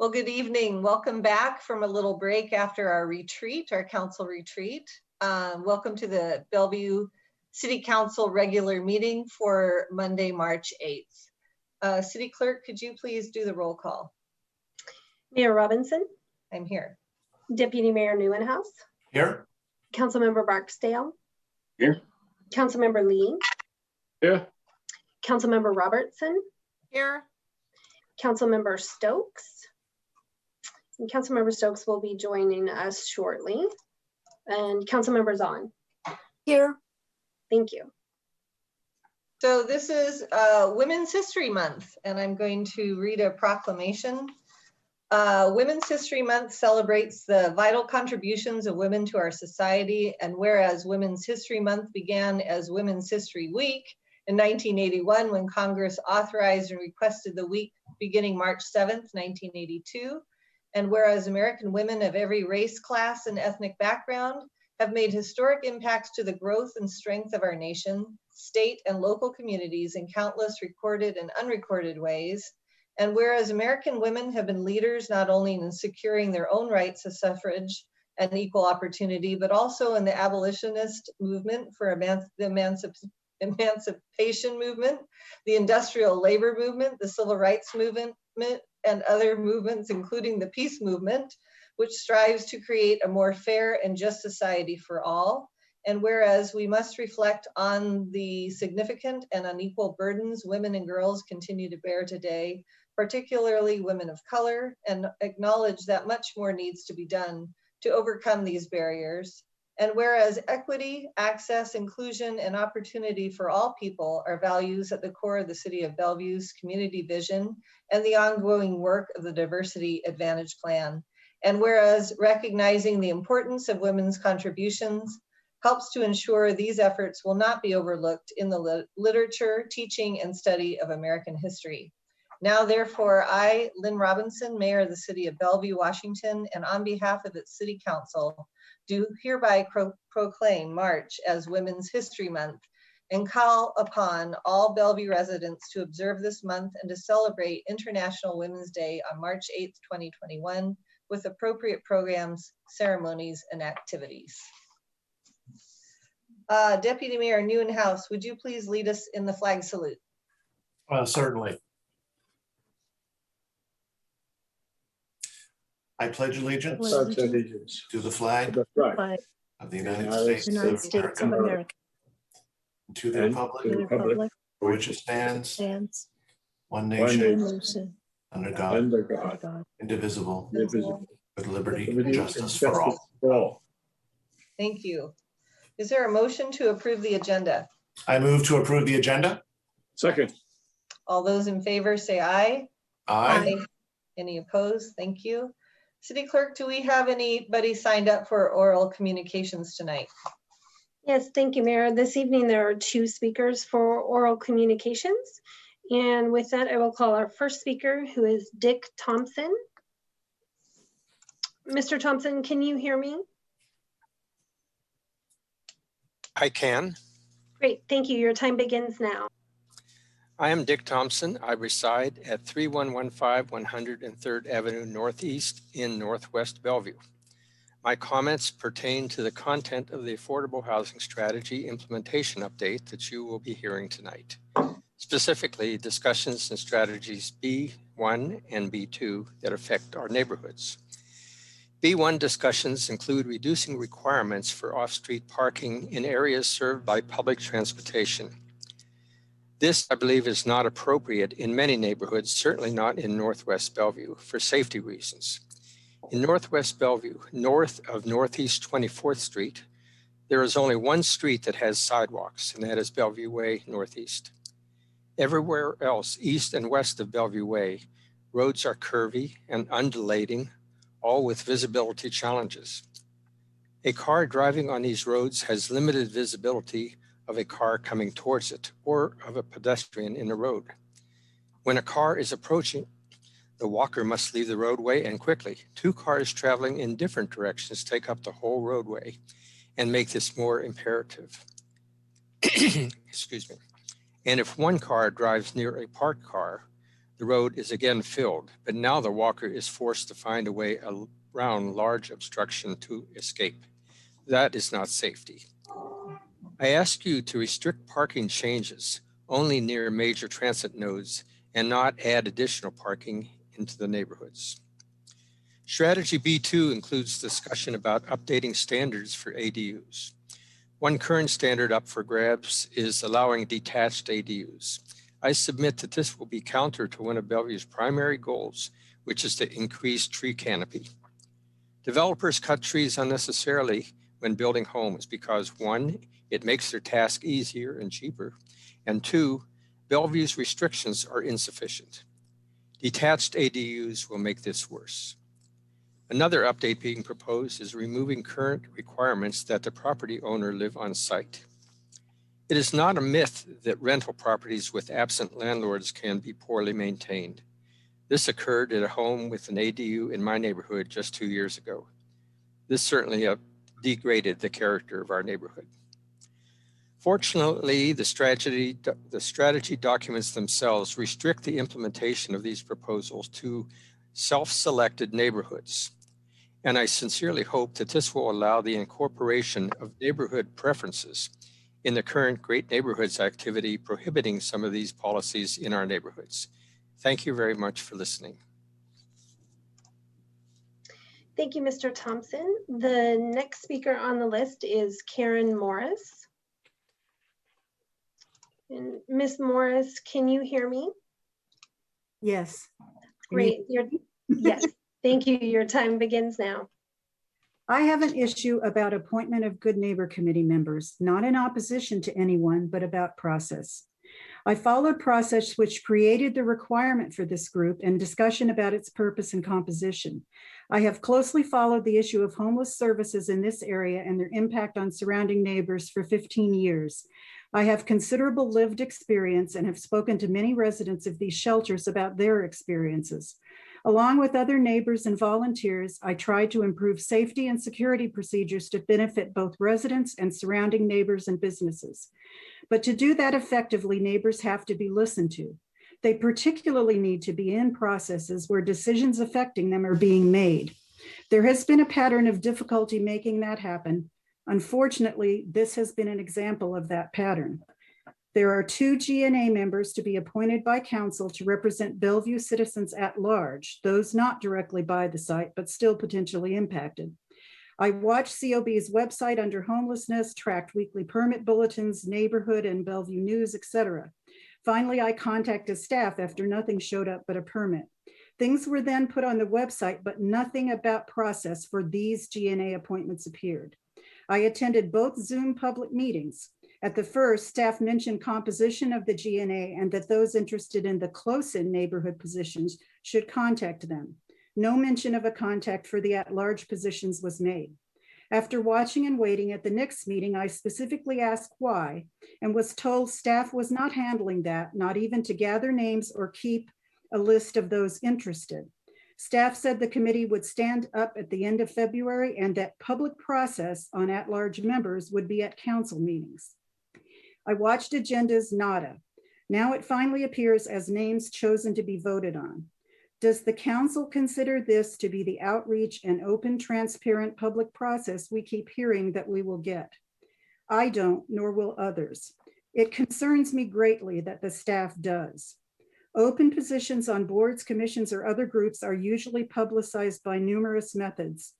Well, good evening. Welcome back from a little break after our retreat, our council retreat. Welcome to the Bellevue City Council regular meeting for Monday, March 8th. City Clerk, could you please do the roll call? Mayor Robinson. I'm here. Deputy Mayor Neuenhouse. Here. Councilmember Barksdale. Here. Councilmember Lee. Here. Councilmember Robertson. Here. Councilmember Stokes. And Councilmember Stokes will be joining us shortly. And Councilmember Zahn. Here. Thank you. So this is Women's History Month, and I'm going to read a proclamation. Women's History Month celebrates the vital contributions of women to our society, and whereas Women's History Month began as Women's History Week in 1981, when Congress authorized and requested the week beginning March 7th, 1982, and whereas American women of every race, class, and ethnic background have made historic impacts to the growth and strength of our nation, state, and local communities in countless recorded and unrecorded ways, and whereas American women have been leaders not only in securing their own rights of suffrage and equal opportunity, but also in the abolitionist movement for the emancipation movement, the industrial labor movement, the civil rights movement, and other movements, including the peace movement, which strives to create a more fair and just society for all. And whereas we must reflect on the significant and unequal burdens women and girls continue to bear today, particularly women of color, and acknowledge that much more needs to be done to overcome these barriers. And whereas equity, access, inclusion, and opportunity for all people are values at the core of the City of Bellevue's community vision and the ongoing work of the Diversity Advantage Plan. And whereas recognizing the importance of women's contributions helps to ensure these efforts will not be overlooked in the literature, teaching, and study of American history. Now, therefore, I, Lynn Robinson, Mayor of the City of Bellevue, Washington, and on behalf of its City Council, do hereby proclaim March as Women's History Month and call upon all Bellevue residents to observe this month and to celebrate International Women's Day on March 8th, 2021, with appropriate programs, ceremonies, and activities. Deputy Mayor Neuenhouse, would you please lead us in the flag salute? Certainly. I pledge allegiance to the flag of the United States of America, and to the republic for which it stands, one nation, under God, indivisible, with liberty and justice for all. Thank you. Is there a motion to approve the agenda? I move to approve the agenda. Second. All those in favor say aye. Aye. Any opposed? Thank you. City Clerk, do we have anybody signed up for oral communications tonight? Yes, thank you, Mayor. This evening, there are 2 speakers for oral communications. And with that, I will call our first speaker, who is Dick Thompson. Mr. Thompson, can you hear me? I can. Great, thank you. Your time begins now. I am Dick Thompson. I reside at 3115 103rd Avenue Northeast in Northwest Bellevue. My comments pertain to the content of the Affordable Housing Strategy Implementation Update that you will be hearing tonight. Specifically, discussions and strategies B1 and B2 that affect our neighborhoods. B1 discussions include reducing requirements for off-street parking in areas served by public transportation. This, I believe, is not appropriate in many neighborhoods, certainly not in Northwest Bellevue, for safety reasons. In Northwest Bellevue, north of Northeast 24th Street, there is only one street that has sidewalks, and that is Bellevue Way Northeast. Everywhere else, east and west of Bellevue Way, roads are curvy and undulating, all with visibility challenges. A car driving on these roads has limited visibility of a car coming towards it or of a pedestrian in the road. When a car is approaching, the walker must leave the roadway and quickly. 2 cars traveling in different directions take up the whole roadway and make this more imperative. Excuse me. And if one car drives near a parked car, The road is again filled, but now the walker is forced to find a way around large obstruction to escape. That is not safety. I ask you to restrict parking changes only near major transit nodes and not add additional parking into the neighborhoods. Strategy B2 includes discussion about updating standards for ADUs. One current standard up for grabs is allowing detached ADUs. I submit that this will be counter to one of Bellevue's primary goals, which is to increase tree canopy. Developers cut trees unnecessarily when building homes because 1, it makes their task easier and cheaper, and 2, Bellevue's restrictions are insufficient. Detached ADUs will make this worse. Another update being proposed is removing current requirements that the property owner live on site. It is not a myth that rental properties with absent landlords can be poorly maintained. This occurred at a home with an ADU in my neighborhood just 2 years ago. This certainly degraded the character of our neighborhood. Fortunately, the strategy documents themselves restrict the implementation of these proposals to self-selected neighborhoods. And I sincerely hope that this will allow the incorporation of neighborhood preferences in the current Great Neighborhoods activity prohibiting some of these policies in our neighborhoods. Thank you very much for listening. Thank you, Mr. Thompson. The next speaker on the list is Karen Morris. And Ms. Morris, can you hear me? Yes. Great. Yes, thank you. Your time begins now. I have an issue about appointment of Good Neighbor Committee members, not in opposition to anyone, but about process. I followed process which created the requirement for this group and discussion about its purpose and composition. I have closely followed the issue of homeless services in this area and their impact on surrounding neighbors for 15 years. I have considerable lived experience and have spoken to many residents of these shelters about their experiences. Along with other neighbors and volunteers, I tried to improve safety and security procedures to benefit both residents and surrounding neighbors and businesses. But to do that effectively, neighbors have to be listened to. They particularly need to be in processes where decisions affecting them are being made. There has been a pattern of difficulty making that happen. Unfortunately, this has been an example of that pattern. There are 2 GNA members to be appointed by council to represent Bellevue citizens at large, those not directly by the site, but still potentially impacted. I watched COB's website under homelessness, tracked weekly permit bulletins, neighborhood and Bellevue news, etc. Finally, I contacted staff after nothing showed up but a permit. Things were then put on the website, but nothing about process for these GNA appointments appeared. I attended both Zoom public meetings. At the first, staff mentioned composition of the GNA and that those interested in the close-in neighborhood positions should contact them. No mention of a contact for the at-large positions was made. After watching and waiting at the next meeting, I specifically asked why and was told staff was not handling that, not even to gather names or keep a list of those interested. Staff said the committee would stand up at the end of February and that public process on at-large members would be at council meetings. I watched agendas, nada. Now it finally appears as names chosen to be voted on. Does the council consider this to be the outreach and open, transparent public process we keep hearing that we will get? I don't, nor will others. It concerns me greatly that the staff does. Open positions on boards, commissions, or other groups are usually publicized by numerous methods.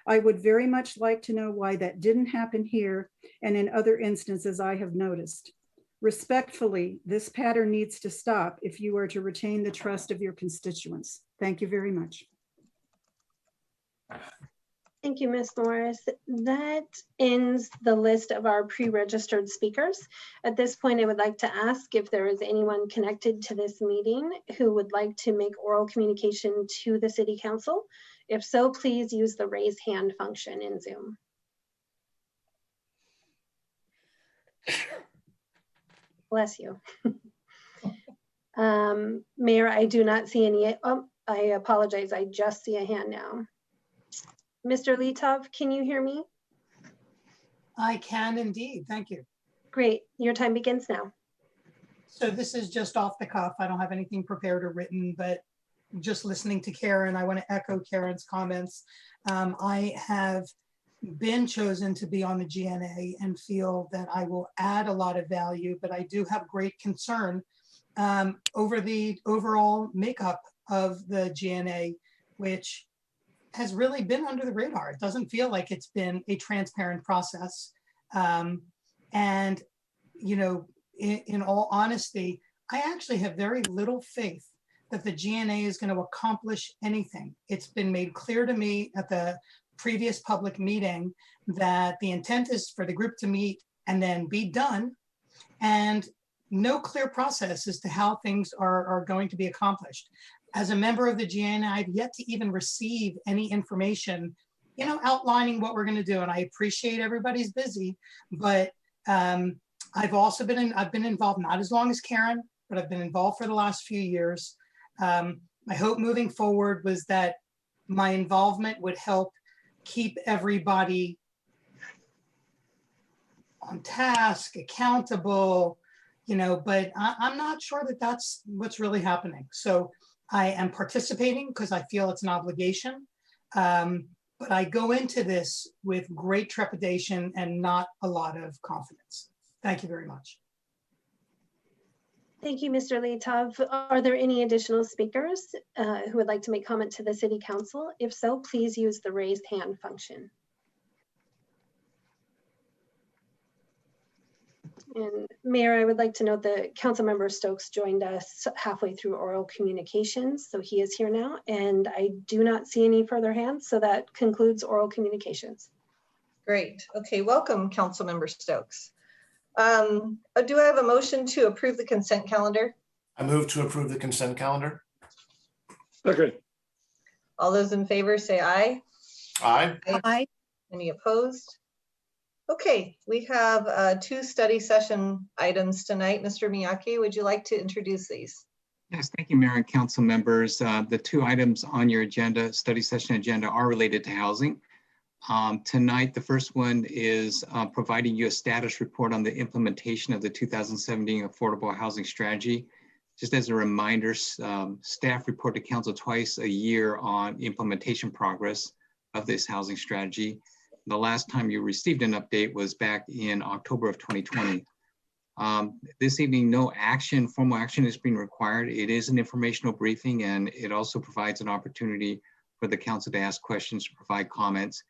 I would very much like to know why that didn't happen here and in other instances I have noticed. Respectfully, this pattern needs to stop if you are to retain the trust of your constituents. Thank you very much. Thank you, Ms. Morris. That ends the list of our pre-registered speakers. At this point, I would like to ask if there is anyone connected to this meeting who would like to make oral communication to the City Council. If so, please use the raise hand function in Zoom. Bless you. Mayor, I do not see any. Oh, I apologize. I just see a hand now. Mr. Litov, can you hear me? I can indeed. Thank you. Great. Your time begins now. So this is just off the cuff. I don't have anything prepared or written, but just listening to Karen, I want to echo Karen's comments. I have been chosen to be on the GNA and feel that I will add a lot of value, but I do have great concern over the overall makeup of the GNA, which has really been under the radar. It doesn't feel like it's been a transparent process. And, you know, in all honesty, I actually have very little faith that the GNA is going to accomplish anything. It's been made clear to me at the previous public meeting that the intent is for the group to meet and then be done, and no clear process as to how things are going to be accomplished. As a member of the GNA, I've yet to even receive any information, you know, outlining what we're going to do. And I appreciate everybody's busy, but I've also I've been involved, not as long as Karen, but I've been involved for the last few years. My hope moving forward was that my involvement would help keep everybody on task, accountable, you know, but I'm not sure that that's what's really happening. So I am participating because I feel it's an obligation, but I go into this with great trepidation and not a lot of confidence. Thank you very much. Thank you, Mr. Leetov. Are there any additional speakers who would like to make comment to the City Council? If so, please use the raised hand function. And Mayor, I would like to note that Councilmember Stokes joined us halfway through oral communications, so he is here now, and I do not see any further hands, so that concludes oral communications. Great. Okay, welcome, Councilmember Stokes. Do I have a motion to approve the consent calendar? I move to approve the consent calendar. Second. All those in favor say aye. Aye. Aye. Any opposed? Okay, we have 2 study session items tonight. Mr. Miyake, would you like to introduce these? Yes, thank you, Mayor and Council members. The 2 items on your agenda, study session agenda, are related to housing. Tonight, the first one is providing you a status report on the implementation of the 2017 Affordable Housing Strategy. Just as a reminder, staff report to Council twice a year on implementation progress of this housing strategy. The last time you received an update was back in October of 2020. This evening, no action, formal action is being required. It is an informational briefing, and it also provides an opportunity for the council to ask questions, to provide comments.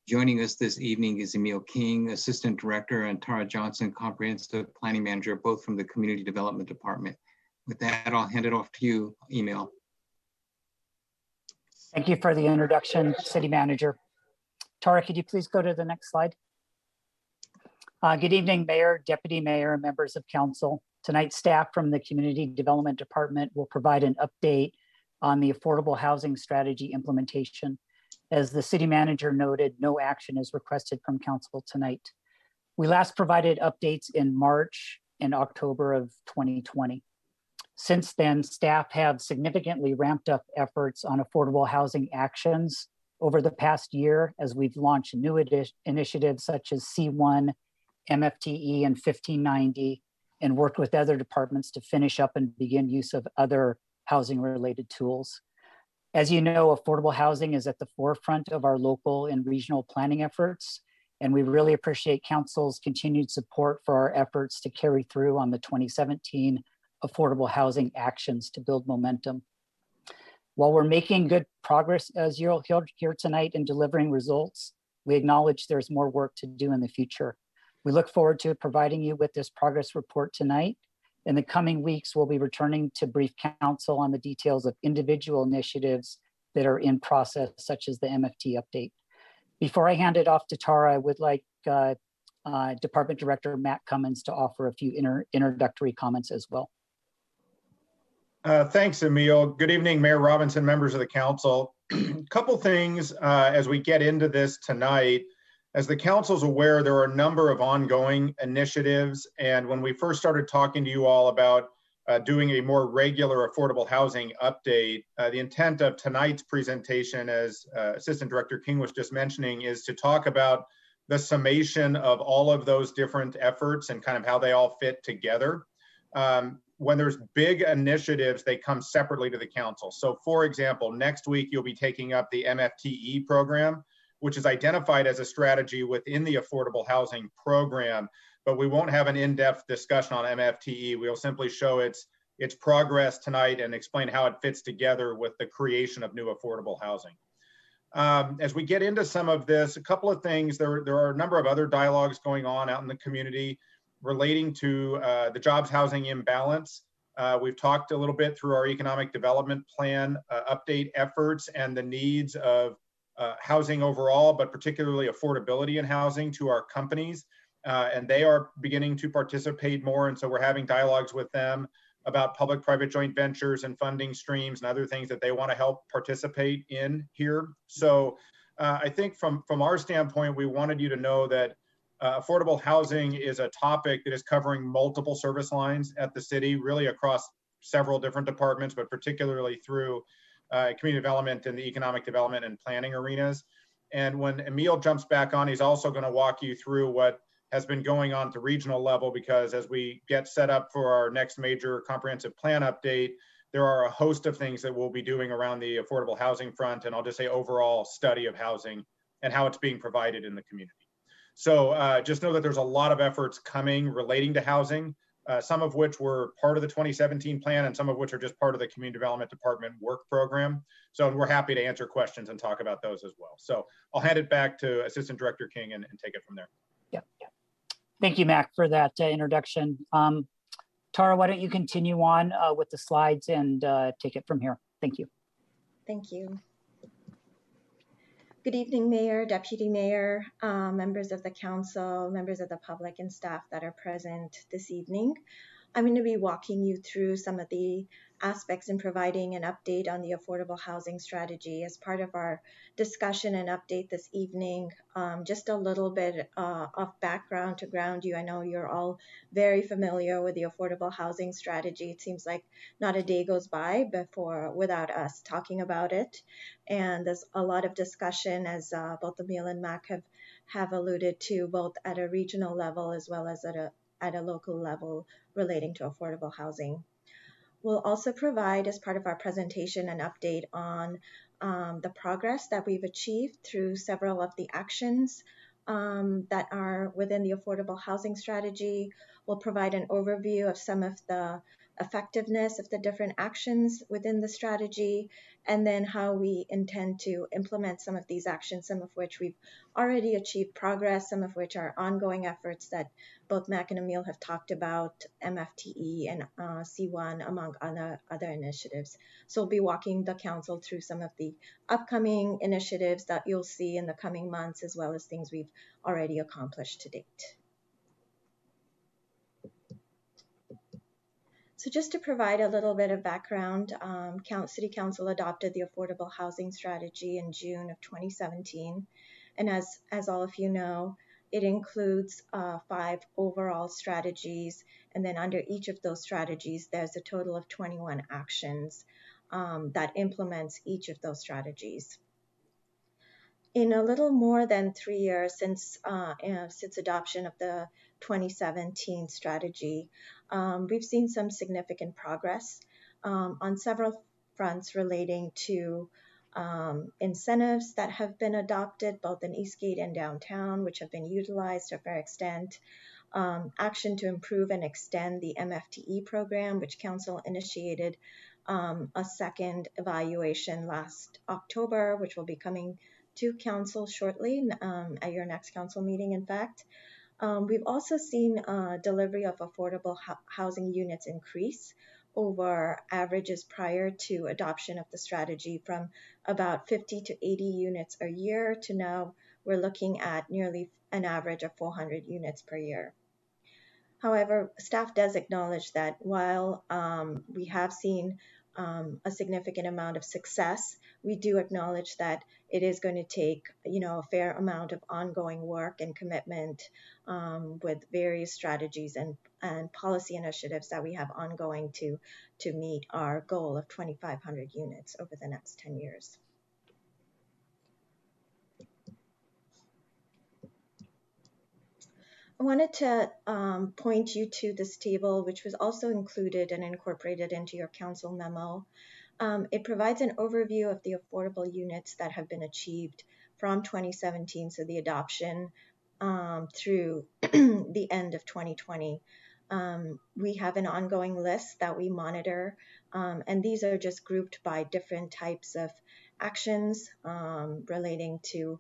Joining us this evening is Emil King, Assistant Director, and Tara Johnson, Comprehensive Planning Manager, both from the Community Development Department. With that, I'll hand it off to you, Emil. Thank you for the introduction, City Manager. Tara, could you please go to the next slide? Good evening, Mayor, Deputy Mayor, and members of Council. Tonight, staff from the Community Development Department will provide an update on the Affordable Housing Strategy implementation. As the City Manager noted, no action is requested from Council tonight. We last provided updates in March and October of 2020. Since then, staff have significantly ramped up efforts on affordable housing actions over the past year as we've launched new initiatives such as C1, MFTE, and 1590, and worked with other departments to finish up and begin use of other housing-related tools. As you know, affordable housing is at the forefront of our local and regional planning efforts, and we really appreciate Council's continued support for our efforts to carry through on the 2017 affordable housing actions to build momentum. While we're making good progress, as you'll hear tonight, in delivering results, we acknowledge there's more work to do in the future. We look forward to providing you with this progress report tonight. In the coming weeks, we'll be returning to brief Council on the details of individual initiatives that are in process, such as the MFT update. Before I hand it off to Tara, I would like Department Director Matt Cummins to offer a few introductory comments as well. Thanks, Emil. Good evening, Mayor Robinson, members of the council. Couple things as we get into this tonight. As the council's aware, there are a number of ongoing initiatives. And when we first started talking to you all about doing a more regular affordable housing update, the intent of tonight's presentation, as Assistant Director King was just mentioning, is to talk about the summation of all of those different efforts and kind of how they all fit together. when there's big initiatives, they come separately to the council. So for example, next week, you'll be taking up the MFTE program, which is identified as a strategy within the affordable housing program, but we won't have an in-depth discussion on MFTE. We'll simply show its progress tonight and explain how it fits together with the creation of new affordable housing. As we get into some of this, a couple of things, there are a number of other dialogues going on out in the community relating to the jobs housing imbalance. We've talked a little bit through our economic development plan update efforts and the needs of housing overall, but particularly affordability in housing to our companies. And they are beginning to participate more. And so we're having dialogues with them about public-private joint ventures and funding streams and other things that they want to help participate in here. So I think from our standpoint, we wanted you to know that affordable housing is a topic that is covering multiple service lines at the city, really across several different departments, but particularly through community development and the economic development and planning arenas. And when Emil jumps back on, he's also going to walk you through what has been going on at the regional level, because as we get set up for our next major comprehensive plan update, there are a host of things that we'll be doing around the affordable housing front, and I'll just say overall study of housing and how it's being provided in the community. So just know that there's a lot of efforts coming relating to housing, some of which were part of the 2017 plan and some of which are just part of the Community Development Department work program. So we're happy to answer questions and talk about those as well. So I'll hand it back to Assistant Director King and take it from there. Yeah. Thank you, Mac, for that introduction. Tara, why don't you continue on with the slides and take it from here? Thank you. Thank you. Good evening, Mayor, Deputy Mayor, members of the council, members of the public and staff that are present this evening. I'm going to be walking you through some of the aspects and providing an update on the affordable housing strategy as part of our discussion and update this evening. Just a little bit of background to ground you. I know you're all very familiar with the affordable housing strategy. It seems like not a day goes by without us talking about it. And there's a lot of discussion, as both Emil and Mac have alluded to, both at a regional level as well as at a local level relating to affordable housing. We'll also provide, as part of our presentation, an update on the progress that we've achieved through several of the actions that are within the affordable housing strategy. We'll provide an overview of some of the effectiveness of the different actions within the strategy, and then how we intend to implement some of these actions, some of which we've already achieved progress, some of which are ongoing efforts that both Mac and Emil have talked about, MFTE and C1, among other initiatives. So we'll be walking the council through some of the upcoming initiatives that you'll see in the coming months, as well as things we've already accomplished to date. So just to provide a little bit of background, City Council adopted the Affordable Housing Strategy in June of 2017. And as all of you know, it includes 5 overall strategies. And then under each of those strategies, there's a total of 21 actions that implements each of those strategies. In a little more than 3 years since adoption of the 2017 strategy, we've seen some significant progress on several fronts relating to incentives that have been adopted both in Eastgate and downtown, which have been utilized to a fair extent, action to improve and extend the MFTE program, which Council initiated a second evaluation last October, which will be coming to Council shortly at your next Council meeting, in fact. We've also seen delivery of affordable housing units increase over averages prior to adoption of the strategy, from about 50 to 80 units a year to now we're looking at nearly an average of 400 units per year. However, staff does acknowledge that while we have seen a significant amount of success, we do acknowledge that it is going to take, a fair amount of ongoing work and commitment with various strategies and policy initiatives that we have ongoing to meet our goal of 2,500 units over the next 10 years. I wanted to point you to this table, which was also included and incorporated into your council memo. It provides an overview of the affordable units that have been achieved from 2017, so the adoption through the end of 2020. We have an ongoing list that we monitor, and these are just grouped by different types of actions relating to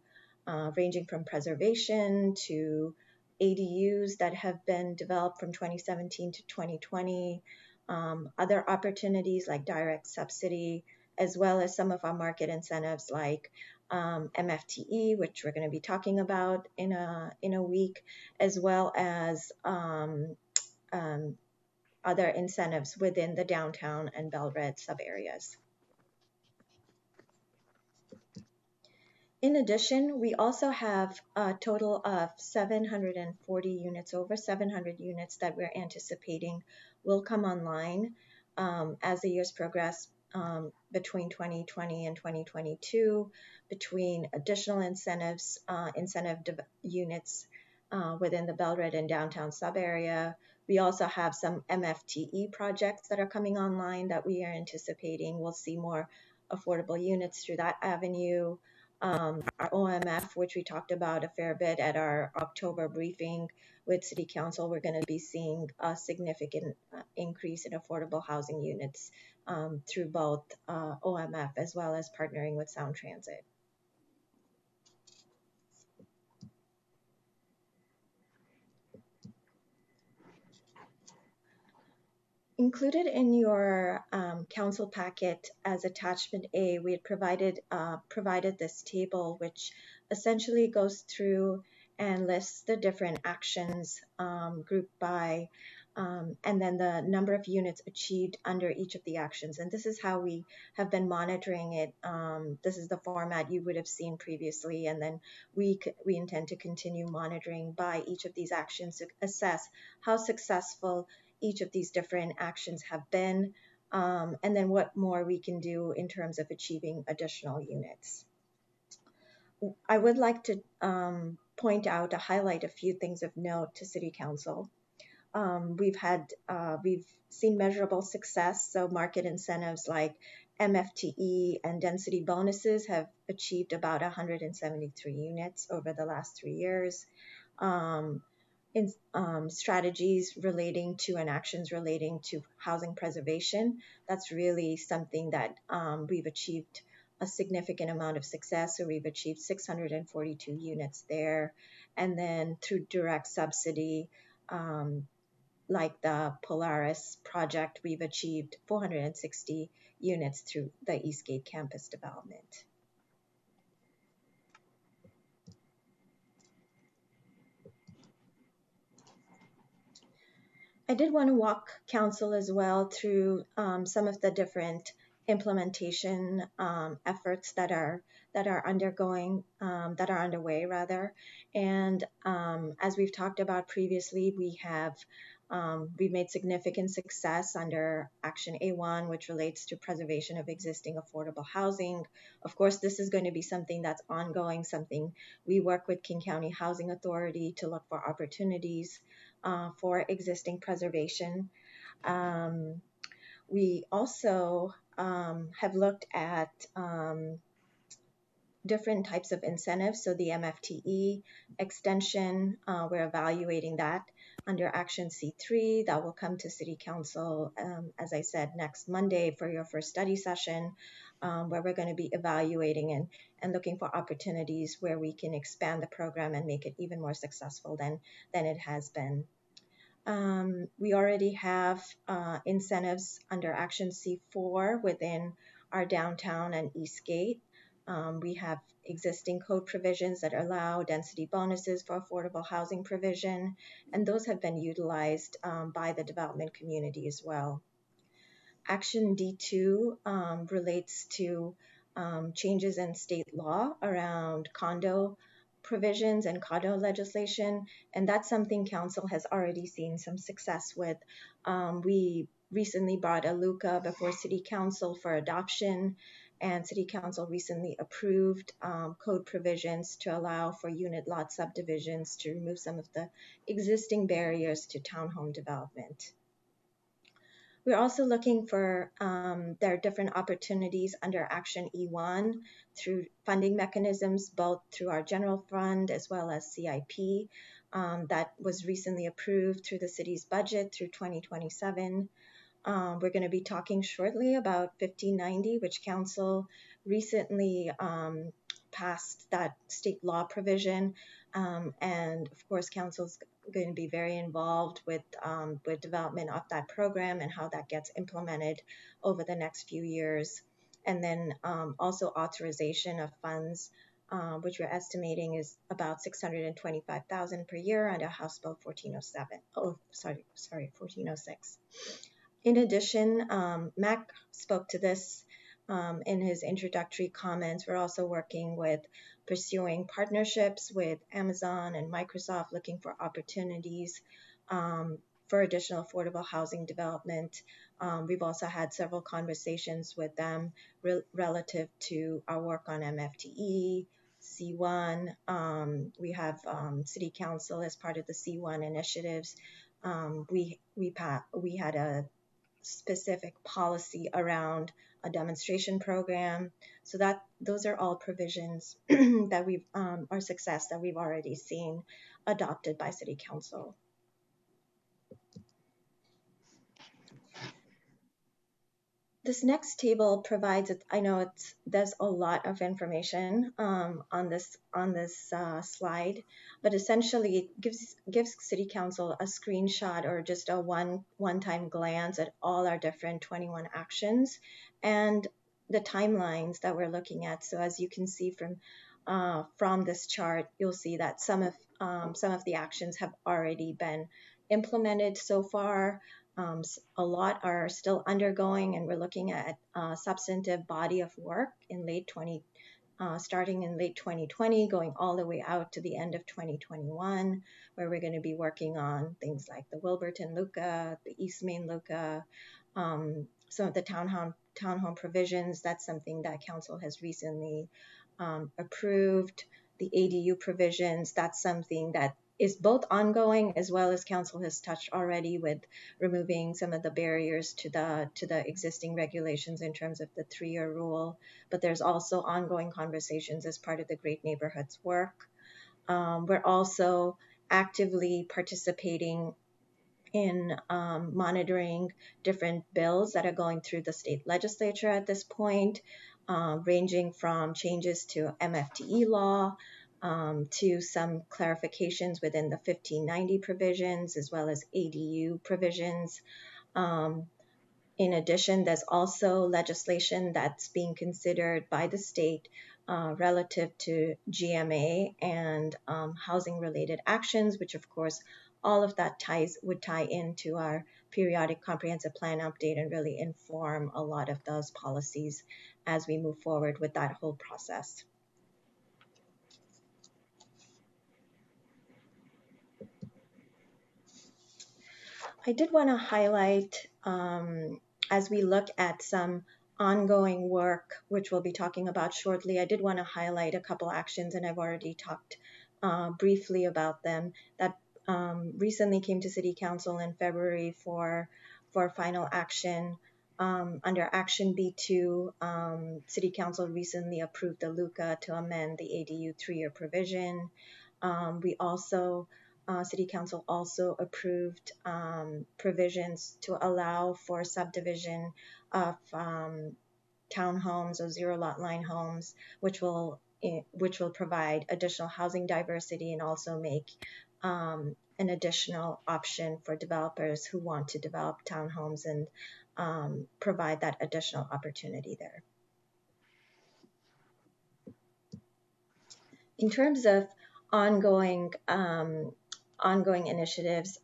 ranging from preservation to ADUs that have been developed from 2017 to 2020, other opportunities like direct subsidy, as well as some of our market incentives like MFTE, which we're going to be talking about in a week, as well as other incentives within the downtown and Bellevue sub-areas. In addition, we also have a total of 740 units, over 700 units that we're anticipating will come online as the years progress between 2020 and 2022, between additional incentives, units within the Bellevue and downtown sub-area. We also have some MFTE projects that are coming online that we are anticipating. We'll see more affordable units through that avenue. Our OMF, which we talked about a fair bit at our October briefing with City Council, we're going to be seeing a significant increase in affordable housing units through both OMF as well as partnering with Sound Transit. Included in your council packet as attachment A, we had provided this table, which essentially goes through and lists the different actions grouped by, and then the number of units achieved under each of the actions. And this is how we have been monitoring it. This is the format you would have seen previously, and then we intend to continue monitoring by each of these actions to assess how successful each of these different actions have been, and then what more we can do in terms of achieving additional units. I would like to point out, to highlight a few things of note to City Council. We've seen measurable success, so market incentives like MFTE and density bonuses have achieved about 173 units over the last 3 years. In strategies relating to and actions relating to housing preservation, that's really something that we've achieved a significant amount of success. So we've achieved 642 units there. And then through direct subsidy, like the Polaris project, we've achieved 460 units through the Eastgate campus development. I did want to walk council as well through some of the different implementation efforts that are underway rather. And as we've talked about previously, we've made significant success under Action A1, which relates to preservation of existing affordable housing. Of course, this is going to be something that's ongoing, something we work with King County Housing Authority to look for opportunities for existing preservation. We also have looked at different types of incentives. So the MFTE extension, we're evaluating that under Action C3. That will come to City Council, as I said, next Monday for your first study session, where we're going to be evaluating and looking for opportunities where we can expand the program and make it even more successful than it has been. We already have incentives under Action C4 within our downtown and Eastgate. We have existing code provisions that allow density bonuses for affordable housing provision, and those have been utilized by the development community as well. Action D2 relates to changes in state law around condo provisions and condo legislation, and that's something council has already seen some success with. We recently brought a LUCA before City Council for adoption, and City Council recently approved code provisions to allow for unit lot subdivisions to remove some of the existing barriers to townhome development. We're also looking for, there are different opportunities under Action E1 through funding mechanisms, both through our general fund as well as CIP, that was recently approved through the city's budget through 2027. We're going to be talking shortly about 1590, which council recently passed that state law provision. And of course, council's going to be very involved with development of that program and how that gets implemented over the next few years. And then also authorization of funds, which we're estimating is about $625,000 per year under House Bill 1407. Oh, sorry, 1406. In addition, Mac spoke to this in his introductory comments. We're also working with pursuing partnerships with Amazon and Microsoft, looking for opportunities for additional affordable housing development. We've also had several conversations with them relative to our work on MFTE, C1. We have City Council as part of the C1 initiatives. We had a specific policy around a demonstration program. So those are all provisions that we've our success that we've already seen adopted by City Council. This next table provides, I know there's a lot of information on this slide, but essentially it gives City Council a screenshot or just a one-time glance at all our different 21 actions and the timelines that we're looking at. So as you can see from this chart, you'll see that some of the actions have already been implemented so far. A lot are still undergoing, and we're looking at a substantive body of work in starting in late 2020, going all the way out to the end of 2021, where we're going to be working on things like the Wilburton Luca, the East Main Luca, some of the townhome provisions. That's something that Council has recently approved. The ADU provisions, that's something that is both ongoing as well as Council has touched already with removing some of the barriers to the existing regulations in terms of the 3-year rule. But there's also ongoing conversations as part of the Great Neighborhoods work. We're also actively participating in monitoring different bills that are going through the state legislature at this point, ranging from changes to MFTE law, to some clarifications within the 1590 provisions as well as ADU provisions. In addition, there's also legislation that's being considered by the state relative to GMA and housing-related actions, which of course all of that would tie into our periodic comprehensive plan update and really inform a lot of those policies as we move forward with that whole process. I did want to highlight, as we look at some ongoing work, which we'll be talking about shortly, I did want to highlight a couple actions, and I've already talked briefly about them, that recently came to City Council in February for final action. Under Action B2, City Council recently approved the LUCA to amend the ADU 3-year provision. City Council also approved provisions to allow for subdivision of townhomes or 0-lot line homes, which will provide additional housing diversity and also make an additional option for developers who want to develop townhomes and provide that additional opportunity there. In terms of ongoing initiatives,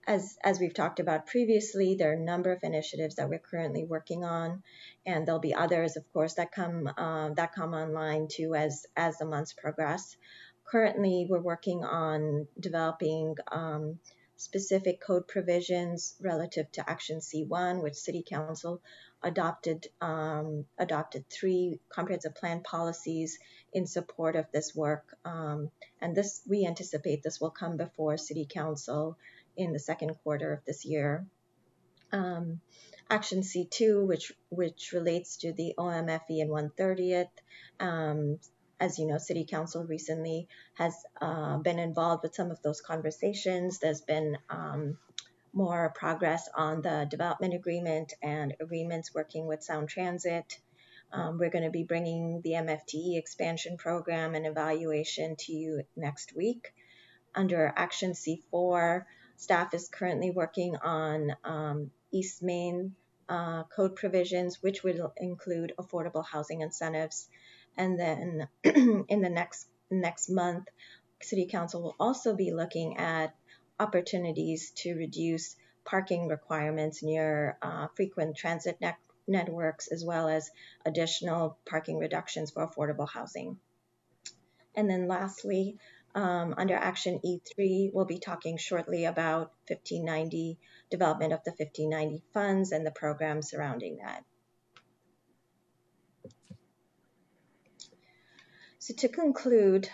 as we've talked about previously, there are a number of initiatives that we're currently working on, and there'll be others, of course, that come online too as the months progress. Currently, we're working on developing specific code provisions relative to Action C1, which City Council adopted 3 comprehensive plan policies in support of this work. And this, we anticipate this will come before City Council in the second quarter of this year. Action C2, which relates to the OMFE and 130th. As you know, City Council recently has been involved with some of those conversations. There's been more progress on the development agreement and agreements working with Sound Transit. We're going to be bringing the MFTE expansion program and evaluation to you next week. Under Action C4, staff is currently working on East Main code provisions, which will include affordable housing incentives. And then in the next month, City Council will also be looking at opportunities to reduce parking requirements near frequent transit networks, as well as additional parking reductions for affordable housing. And then lastly, under Action E3, we'll be talking shortly about 1590, development of the 1590 funds and the program surrounding that. So to conclude,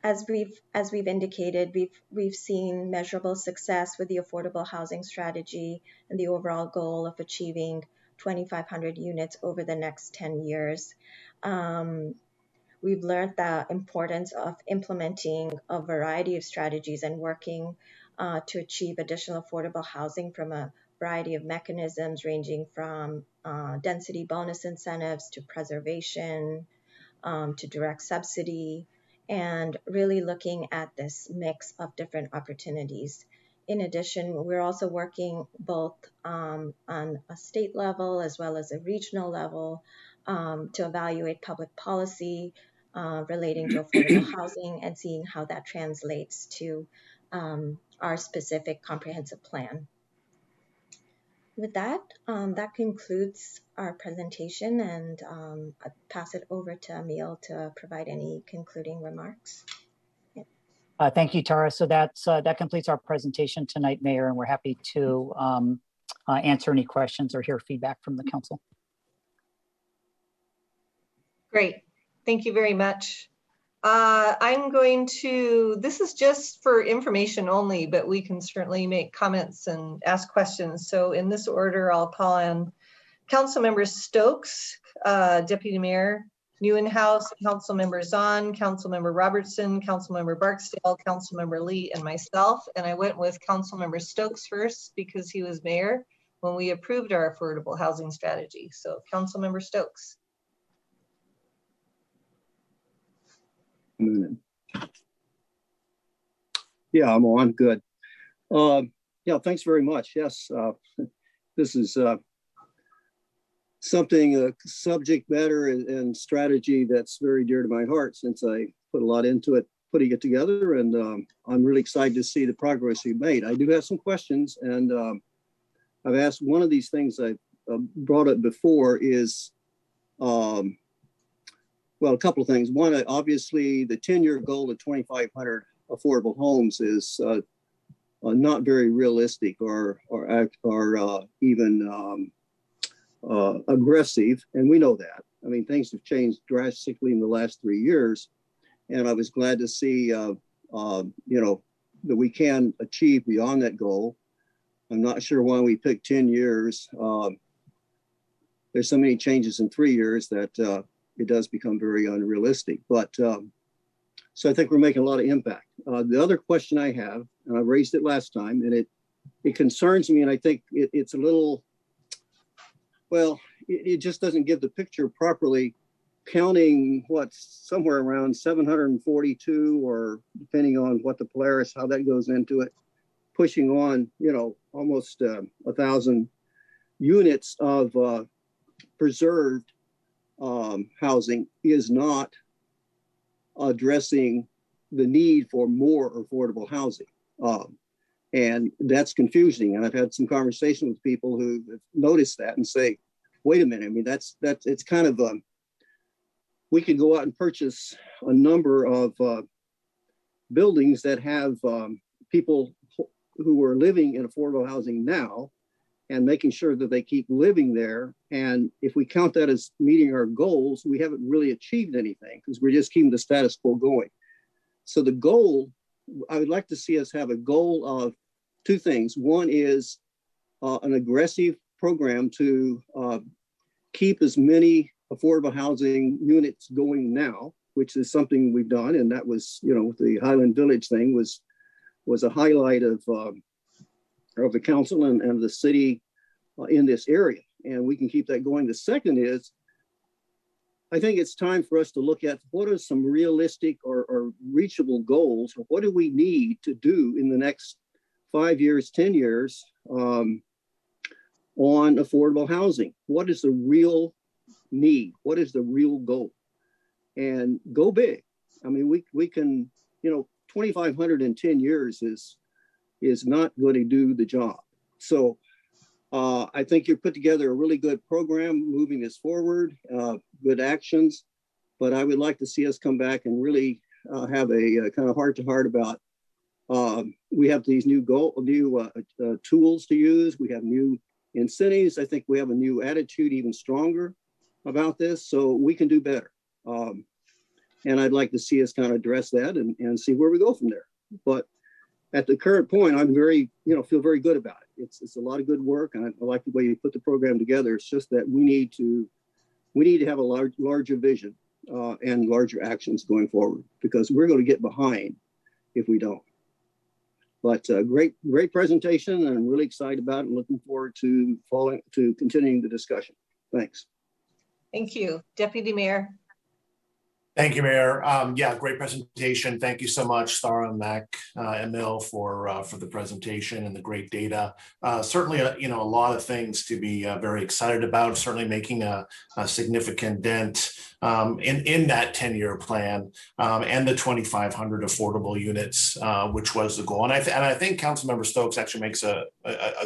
as we've indicated, we've seen measurable success with the affordable housing strategy and the overall goal of achieving 2,500 units over the next 10 years. We've learned the importance of implementing a variety of strategies and working to achieve additional affordable housing from a variety of mechanisms, ranging from density bonus incentives to preservation to direct subsidy, and really looking at this mix of different opportunities. In addition, we're also working both on a state level as well as a regional level to evaluate public policy relating to affordable housing and seeing how that translates to our specific comprehensive plan. With that, that concludes our presentation, and I'll pass it over to Emil to provide any concluding remarks. Yeah. Thank you, Tara. So that completes our presentation tonight, Mayor, and we're happy to answer any questions or hear feedback from the council. Great. Thank you very much. This is just for information only, but we can certainly make comments and ask questions. So in this order, I'll call on Councilmember Stokes, Deputy Mayor Neuenhouse, Councilmember Zahn, Councilmember Robertson, Councilmember Barksdale, Councilmember Lee, and myself. And I went with Councilmember Stokes first because he was mayor when we approved our affordable housing strategy. So Councilmember Stokes. Yeah, I'm on. Good. Yeah, thanks very much. Yes, this is something, a subject matter and strategy that's very dear to my heart, since I put a lot into it, putting it together, and I'm really excited to see the progress you've made. I do have some questions, and I've asked one of these things I brought up before is, well, a couple of things. One, obviously, the 10-year goal of 2,500 affordable homes is not very realistic or even aggressive, and we know that. I mean, things have changed drastically in the last 3 years, and I was glad to see, you know, that we can achieve beyond that goal. I'm not sure why we picked 10 years. There's so many changes in 3 years that it does become very unrealistic. But so I think we're making a lot of impact. The other question I have, and I raised it last time, and it concerns me, and I think it's a little, well, it just doesn't give the picture properly, counting what's somewhere around 742, or depending on what the Polaris, how that goes into it, pushing on, you know, almost 1,000 units of preserved housing is not addressing the need for more affordable housing. And that's confusing. And I've had some conversation with people who have noticed that and say, wait a minute, I mean, it's kind of, we could go out and purchase a number of buildings that have people who are living in affordable housing now and making sure that they keep living there. And if we count that as meeting our goals, we haven't really achieved anything because we're just keeping the status quo going. So the goal, I would like to see us have a goal of two things. One is an aggressive program to keep as many affordable housing units going now, which is something we've done. And that was, you know, the Highland Village thing was a highlight of the council and the city in this area. And we can keep that going. The second is, I think it's time for us to look at what are some realistic or reachable goals. What do we need to do in the next 5 years, 10 years on affordable housing? What is the real need? What is the real goal? And go big. I mean, we can, you know, 2,500 in 10 years is not going to do the job. So I think you put together a really good program moving this forward, good actions, but I would like to see us come back and really have a kind of heart-to-heart about, we have these new tools to use. We have new incentives. I think we have a new attitude, even stronger about this, so we can do better. And I'd like to see us kind of address that and see where we go from there. But at the current point, I'm very, you know, feel very good about it. It's a lot of good work, and I like the way you put the program together. It's just that we need to have a larger vision and larger actions going forward, because we're going to get behind if we don't. But great presentation, and I'm really excited about it and looking forward to continuing the discussion. Thanks. Thank you. Deputy Mayor. Thank you, Mayor. Yeah, great presentation. Thank you so much, Sarah, Mac, Emil, for the presentation and the great data. Certainly, you know, a lot of things to be very excited about. Certainly making a significant dent in that 10-year plan and the 2,500 affordable units, which was the goal. And I think Councilmember Stokes actually makes a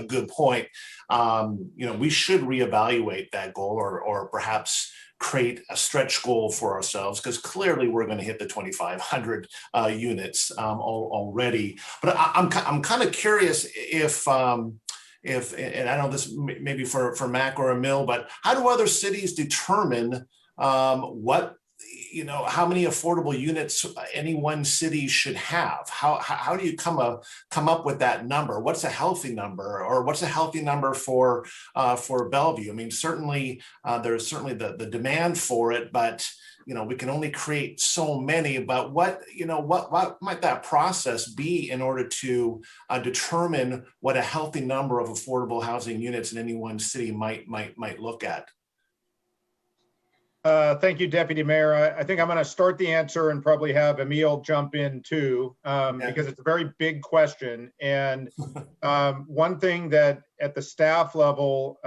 good point. You know, we should reevaluate that goal, or perhaps create a stretch goal for ourselves, because clearly we're going to hit the 2,500 units already. But I'm kind of curious if and I know this maybe for Mac or Emil, but how do other cities determine what, you know, how many affordable units any one city should have? How do you come up with that number? What's a healthy number, or what's a healthy number for Bellevue? I mean, certainly there's certainly the demand for it, but you know, we can only create so many. But what might that process be in order to determine what a healthy number of affordable housing units in any one city might look at? Thank you, Deputy Mayor. I think I'm going to start the answer and probably have Emil jump in too, because it's a very big question. And one thing that at the staff level,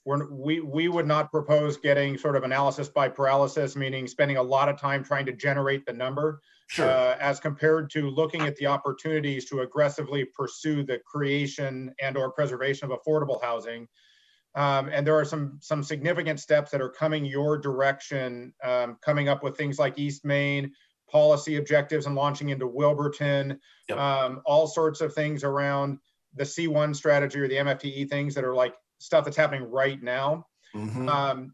we would not propose getting sort of analysis by paralysis, meaning spending a lot of time trying to generate the number, as compared to looking at the opportunities to aggressively pursue the creation and or preservation of affordable housing. And there are some significant steps that are coming your direction, coming up with things like East Main, policy objectives and launching into Wilburton, all sorts of things around the C1 strategy or the MFTE things that are like stuff that's happening right now.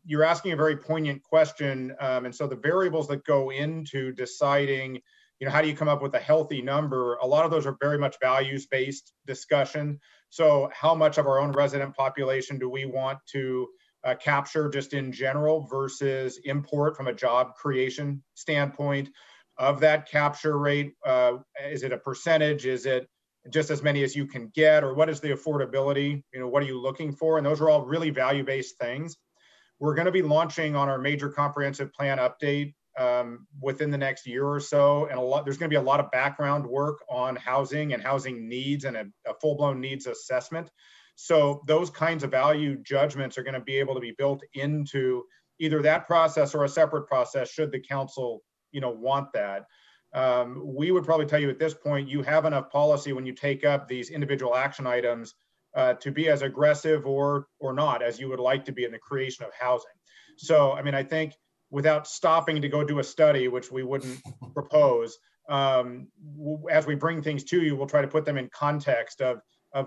You're asking a very poignant question. And so the variables that go into deciding, you know, how do you come up with a healthy number? A lot of those are very much values-based discussion. So how much of our own resident population do we want to capture just in general versus import from a job creation standpoint of that capture rate? Is it a percentage? Is it just as many as you can get? Or what is the affordability? You know, what are you looking for? And those are all really value-based things. We're going to be launching on our major comprehensive plan update within the next year or so. And there's going to be a lot of background work on housing and housing needs and a full-blown needs assessment. So those kinds of value judgments are going to be able to be built into either that process or a separate process should the council, you know, want that. We would probably tell you at this point, you have enough policy when you take up these individual action items to be as aggressive or not as you would like to be in the creation of housing. So, I mean, I think without stopping to go do a study, which we wouldn't propose, as we bring things to you, we'll try to put them in context of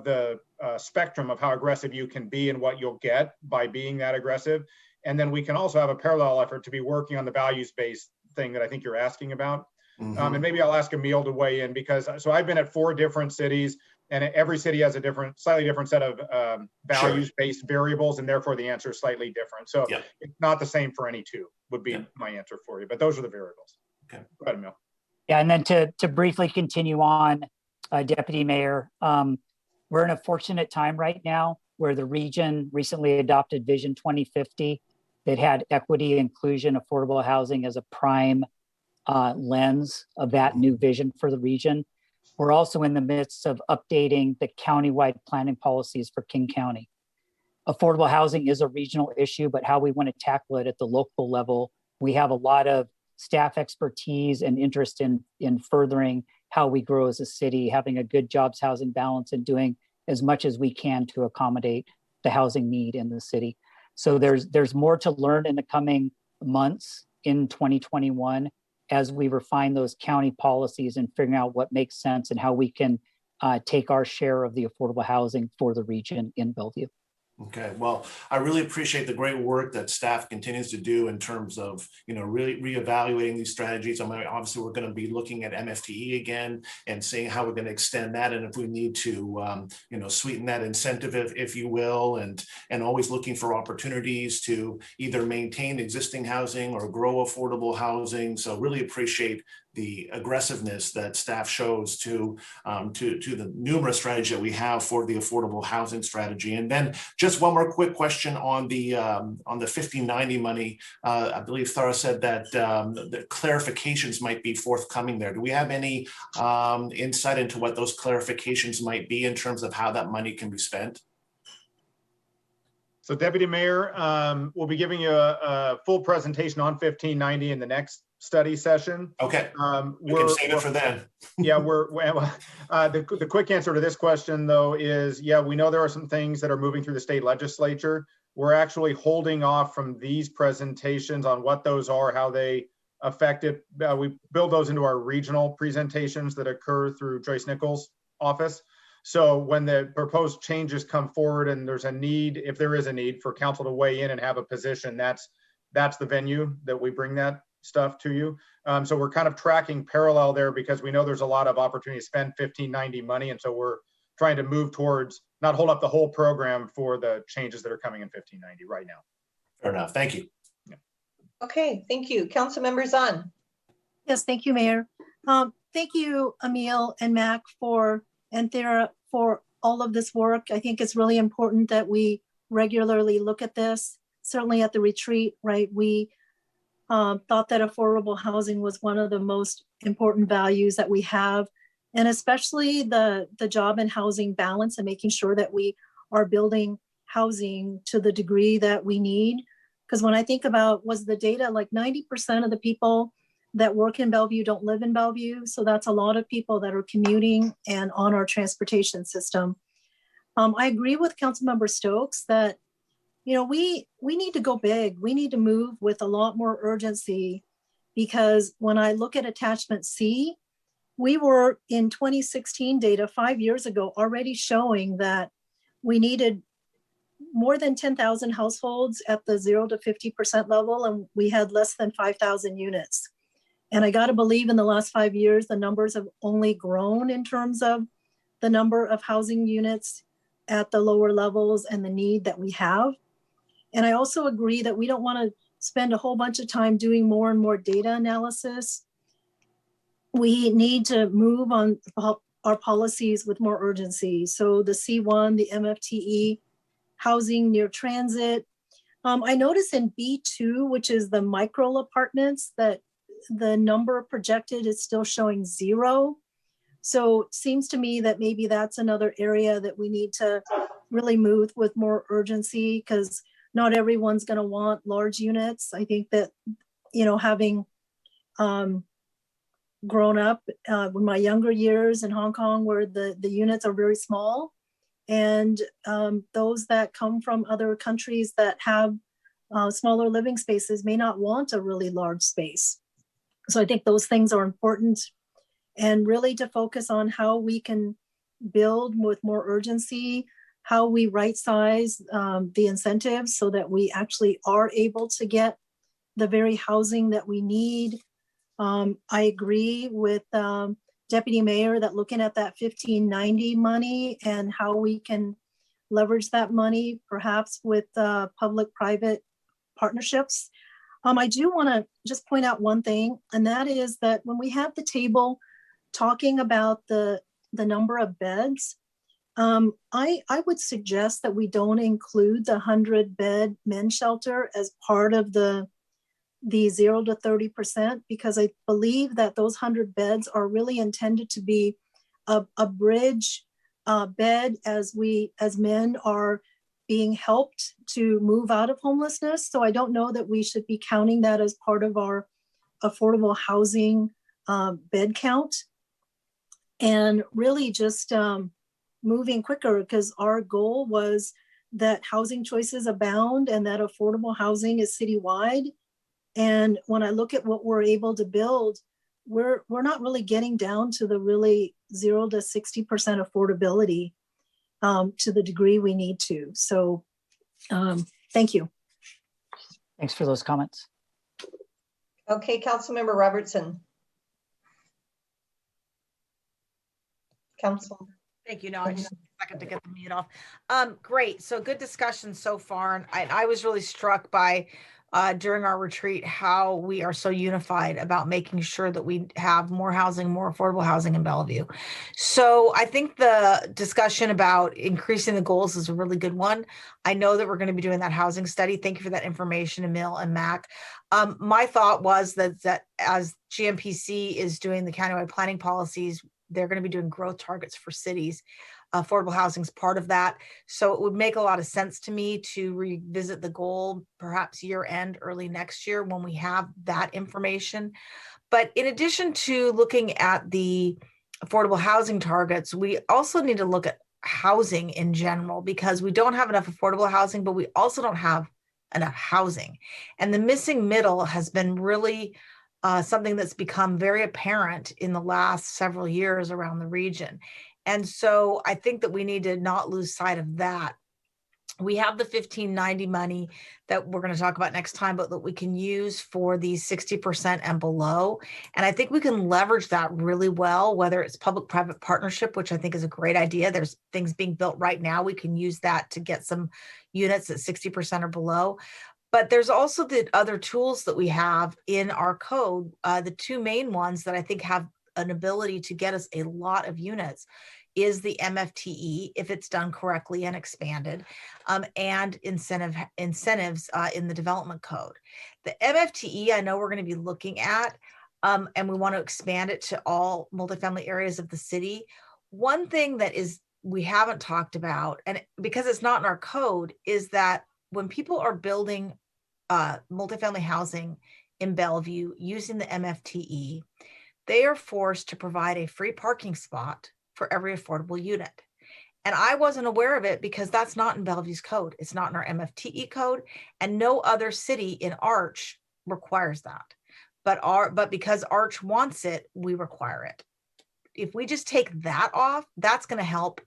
the spectrum of how aggressive you can be and what you'll get by being that aggressive. And then we can also have a parallel effort to be working on the values-based thing that I think you're asking about. And maybe I'll ask Emil to weigh in, because so I've been at 4 different cities, and every city has a slightly different set of values-based variables, and therefore the answer is slightly different. So it's not the same for any 2 would be my answer for you, but those are the variables. Okay, go ahead, Emil. Yeah, and then to briefly continue on, Deputy Mayor, we're in a fortunate time right now where the region recently adopted Vision 2050 that had equity, inclusion, affordable housing as a prime lens of that new vision for the region. We're also in the midst of updating the countywide planning policies for King County. Affordable housing is a regional issue, but how we want to tackle it at the local level, we have a lot of staff expertise and interest in furthering how we grow as a city, having a good jobs housing balance, and doing as much as we can to accommodate the housing need in the city. So there's more to learn in the coming months in 2021 as we refine those county policies and figuring out what makes sense and how we can take our share of the affordable housing for the region in Bellevue. Okay, well, I really appreciate the great work that staff continues to do in terms of, really reevaluating these strategies. I mean, obviously, we're going to be looking at MFTE again and seeing how we're going to extend that, and if we need to, sweeten that incentive, if you will, and always looking for opportunities to either maintain existing housing or grow affordable housing. So really appreciate the aggressiveness that staff shows to the numerous strategies that we have for the affordable housing strategy. And then just one more quick question on the 5090 money. I believe Thara said that the clarifications might be forthcoming there. Do we have any insight into what those clarifications might be in terms of how that money can be spent? So Deputy Mayor, we'll be giving you a full presentation on 1590 in the next study session. Okay, we can save it for then. Yeah, the quick answer to this question though is, yeah, we know there are some things that are moving through the state legislature. We're actually holding off from these presentations on what those are, how they affect it. We build those into our regional presentations that occur through Joyce Nichols' office. So when the proposed changes come forward and there's a need, if there is a need for council to weigh in and have a position, that's the venue that we bring that stuff to you. So we're kind of tracking parallel there because we know there's a lot of opportunity to spend 1590 money. And so we're trying to move towards not hold up the whole program for the changes that are coming in 1590 right now. Fair enough. Thank you. Yeah. Okay, thank you. Council members on. Yes, thank you, Mayor. Thank you, Emil and Mac and Thera for all of this work. I think it's really important that we regularly look at this. Certainly at the retreat, right? We thought that affordable housing was one of the most important values that we have, and especially the job and housing balance and making sure that we are building housing to the degree that we need. Because when I think about, was the data like 90% of the people that work in Bellevue don't live in Bellevue. So that's a lot of people that are commuting and on our transportation system. I agree with Councilmember Stokes that we need to go big. We need to move with a lot more urgency, because when I look at attachment C, we were in 2016 data 5 years ago already showing that we needed more than 10,000 households at the 0 to 50% level, and we had less than 5,000 units. And I got to believe in the last 5 years, the numbers have only grown in terms of the number of housing units at the lower levels and the need that we have. And I also agree that we don't want to spend a whole bunch of time doing more and more data analysis. We need to move on our policies with more urgency. So the C1, the MFTE, housing near transit. I noticed in B2, which is the micro apartments, that the number projected is still showing 0. So it seems to me that maybe that's another area that we need to really move with more urgency, because not everyone's going to want large units. I think that, having grown up in my younger years in Hong Kong, where the units are very small, and those that come from other countries that have smaller living spaces may not want a really large space. So I think those things are important. and really to focus on how we can build with more urgency, how we right size the incentives so that we actually are able to get the very housing that we need. I agree with Deputy Mayor that looking at that 1590 money and how we can leverage that money perhaps with public-private partnerships. I do want to just point out one thing, and that is that when we have the table talking about the number of beds, I would suggest that we don't include the 100-bed men's shelter as part of the 0 to 30%, because I believe that those 100 beds are really intended to be a bridge bed as men are being helped to move out of homelessness. So I don't know that we should be counting that as part of our affordable housing bed count. And really just moving quicker, because our goal was that housing choices abound and that affordable housing is citywide. And when I look at what we're able to build, we're not really getting down to the really 0 to 60% affordability to the degree we need to. So thank you. Thanks for those comments. Okay, Councilmember Robertson. Council. Thank you. No, I just a second to get the mute off. Great. So good discussion so far. And I was really struck by during our retreat how we are so unified about making sure that we have more housing, more affordable housing in Bellevue. So I think the discussion about increasing the goals is a really good one. I know that we're going to be doing that housing study. Thank you for that information, Emil and Mac. My thought was that as GMPC is doing the countywide planning policies, they're going to be doing growth targets for cities. Affordable housing is part of that. So it would make a lot of sense to me to revisit the goal, perhaps year end, early next year when we have that information. But in addition to looking at the affordable housing targets, we also need to look at housing in general, because we don't have enough affordable housing, but we also don't have enough housing. And the missing middle has been really something that's become very apparent in the last several years around the region. And so I think that we need to not lose sight of that. We have the 1590 money that we're going to talk about next time, but that we can use for these 60% and below. And I think we can leverage that really well, whether it's public-private partnership, which I think is a great idea. There's things being built right now. We can use that to get some units at 60% or below. But there's also the other tools that we have in our code. The two main ones that I think have an ability to get us a lot of units is the MFTE, if it's done correctly and expanded, and incentives in the development code. The MFTE, I know we're going to be looking at, and we want to expand it to all multifamily areas of the city. One thing that we haven't talked about, and because it's not in our code, is that when people are building multifamily housing in Bellevue using the MFTE, they are forced to provide a free parking spot for every affordable unit. And I wasn't aware of it because that's not in Bellevue's code. It's not in our MFTE code, and no other city in Arch requires that. But because Arch wants it, we require it. If we just take that off, that's going to help.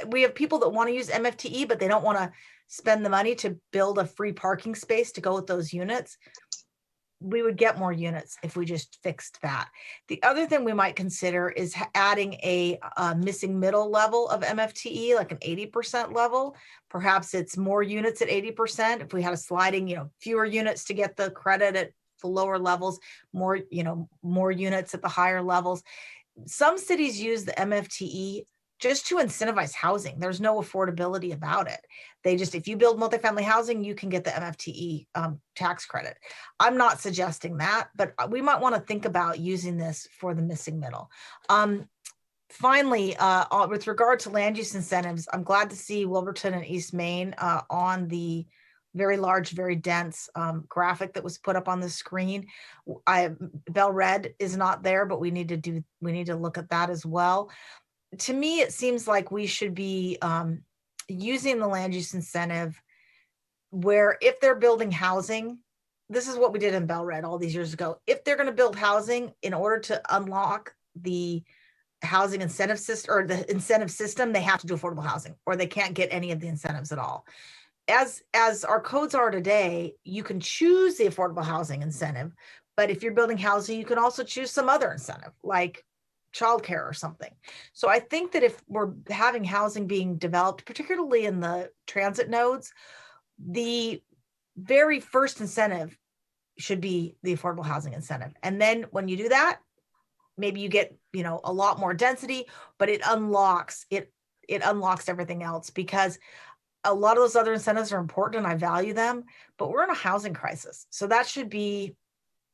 We have people that want to use MFTE, but they don't want to spend the money to build a free parking space to go with those units. We would get more units if we just fixed that. The other thing we might consider is adding a missing middle level of MFTE, like an 80% level. Perhaps it's more units at 80%. If we had a sliding, fewer units to get the credit at the lower levels, more units at the higher levels. Some cities use the MFTE just to incentivize housing. There's no affordability about it. They just, if you build multifamily housing, you can get the MFTE tax credit. I'm not suggesting that, but we might want to think about using this for the missing middle. Finally, with regard to land use incentives, I'm glad to see Wilburton and East Main on the very large, very dense graphic that was put up on the screen. Bell Red is not there, but we need to look at that as well. To me, it seems like we should be using the land use incentive where if they're building housing, this is what we did in Bell Red all these years ago. If they're going to build housing, in order to unlock the housing incentive system or the incentive system, they have to do affordable housing or they can't get any of the incentives at all. As our codes are today, you can choose the affordable housing incentive, but if you're building housing, you can also choose some other incentive like childcare or something. So I think that if we're having housing being developed, particularly in the transit nodes, the very first incentive should be the affordable housing incentive. And then when you do that, maybe you get, you know, a lot more density, but it unlocks everything else, because a lot of those other incentives are important and I value them, but we're in a housing crisis. So that should be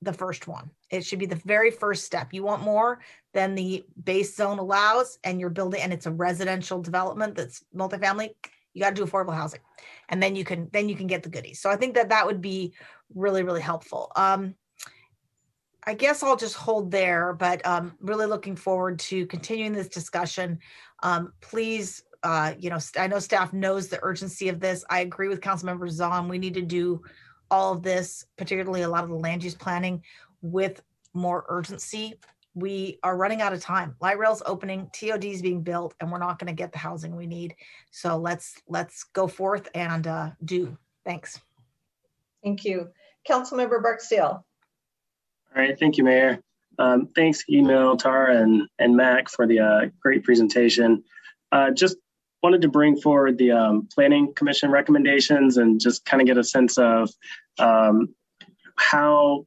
the first one. It should be the very first step. You want more than the base zone allows, and you're building, and it's a residential development that's multifamily, you got to do affordable housing, and then you can get the goodies. So I think that would be really, really helpful. I guess I'll just hold there, but really looking forward to continuing this discussion. Please, you know, I know staff knows the urgency of this. I agree with Councilmember Zahn. We need to do all of this, particularly a lot of the land use planning, with more urgency. We are running out of time. Light rail's opening, TOD is being built, and we're not going to get the housing we need. So let's go forth and do. Thanks. Thank you. Councilmember Barksdale. All right, thank you, Mayor. Thanks, Emil, Tara, and Mac for the great presentation. Just wanted to bring forward the Planning Commission recommendations and just kind of get a sense of how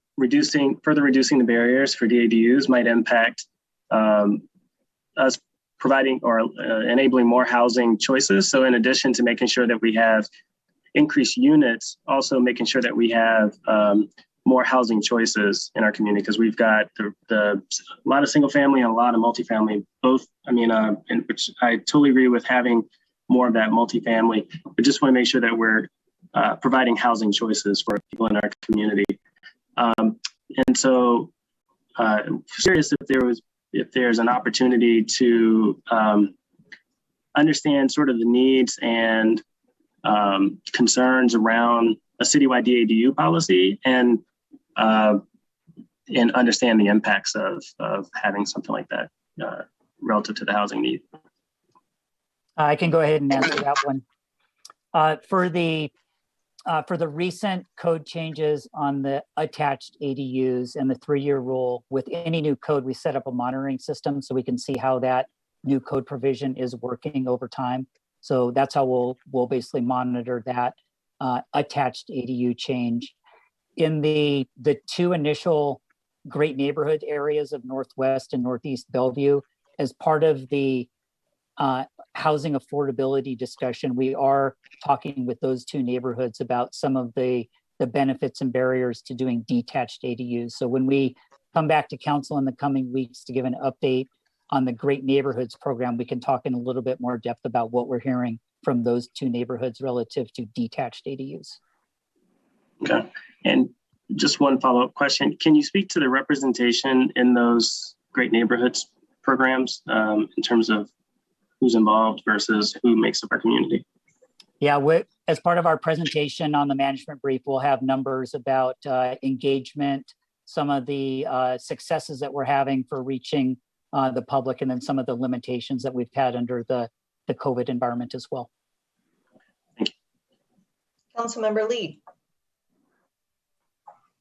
further reducing the barriers for DADUs might impact us providing or enabling more housing choices. So in addition to making sure that we have increased units, also making sure that we have more housing choices in our community, because we've got a lot of single family and a lot of multifamily, both. I mean, which I totally agree with having more of that multifamily, but just want to make sure that we're providing housing choices for people in our community. And so curious if there's an opportunity to understand sort of the needs and concerns around a citywide DADU policy and understand the impacts of having something like that relative to the housing need. I can go ahead and answer that one. For the recent code changes on the attached ADUs and the 3-year rule, with any new code, we set up a monitoring system so we can see how that new code provision is working over time. So that's how we'll basically monitor that attached ADU change. In the 2 initial great neighborhood areas of Northwest and Northeast Bellevue, as part of the housing affordability discussion, we are talking with those 2 neighborhoods about some of the benefits and barriers to doing detached ADUs. So when we come back to council in the coming weeks to give an update on the Great Neighborhoods program, we can talk in a little bit more depth about what we're hearing from those 2 neighborhoods relative to detached ADUs. Okay, and just one follow-up question. Can you speak to the representation in those Great Neighborhoods programs in terms of who's involved versus who makes up our community? Yeah, as part of our presentation on the management brief, we'll have numbers about engagement, some of the successes that we're having for reaching the public, and then some of the limitations that we've had under the COVID environment as well. Thank you. Councilmember Lee.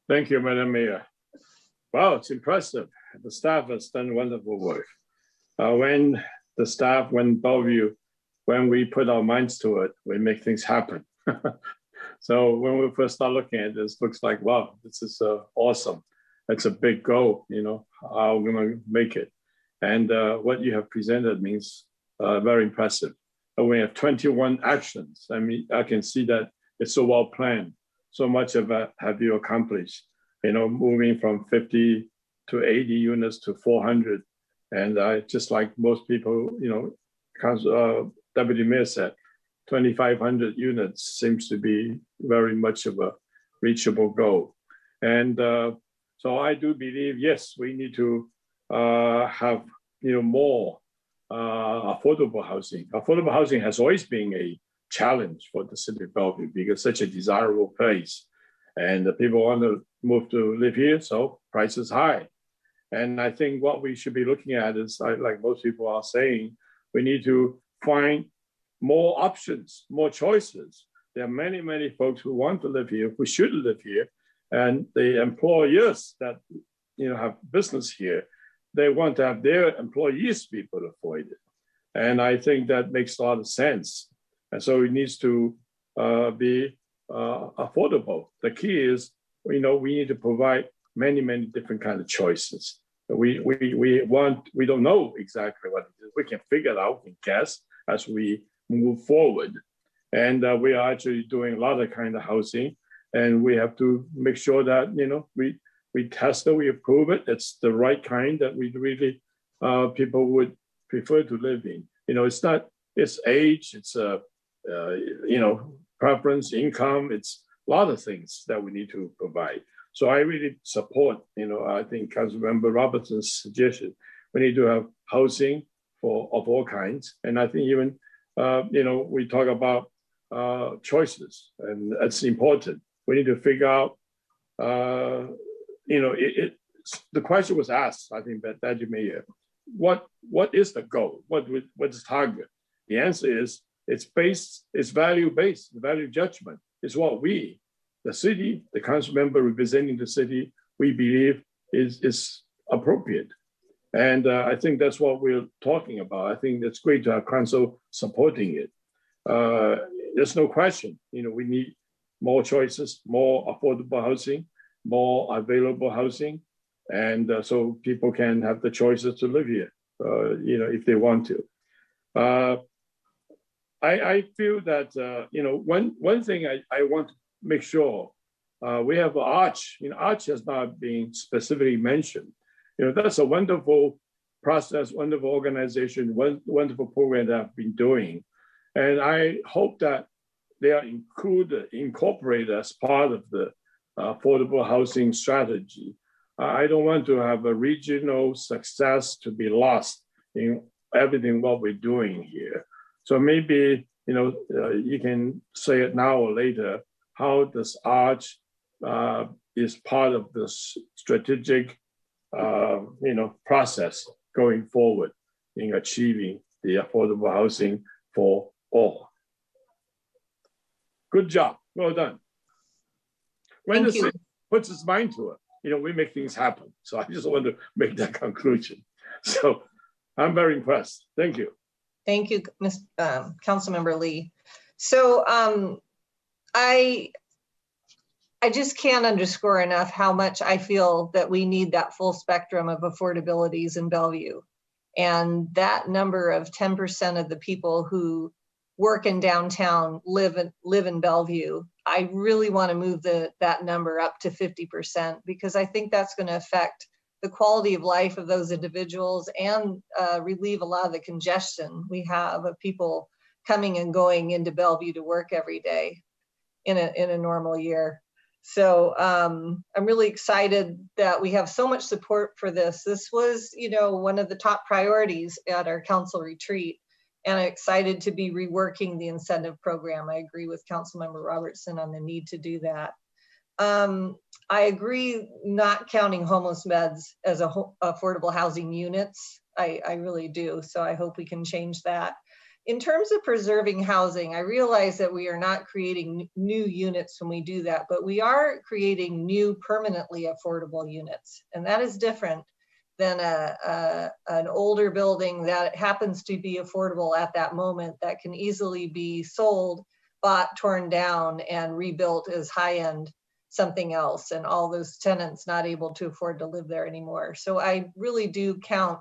Thank you, Madam Mayor. Wow, it's impressive. The staff has done wonderful work. When Bellevue, when we put our minds to it, we make things happen. So when we first start looking at this, looks like, wow, this is awesome. It's a big goal, you know, how we're going to make it. And what you have presented means very impressive. And we have 21 actions. I mean, I can see that it's so well planned. So much of that have you accomplished, you know, moving from 50 to 80 units to 400. And I just like most people, you know, Deputy Mayor said, 2,500 units seems to be very much of a reachable goal. And so I do believe, yes, we need to have, you know, more affordable housing. Affordable housing has always been a challenge for the city of Bellevue because it's such a desirable place. And the people want to move to live here, so price is high. And I think what we should be looking at is, like most people are saying, we need to find more options, more choices. There are many, many folks who want to live here, who should live here, and the employers that have business here, they want to have their employees be able to afford it. And I think that makes a lot of sense. And so it needs to be affordable. The key is, we need to provide many, many different kinds of choices. We don't know exactly what it is. We can figure it out, we can guess as we move forward. And we are actually doing a lot of kind of housing, and we have to make sure that we test it, we approve it. It's the right kind that we really people would prefer to live in. It's age, it's preference, income. It's a lot of things that we need to provide. So I really support, I think Councilmember Robertson's suggestion. We need to have housing of all kinds. And I think even, we talk about choices, and that's important. We need to figure out, the question was asked, I think, that you may hear, what is the goal? What is the target? The answer is, it's value-based, value judgment. It's what we, the city, the council member representing the city, we believe is appropriate. And I think that's what we're talking about. I think it's great to have council supporting it. There's no question, we need more choices, more affordable housing, more available housing. And so people can have the choices to live here, if they want to. I feel that, one thing I want to make sure, we have Arch. Arch has not been specifically mentioned. That's a wonderful process, wonderful organization, wonderful program that I've been doing. And I hope that they are incorporated as part of the affordable housing strategy. I don't want to have a regional success to be lost in everything what we're doing here. So maybe, you can say it now or later, how this Arch is part of this strategic, process going forward in achieving the affordable housing for all. Good job, well done. When the city puts its mind to it, we make things happen. So I just want to make that conclusion. So I'm very impressed. Thank you. Thank you, Councilmember Lee. So I just can't underscore enough how much I feel that we need that full spectrum of affordabilities in Bellevue. And that number of 10% of the people who work in downtown live in Bellevue, I really want to move that number up to 50%, because I think that's going to affect the quality of life of those individuals and relieve a lot of the congestion we have of people coming and going into Bellevue to work every day in a normal year. So I'm really excited that we have so much support for this. This was, one of the top priorities at our council retreat, and I'm excited to be reworking the incentive program. I agree with Councilmember Robertson on the need to do that. I agree not counting homeless beds as affordable housing units. I really do. So I hope we can change that. In terms of preserving housing, I realize that we are not creating new units when we do that, but we are creating new permanently affordable units. And that is different than an older building that happens to be affordable at that moment that can easily be sold, bought, torn down, and rebuilt as high-end something else, and all those tenants not able to afford to live there anymore. So I really do count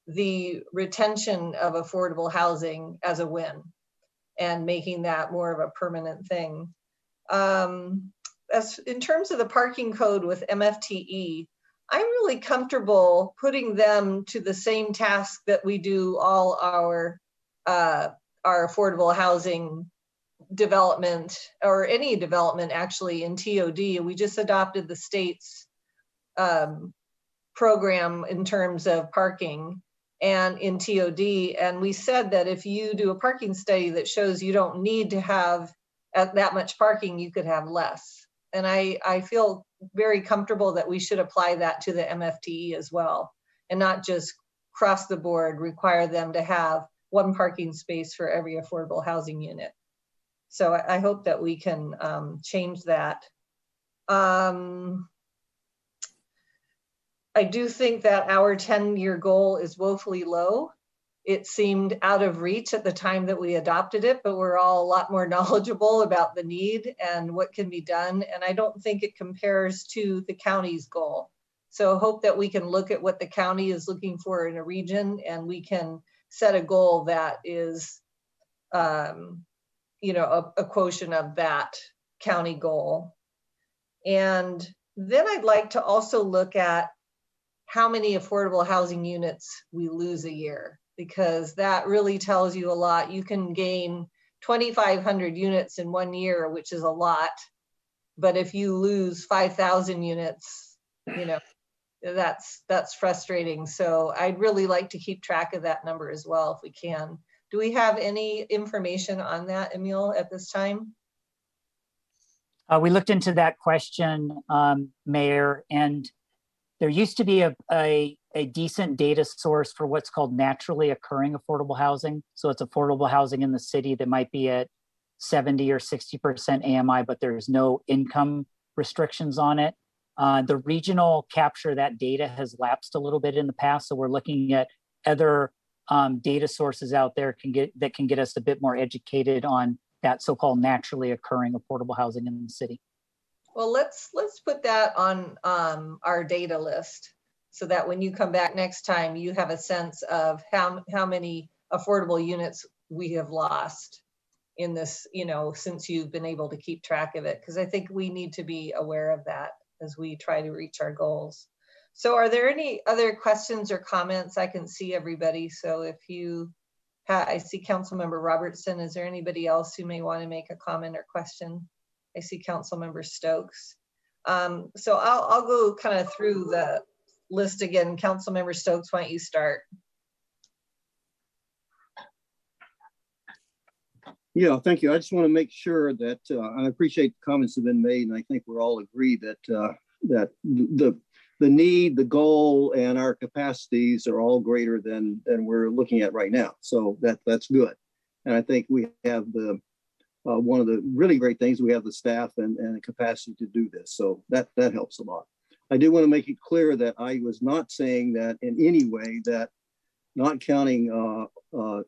the retention of affordable housing as a win and making that more of a permanent thing. As in terms of the parking code with MFTE, I'm really comfortable putting them to the same task that we do all our affordable housing development, or any development actually, in TOD. We just adopted the state's program in terms of parking and in TOD. And we said that if you do a parking study that shows you don't need to have that much parking, you could have less. And I feel very comfortable that we should apply that to the MFTE as well, and not just across the board require them to have one parking space for every affordable housing unit. So I hope that we can change that. I do think that our 10-year goal is woefully low. It seemed out of reach at the time that we adopted it, but we're all a lot more knowledgeable about the need and what can be done. And I don't think it compares to the county's goal. So hope that we can look at what the county is looking for in a region, and we can set a goal that is, you know, a quotient of that county goal. And then I'd like to also look at how many affordable housing units we lose a year, because that really tells you a lot. You can gain 2,500 units in 1 year, which is a lot. But if you lose 5,000 units, you know, that's frustrating. So I'd really like to keep track of that number as well, if we can. Do we have any information on that, Emil, at this time? We looked into that question, Mayor, and there used to be a decent data source for what's called naturally occurring affordable housing. So it's affordable housing in the city that might be at 70 or 60% AMI, but there's no income restrictions on it. The regional capture of that data has lapsed a little bit in the past. So we're looking at other data sources out there that can get us a bit more educated on that so-called naturally occurring affordable housing in the city. Well, let's put that on our data list, so that when you come back next time, you have a sense of how many affordable units we have lost in this, you know, since you've been able to keep track of it, because I think we need to be aware of that as we try to reach our goals. So are there any other questions or comments? I can see everybody. So if you I see Councilmember Robertson. Is there anybody else who may want to make a comment or question? I see Councilmember Stokes. So I'll go kind of through the list again. Councilmember Stokes, why don't you start? Yeah, thank you. I just want to make sure that I appreciate the comments that have been made, and I think we're all agree that that the need, the goal, and our capacities are all greater than we're looking at right now. So that's good. And I think we have the one of the really great things, we have the staff and the capacity to do this. So that helps a lot. I do want to make it clear that I was not saying that in any way that not counting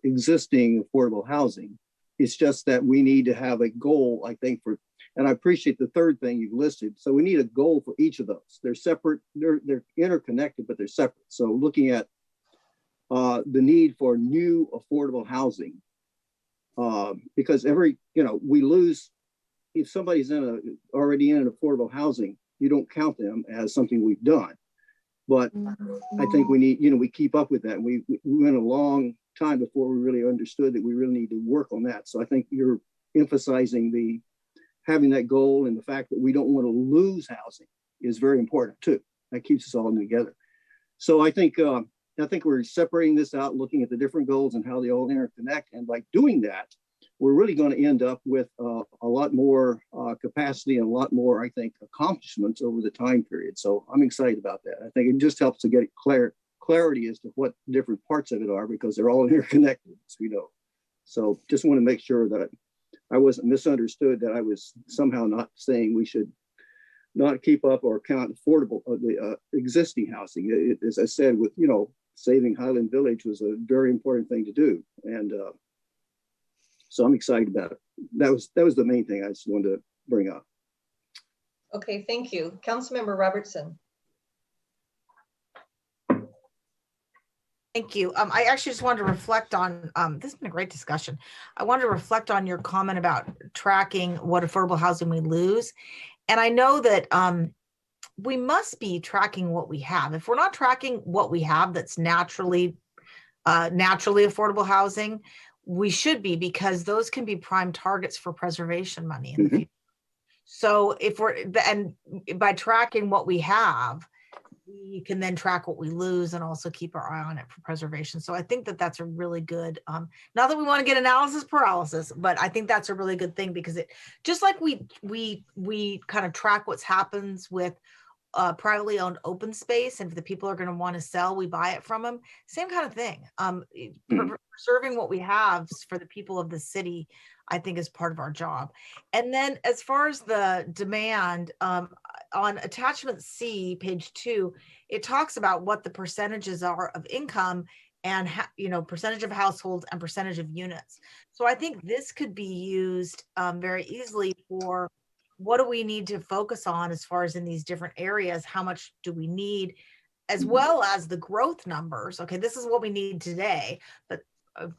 existing affordable housing. It's just that we need to have a goal, I think, for, and I appreciate the third thing you've listed. So we need a goal for each of those. They're separate, they're interconnected, but they're separate. So looking at the need for new affordable housing, because we lose, if somebody's already in an affordable housing, you don't count them as something we've done. But I think we need, we keep up with that. We went a long time before we really understood that we really need to work on that. So I think you're emphasizing having that goal, and the fact that we don't want to lose housing is very important too. That keeps us all together. So I think we're separating this out, looking at the different goals and how they all interconnect. And by doing that, we're really going to end up with a lot more capacity and a lot more, I think, accomplishments over the time period. So I'm excited about that. I think it just helps to get clarity as to what different parts of it are, because they're all interconnected, as we know. So just want to make sure that I wasn't misunderstood, that I was somehow not saying we should not keep up or count affordable the existing housing. As I said, with saving Highland Village was a very important thing to do, and so I'm excited about it. That was the main thing I just wanted to bring up. Okay, thank you, Councilmember Robertson. Thank you. I actually just wanted to reflect on, this has been a great discussion. I wanted to reflect on your comment about tracking what affordable housing we lose. And I know that we must be tracking what we have. If we're not tracking what we have that's naturally affordable housing, we should be, because those can be prime targets for preservation money in the future. So if and by tracking what we have, we can then track what we lose and also keep our eye on it for preservation. So I think that that's a really good, not that we want to get analysis paralysis, but I think that's a really good thing, because it, just like we kind of track what happens with privately owned open space, and if the people are going to want to sell, we buy it from them. Same kind of thing. Preserving what we have for the people of the city, I think, is part of our job. And then as far as the demand, on attachment C, page 2, it talks about what the percentages are of income and percentage of households and percentage of units. So I think this could be used very easily for what do we need to focus on as far as in these different areas, how much do we need, as well as the growth numbers. Okay, this is what we need today, but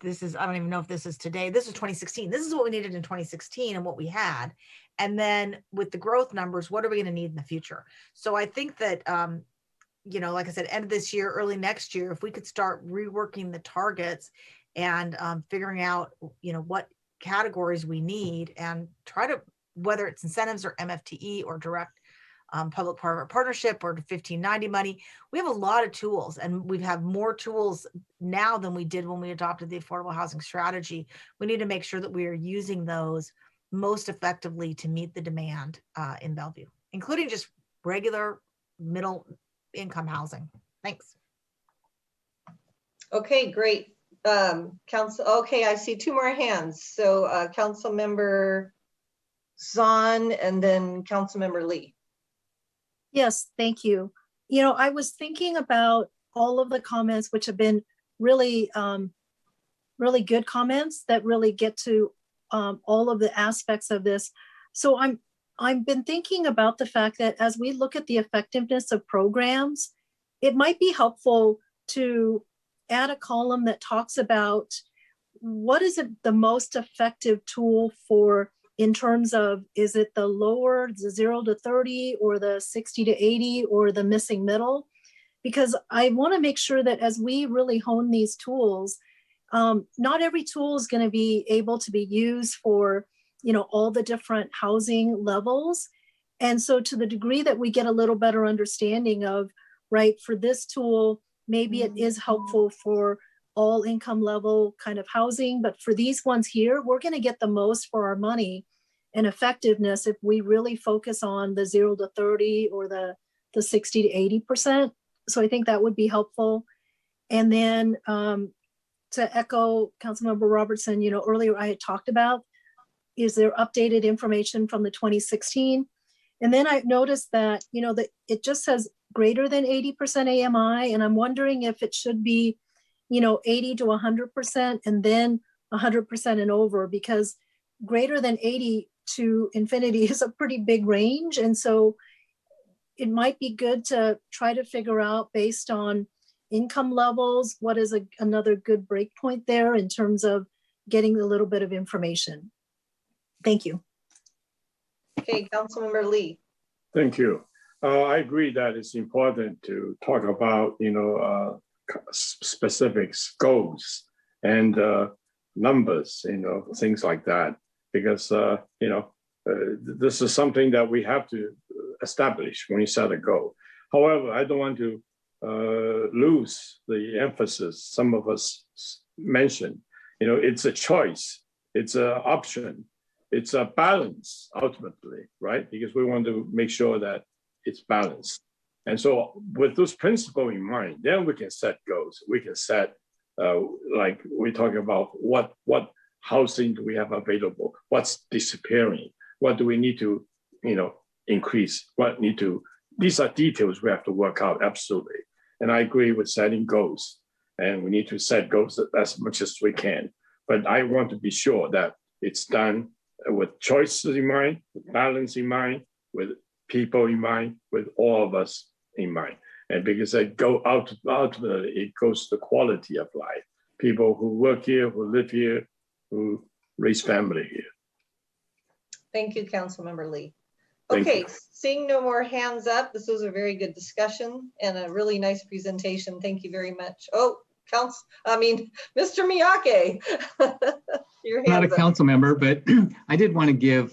this is, I don't even know if this is today. This is 2016. This is what we needed in 2016 and what we had. And then with the growth numbers, what are we going to need in the future? So I think that, like I said, end of this year, early next year, if we could start reworking the targets and figuring out, what categories we need, and try to, whether it's incentives or MFTE or direct public-private partnership or 1590 money, we have a lot of tools, and we have more tools now than we did when we adopted the affordable housing strategy. We need to make sure that we are using those most effectively to meet the demand in Bellevue, including just regular middle income housing. Thanks. Okay, great. Okay, I see 2 more hands. So Council Member Zahn and then Council Member Lee. Yes, thank you. I was thinking about all of the comments, which have been really, really good comments that really get to all of the aspects of this. So I've been thinking about the fact that as we look at the effectiveness of programs, it might be helpful to add a column that talks about what is the most effective tool for, in terms of, is it the lower, the 0 to 30 or the 60 to 80 or the missing middle? Because I want to make sure that as we really hone these tools, not every tool is going to be able to be used for, all the different housing levels. And so to the degree that we get a little better understanding of, right, for this tool, maybe it is helpful for all income level kind of housing, but for these ones here, we're going to get the most for our money and effectiveness if we really focus on the 0 to 30 or the 60 to 80%. So I think that would be helpful. And then to echo Councilmember Robertson, earlier I had talked about, is there updated information from the 2016? And then I noticed that, that it just says greater than 80% AMI. And I'm wondering if it should be, 80 to 100% and then 100% and over, because greater than 80 to infinity is a pretty big range. And so it might be good to try to figure out, based on income levels, what is another good break point there in terms of getting a little bit of information. Thank you. Okay, Councilmember Lee. Thank you. I agree that it's important to talk about, specific goals and numbers, things like that, because, this is something that we have to establish when you set a goal. However, I don't want to lose the emphasis some of us mentioned. It's a choice, it's an option, it's a balance ultimately, right? Because we want to make sure that it's balanced. And so with those principles in mind, then we can set goals. We can set, like we're talking about, what housing do we have available? What's disappearing? What do we need to, increase? These are details we have to work out, absolutely. And I agree with setting goals. And we need to set goals as much as we can. But I want to be sure that it's done with choices in mind, with balance in mind, with people in mind, with all of us in mind. And because ultimately, it goes to the quality of life. People who work here, who live here, who raise family here. Thank you, Councilmember Lee. Okay, seeing no more hands up, this was a very good discussion and a really nice presentation. Thank you very much. Oh, Mr. Miyake. Not a council member, but I did want to give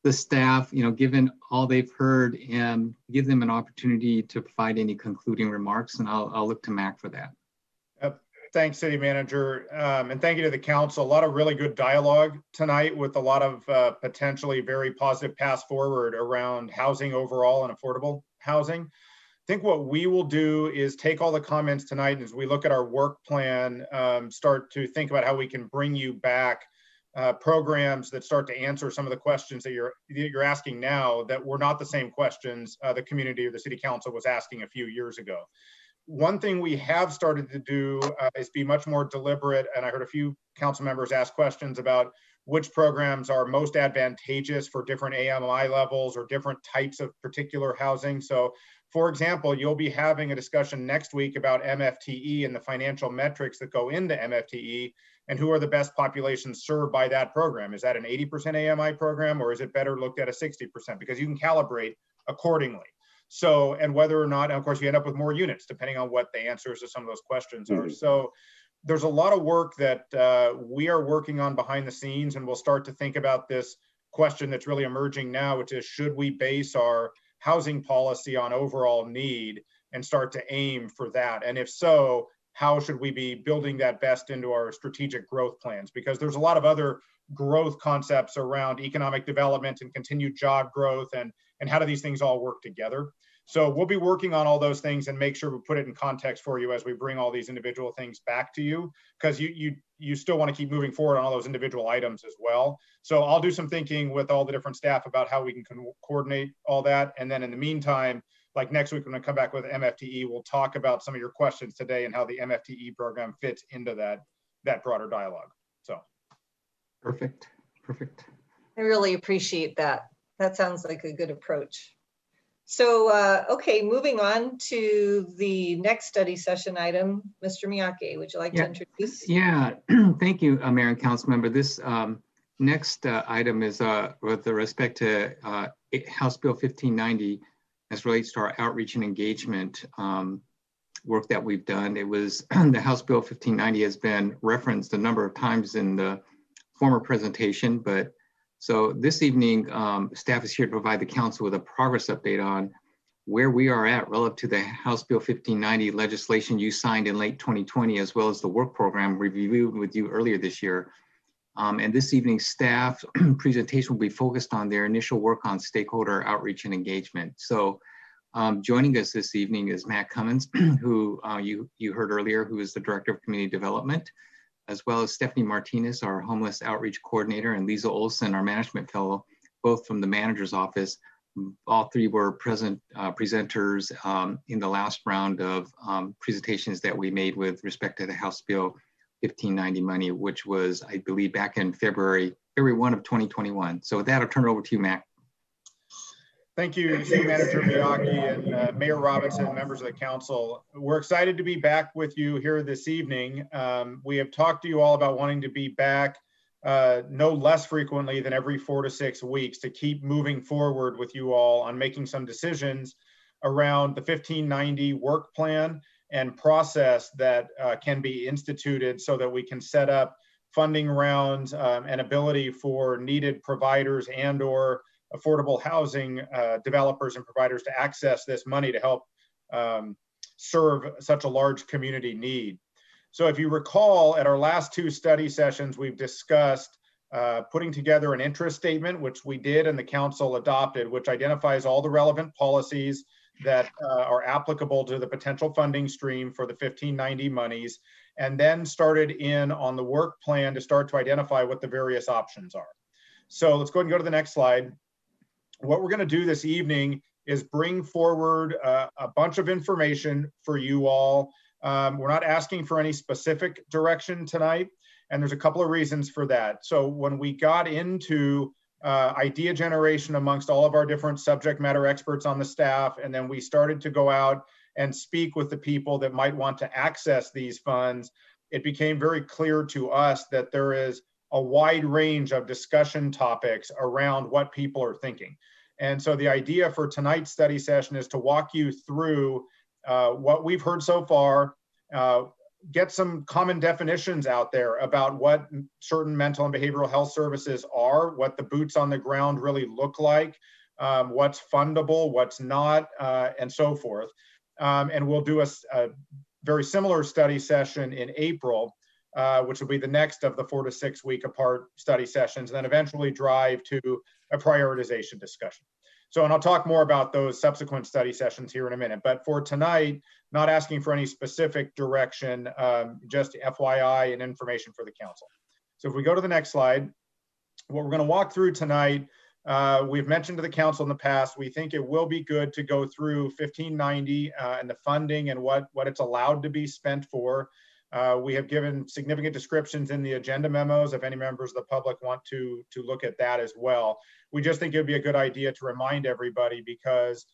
the staff, given all they've heard, and give them an opportunity to provide any concluding remarks, and I'll look to Mac for that. Thanks, City Manager, and thank you to the council. A lot of really good dialogue tonight with a lot of potentially very positive paths forward around housing overall and affordable housing. I think what we will do is take all the comments tonight, and as we look at our work plan, start to think about how we can bring you back programs that start to answer some of the questions that you're asking now that were not the same questions the community or the City Council was asking a few years ago. One thing we have started to do is be much more deliberate, and I heard a few council members ask questions about which programs are most advantageous for different AMI levels or different types of particular housing. So, for example, you'll be having a discussion next week about MFTE and the financial metrics that go into MFTE and who are the best populations served by that program. Is that an 80% AMI program, or is it better looked at a 60%? Because you can calibrate accordingly. So, and whether or not, and of course, you end up with more units depending on what the answers to some of those questions are. So there's a lot of work that we are working on behind the scenes, and we'll start to think about this question that's really emerging now, which is, should we base our housing policy on overall need and start to aim for that? And if so, how should we be building that best into our strategic growth plans? Because there's a lot of other growth concepts around economic development and continued job growth, and how do these things all work together? So we'll be working on all those things and make sure we put it in context for you as we bring all these individual things back to you, because you still want to keep moving forward on all those individual items as well. So I'll do some thinking with all the different staff about how we can coordinate all that. And then in the meantime, like next week when I come back with MFTE, we'll talk about some of your questions today and how the MFTE program fits into that broader dialogue. So. Perfect. I really appreciate that. That sounds like a good approach. So, okay, moving on to the next study session item, Mr. Miyake, would you like to introduce? Yeah, thank you, Mayor and Council Member. This next item is with respect to House Bill 1590 as relates to our outreach and engagement work that we've done. It was the House Bill 1590 has been referenced a number of times in the former presentation, but so this evening, staff is here to provide the council with a progress update on where we are at relative to the House Bill 1590 legislation you signed in late 2020, as well as the work program reviewed with you earlier this year. And this evening's staff presentation will be focused on their initial work on stakeholder outreach and engagement. So joining us this evening is Matt Cummins, who you heard earlier, who is the Director of Community Development, as well as Stephanie Martinez, our Homeless Outreach Coordinator, and Lisa Olson, our Management Fellow, both from the Manager's Office. All three were presenters in the last round of presentations that we made with respect to the House Bill 1590 money, which was, I believe, back in February 1 of 2021. So with that, I'll turn it over to you, Mac. Thank you, City Manager Miyake and Mayor Robinson, members of the council. We're excited to be back with you here this evening. We have talked to you all about wanting to be back no less frequently than every 4 to 6 weeks to keep moving forward with you all on making some decisions around the 1590 work plan and process that can be instituted so that we can set up funding rounds and ability for needed providers and/or affordable housing developers and providers to access this money to help serve such a large community need. So if you recall, at our last 2 study sessions, we've discussed putting together an interest statement, which we did and the council adopted, which identifies all the relevant policies that are applicable to the potential funding stream for the 1590 monies, and then started in on the work plan to start to identify what the various options are. So let's go ahead and go to the next slide. What we're going to do this evening is bring forward a bunch of information for you all. We're not asking for any specific direction tonight, and there's a couple of reasons for that. So when we got into idea generation amongst all of our different subject matter experts on the staff, and then we started to go out and speak with the people that might want to access these funds, it became very clear to us that there is a wide range of discussion topics around what people are thinking. And so the idea for tonight's study session is to walk you through what we've heard so far, get some common definitions out there about what certain mental and behavioral health services are, what the boots on the ground really look like, what's fundable, what's not, and so forth. And we'll do a very similar study session in April, which will be the next of the 4 to 6 week apart study sessions, and then eventually drive to a prioritization discussion. So, and I'll talk more about those subsequent study sessions here in a minute, but for tonight, not asking for any specific direction, just FYI and information for the council. So if we go to the next slide, what we're going to walk through tonight, we've mentioned to the council in the past, we think it will be good to go through 1590 and the funding and what it's allowed to be spent for. We have given significant descriptions in the agenda memos if any members of the public want to look at that as well. We just think it would be a good idea to remind everybody because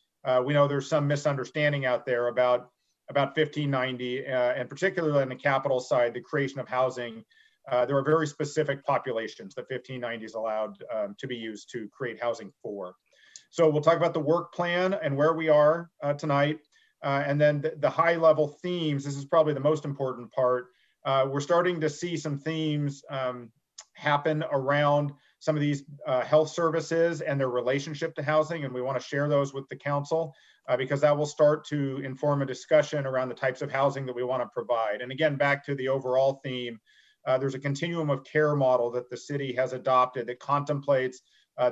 we know there's some misunderstanding out there about 1590 and particularly on the capital side, the creation of housing. There are very specific populations that 1590 is allowed to be used to create housing for. So we'll talk about the work plan and where we are tonight. And then the high level themes, this is probably the most important part. We're starting to see some themes happen around some of these health services and their relationship to housing. And we want to share those with the council because that will start to inform a discussion around the types of housing that we want to provide. And again, back to the overall theme, there's a continuum of care model that the city has adopted that contemplates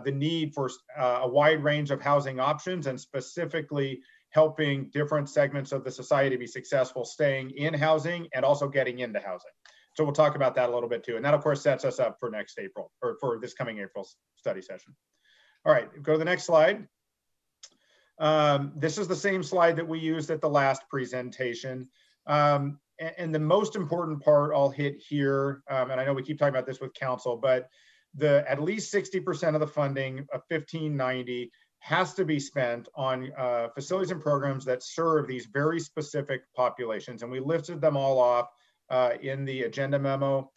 the need for a wide range of housing options and specifically helping different segments of the society be successful staying in housing and also getting into housing. So we'll talk about that a little bit too. And that of course sets us up for next April or for this coming April study session. All right, go to the next slide. This is the same slide that we used at the last presentation. And the most important part I'll hit here, and I know we keep talking about this with council, but at least 60% of the funding of 1590 has to be spent on facilities and programs that serve these very specific populations. And we listed them all off in the agenda memo.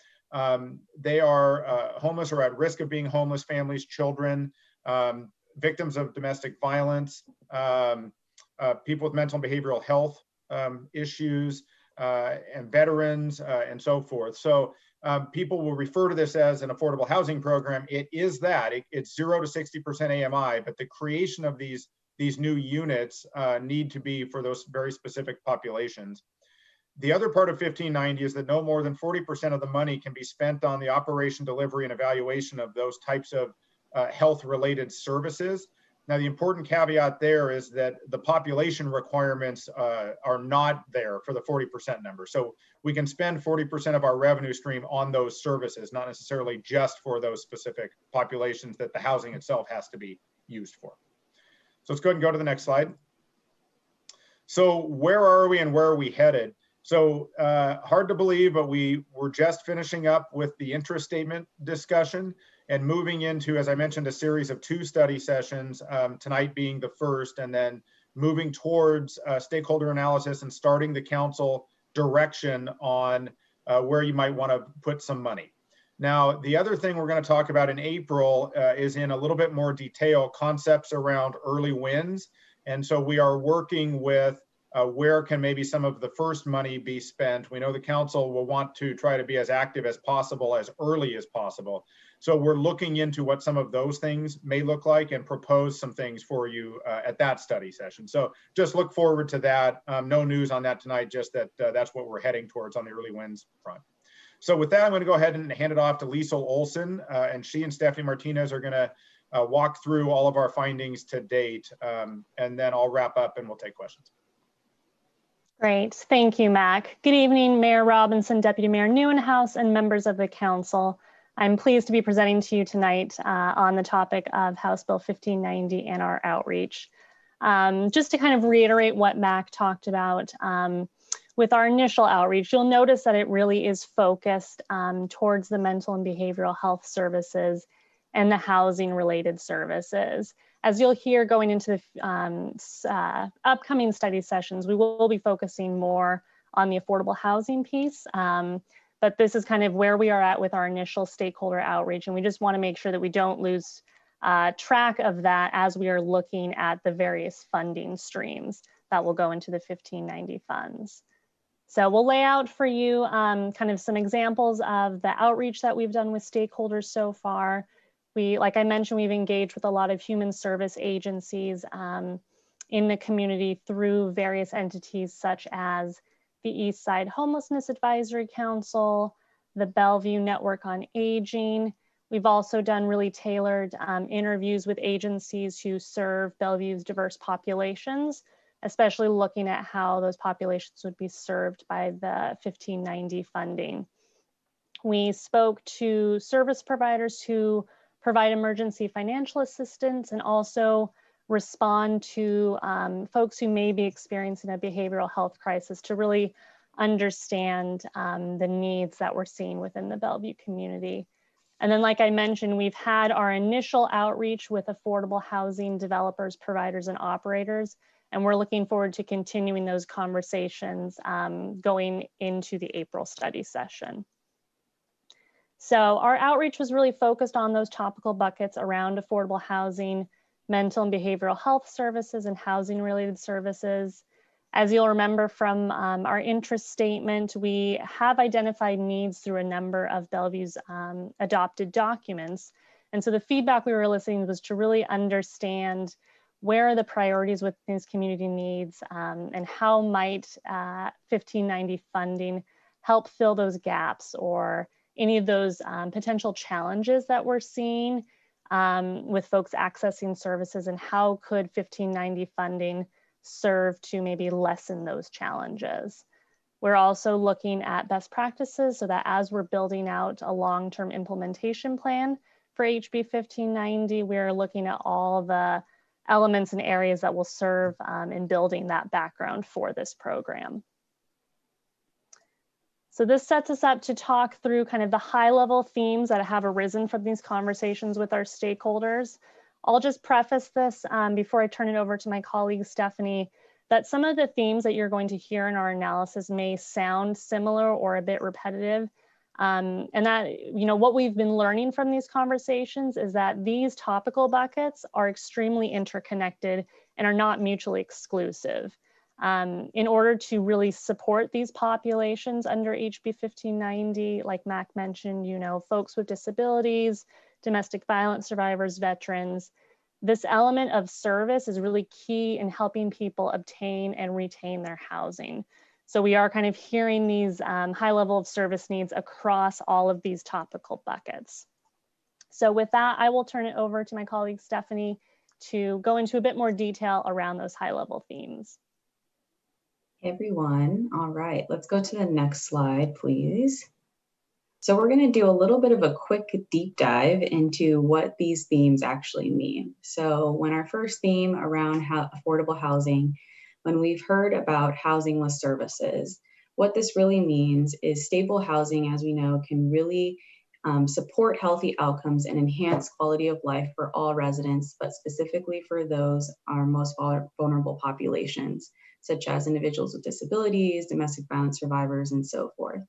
They are homeless or at risk of being homeless families, children, victims of domestic violence, people with mental and behavioral health issues, and veterans, and so forth. So people will refer to this as an affordable housing program. It is that. It's 0 to 60% AMI, but the creation of these new units need to be for those very specific populations. The other part of 1590 is that no more than 40% of the money can be spent on the operation, delivery, and evaluation of those types of health-related services. Now, the important caveat there is that the population requirements are not there for the 40% number. So we can spend 40% of our revenue stream on those services, not necessarily just for those specific populations that the housing itself has to be used for. So let's go ahead and go to the next slide. So where are we and where are we headed? So hard to believe, but we were just finishing up with the interest statement discussion and moving into, as I mentioned, a series of 2 study sessions, tonight being the first, and then moving towards stakeholder analysis and starting the council direction on where you might want to put some money. Now, the other thing we're going to talk about in April is in a little bit more detail, concepts around early wins. And so we are working with where can maybe some of the first money be spent. We know the council will want to try to be as active as possible, as early as possible. So we're looking into what some of those things may look like and propose some things for you at that study session. So just look forward to that. No news on that tonight, just that that's what we're heading towards on the early wins front. So with that, I'm going to go ahead and hand it off to Liesl Olson, and she and Stephanie Martinez are going to walk through all of our findings to date, and then I'll wrap up and we'll take questions. Great. Thank you, Mac. Good evening, Mayor Robinson, Deputy Mayor Newenhouse, and members of the council. I'm pleased to be presenting to you tonight on the topic of House Bill 1590 and our outreach. Just to kind of reiterate what Mac talked about with our initial outreach, you'll notice that it really is focused towards the mental and behavioral health services and the housing related services. As you'll hear going into the upcoming study sessions, we will be focusing more on the affordable housing piece, but this is kind of where we are at with our initial stakeholder outreach, and we just want to make sure that we don't lose track of that as we are looking at the various funding streams that will go into the 1590 funds. So we'll lay out for you kind of some examples of the outreach that we've done with stakeholders so far. Like I mentioned, we've engaged with a lot of human service agencies in the community through various entities such as the East Side Homelessness Advisory Council, the Bellevue Network on Aging. We've also done really tailored interviews with agencies who serve Bellevue's diverse populations, especially looking at how those populations would be served by the 1590 funding. We spoke to service providers who provide emergency financial assistance and also respond to folks who may be experiencing a behavioral health crisis to really understand the needs that we're seeing within the Bellevue community. And then, like I mentioned, we've had our initial outreach with affordable housing developers, providers, and operators, and we're looking forward to continuing those conversations going into the April study session. So our outreach was really focused on those topical buckets around affordable housing, mental and behavioral health services, and housing-related services. As you'll remember from our interest statement, we have identified needs through a number of Bellevue's adopted documents. And so the feedback we were eliciting was to really understand where are the priorities with these community needs and how might 1590 funding help fill those gaps or any of those potential challenges that we're seeing with folks accessing services, and how could 1590 funding serve to maybe lessen those challenges. We're also looking at best practices so that as we're building out a long-term implementation plan for HB 1590, we're looking at all the elements and areas that will serve in building that background for this program. So this sets us up to talk through kind of the high-level themes that have arisen from these conversations with our stakeholders. I'll just preface this before I turn it over to my colleague Stephanie, that some of the themes that you're going to hear in our analysis may sound similar or a bit repetitive. And that, what we've been learning from these conversations is that these topical buckets are extremely interconnected and are not mutually exclusive. In order to really support these populations under HB 1590, like Mac mentioned, folks with disabilities, domestic violence survivors, veterans, this element of service is really key in helping people obtain and retain their housing. So we are kind of hearing these high level of service needs across all of these topical buckets. So with that, I will turn it over to my colleague Stephanie to go into a bit more detail around those high level themes. Hey everyone. All right, let's go to the next slide, please. So we're going to do a little bit of a quick deep dive into what these themes actually mean. So when our first theme around affordable housing, when we've heard about housing with services, what this really means is stable housing, as we know, can really support healthy outcomes and enhance quality of life for all residents, but specifically for those our most vulnerable populations, such as individuals with disabilities, domestic violence survivors, and so forth.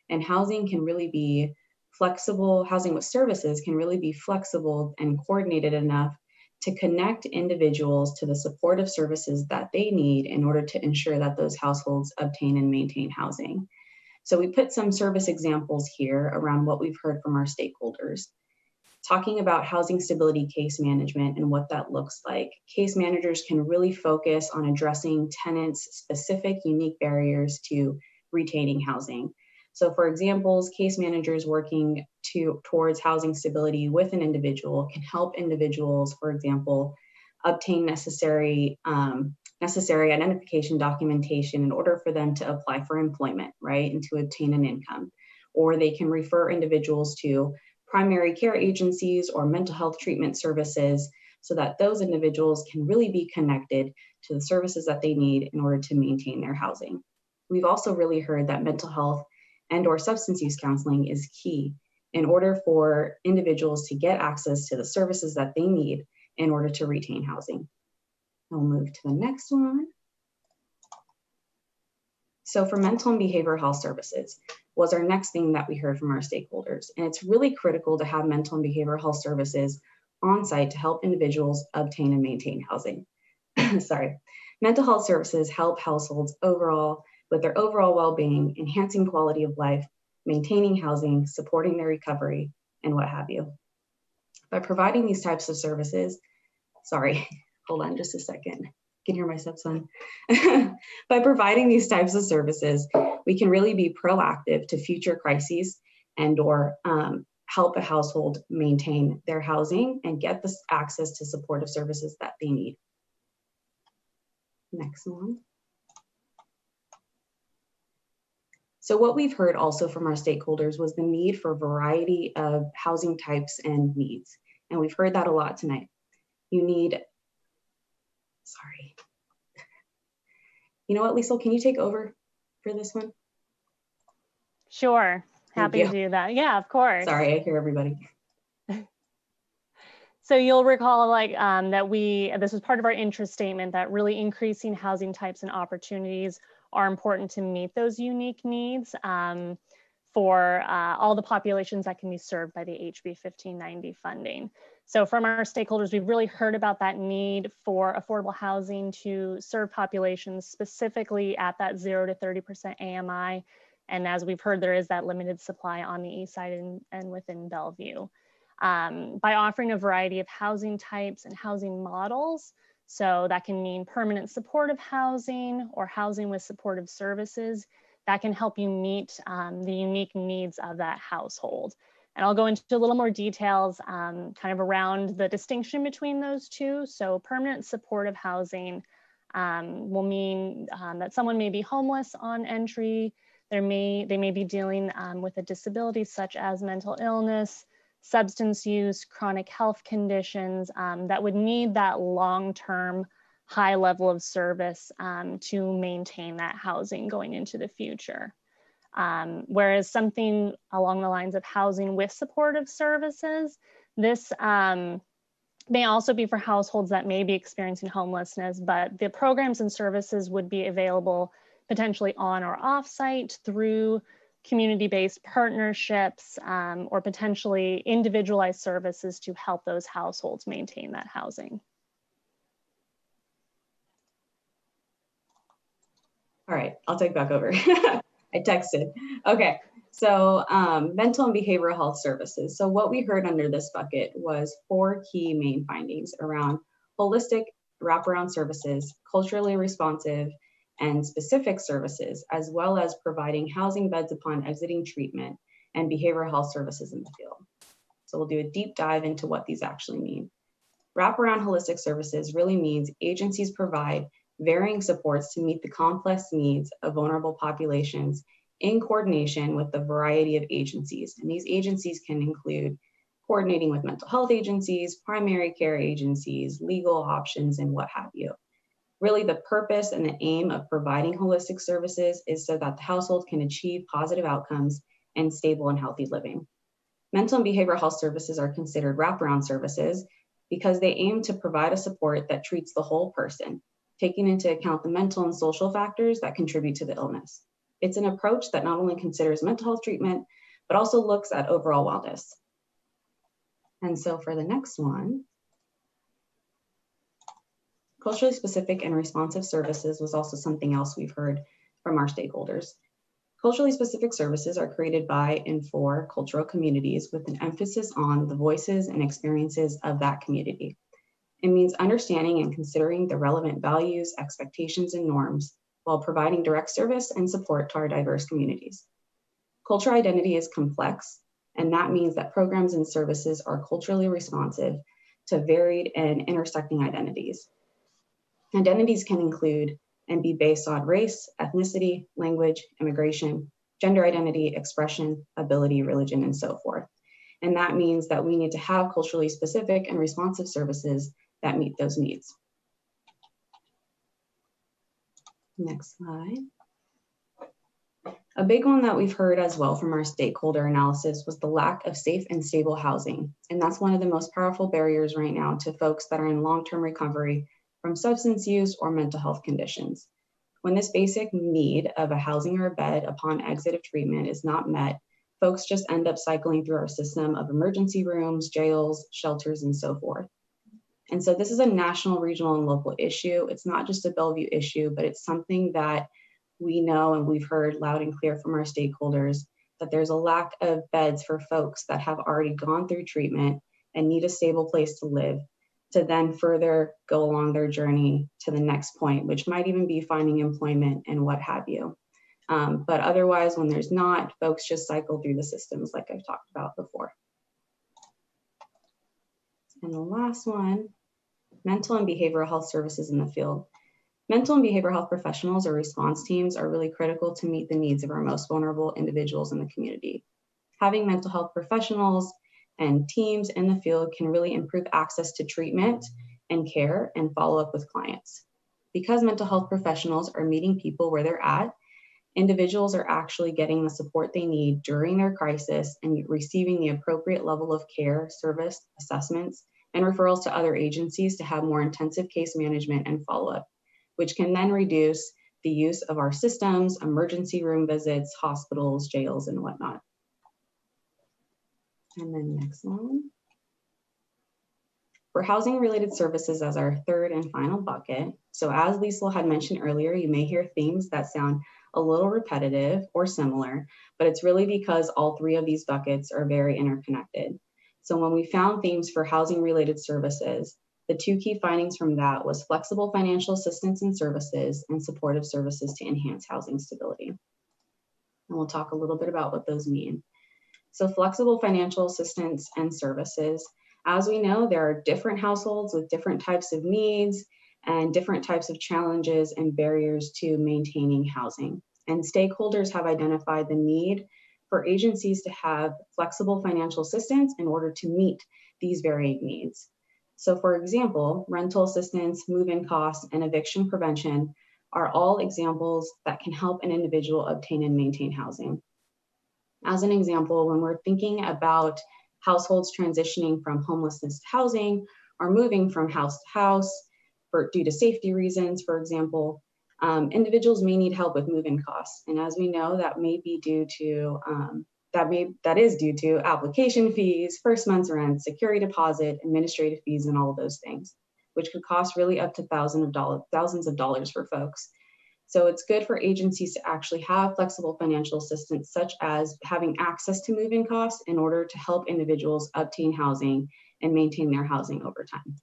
And housing can really be flexible, housing with services can really be flexible and coordinated enough to connect individuals to the supportive services that they need in order to ensure that those households obtain and maintain housing. So we put some service examples here around what we've heard from our stakeholders. Talking about housing stability case management and what that looks like, case managers can really focus on addressing tenants' specific unique barriers to retaining housing. So for examples, case managers working towards housing stability with an individual can help individuals, for example, obtain necessary identification documentation in order for them to apply for employment, right, and to obtain an income. Or they can refer individuals to primary care agencies or mental health treatment services so that those individuals can really be connected to the services that they need in order to maintain their housing. We've also really heard that mental health and/or substance use counseling is key in order for individuals to get access to the services that they need in order to retain housing. We'll move to the next one. So for mental and behavioral health services was our next thing that we heard from our stakeholders. And it's really critical to have mental and behavioral health services on site to help individuals obtain and maintain housing. Sorry. Mental health services help households overall with their overall well-being, enhancing quality of life, maintaining housing, supporting their recovery, and what have you. By providing these types of services, sorry, hold on just a second. Can hear my stepson. By providing these types of services, we can really be proactive to future crises and or help a household maintain their housing and get this access to supportive services that they need. Next one. So what we've heard also from our stakeholders was the need for a variety of housing types and needs. And we've heard that a lot tonight. You need, sorry. You know what, Liesl, can you take over for this one? Sure, happy to do that. Yeah, of course. Sorry, I hear everybody. So you'll recall that this was part of our interest statement, that really increasing housing types and opportunities are important to meet those unique needs for all the populations that can be served by the HB 1590 funding. So from our stakeholders, we've really heard about that need for affordable housing to serve populations specifically at that 0 to 30% AMI. And as we've heard, there is that limited supply on the east side and within Bellevue. By offering a variety of housing types and housing models, so that can mean permanent supportive housing or housing with supportive services, that can help you meet the unique needs of that household. And I'll go into a little more details kind of around the distinction between those two. So permanent supportive housing will mean that someone may be homeless on entry. They may be dealing with a disability such as mental illness, substance use, chronic health conditions that would need that long-term high level of service to maintain that housing going into the future. Whereas something along the lines of housing with supportive services, this may also be for households that may be experiencing homelessness, but the programs and services would be available potentially on or off-site through community-based partnerships or potentially individualized services to help those households maintain that housing. All right, I'll take back over. I texted. Okay, so mental and behavioral health services. So what we heard under this bucket was 4 key main findings around holistic wraparound services, culturally responsive and specific services, as well as providing housing beds upon exiting treatment and behavioral health services in the field. So we'll do a deep dive into what these actually mean. Wraparound holistic services really means agencies provide varying supports to meet the complex needs of vulnerable populations in coordination with a variety of agencies. And these agencies can include coordinating with mental health agencies, primary care agencies, legal options, and what have you. Really, the purpose and the aim of providing holistic services is so that the household can achieve positive outcomes and stable and healthy living. Mental and behavioral health services are considered wraparound services because they aim to provide a support that treats the whole person, taking into account the mental and social factors that contribute to the illness. It's an approach that not only considers mental health treatment, but also looks at overall wellness. And so for the next one, culturally specific and responsive services was also something else we've heard from our stakeholders. Culturally specific services are created by and for cultural communities with an emphasis on the voices and experiences of that community. It means understanding and considering the relevant values, expectations, and norms while providing direct service and support to our diverse communities. Cultural identity is complex, and that means that programs and services are culturally responsive to varied and intersecting identities. Identities can include and be based on race, ethnicity, language, immigration, gender identity, expression, ability, religion, and so forth. And that means that we need to have culturally specific and responsive services that meet those needs. Next slide. A big one that we've heard as well from our stakeholder analysis was the lack of safe and stable housing. And that's one of the most powerful barriers right now to folks that are in long-term recovery from substance use or mental health conditions. When this basic need of a housing or a bed upon exit of treatment is not met, folks just end up cycling through our system of emergency rooms, jails, shelters, and so forth. And so this is a national, regional, and local issue. It's not just a Bellevue issue, but it's something that we know and we've heard loud and clear from our stakeholders that there's a lack of beds for folks that have already gone through treatment and need a stable place to live, to then further go along their journey to the next point, which might even be finding employment and what have you. But otherwise, when there's not, folks just cycle through the systems like I've talked about before. And the last one, mental and behavioral health services in the field. Mental and behavioral health professionals or response teams are really critical to meet the needs of our most vulnerable individuals in the community. Having mental health professionals and teams in the field can really improve access to treatment and care and follow up with clients. Because mental health professionals are meeting people where they're at, individuals are actually getting the support they need during their crisis and receiving the appropriate level of care, service, assessments, and referrals to other agencies to have more intensive case management and follow-up, which can then reduce the use of our systems, emergency room visits, hospitals, jails, and whatnot. And then next one. For housing-related services as our third and final bucket. So as Liesl had mentioned earlier, you may hear themes that sound a little repetitive or similar, but it's really because all three of these buckets are very interconnected. So when we found themes for housing-related services, the two key findings from that was flexible financial assistance and services and supportive services to enhance housing stability. And we'll talk a little bit about what those mean. So flexible financial assistance and services, as we know, there are different households with different types of needs and different types of challenges and barriers to maintaining housing. And stakeholders have identified the need for agencies to have flexible financial assistance in order to meet these varying needs. So for example, rental assistance, move-in costs, and eviction prevention are all examples that can help an individual obtain and maintain housing. As an example, when we're thinking about households transitioning from homelessness to housing or moving from house to house due to safety reasons, for example, individuals may need help with move-in costs. And as we know, that may be due to that is due to application fees, first month's rent, security deposit, administrative fees, and all of those things, which could cost really up to thousands of dollars for folks. So it's good for agencies to actually have flexible financial assistance, such as having access to move-in costs in order to help individuals obtain housing and maintain their housing over time.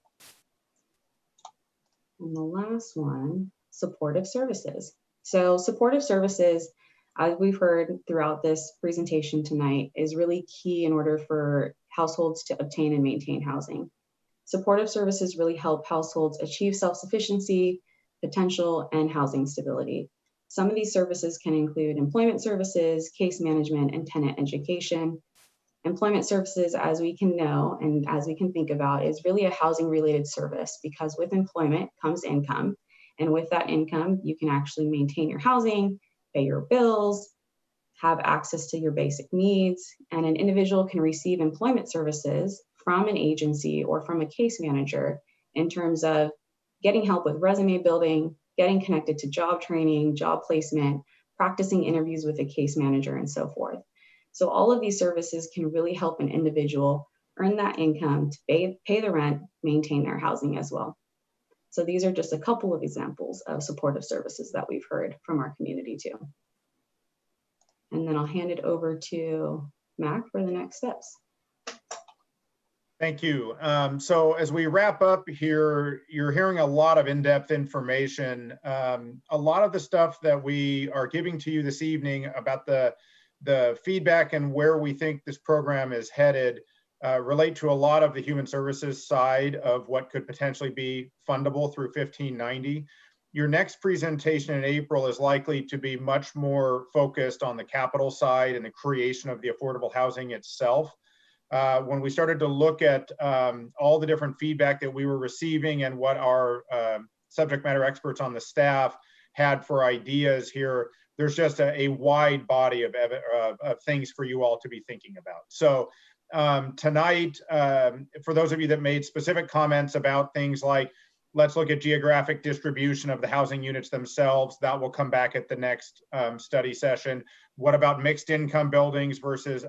And the last one, supportive services. So supportive services, as we've heard throughout this presentation tonight, is really key in order for households to obtain and maintain housing. Supportive services really help households achieve self-sufficiency, potential, and housing stability. Some of these services can include employment services, case management, and tenant education. Employment services, as we can know and as we can think about, is really a housing-related service because with employment comes income. And with that income, you can actually maintain your housing, pay your bills, have access to your basic needs, and an individual can receive employment services from an agency or from a case manager in terms of getting help with resume building, getting connected to job training, job placement, practicing interviews with a case manager, and so forth. So all of these services can really help an individual earn that income to pay the rent, maintain their housing as well. So these are just a couple of examples of supportive services that we've heard from our community too. And then I'll hand it over to Mac for the next steps. Thank you. So as we wrap up here, you're hearing a lot of in-depth information. A lot of the stuff that we are giving to you this evening about the feedback and where we think this program is headed relate to a lot of the human services side of what could potentially be fundable through 1590. Your next presentation in April is likely to be much more focused on the capital side and the creation of the affordable housing itself. When we started to look at all the different feedback that we were receiving and what our subject matter experts on the staff had for ideas here, there's just a wide body of things for you all to be thinking about. So tonight, for those of you that made specific comments about things like, let's look at geographic distribution of the housing units themselves, that will come back at the next study session. What about mixed income buildings versus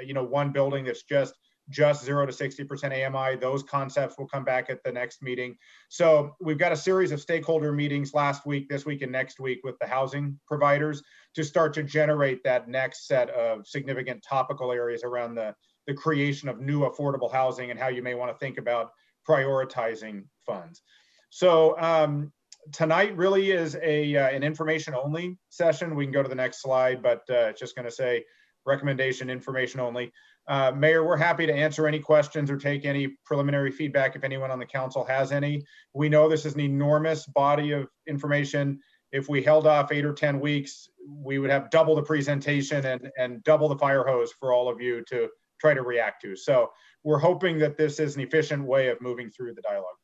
one building that's just just 0 to 60% AMI. Those concepts will come back at the next meeting. So we've got a series of stakeholder meetings last week, this week, and next week with the housing providers to start to generate that next set of significant topical areas around the creation of new affordable housing and how you may want to think about prioritizing funds. So tonight really is an information only session. We can go to the next slide, but just going to say recommendation information only. Mayor, we're happy to answer any questions or take any preliminary feedback if anyone on the council has any. We know this is an enormous body of information. If we held off 8 or 10 weeks, we would have double the presentation and double the fire hose for all of you to try to react to. So we're hoping that this is an efficient way of moving through the dialogue.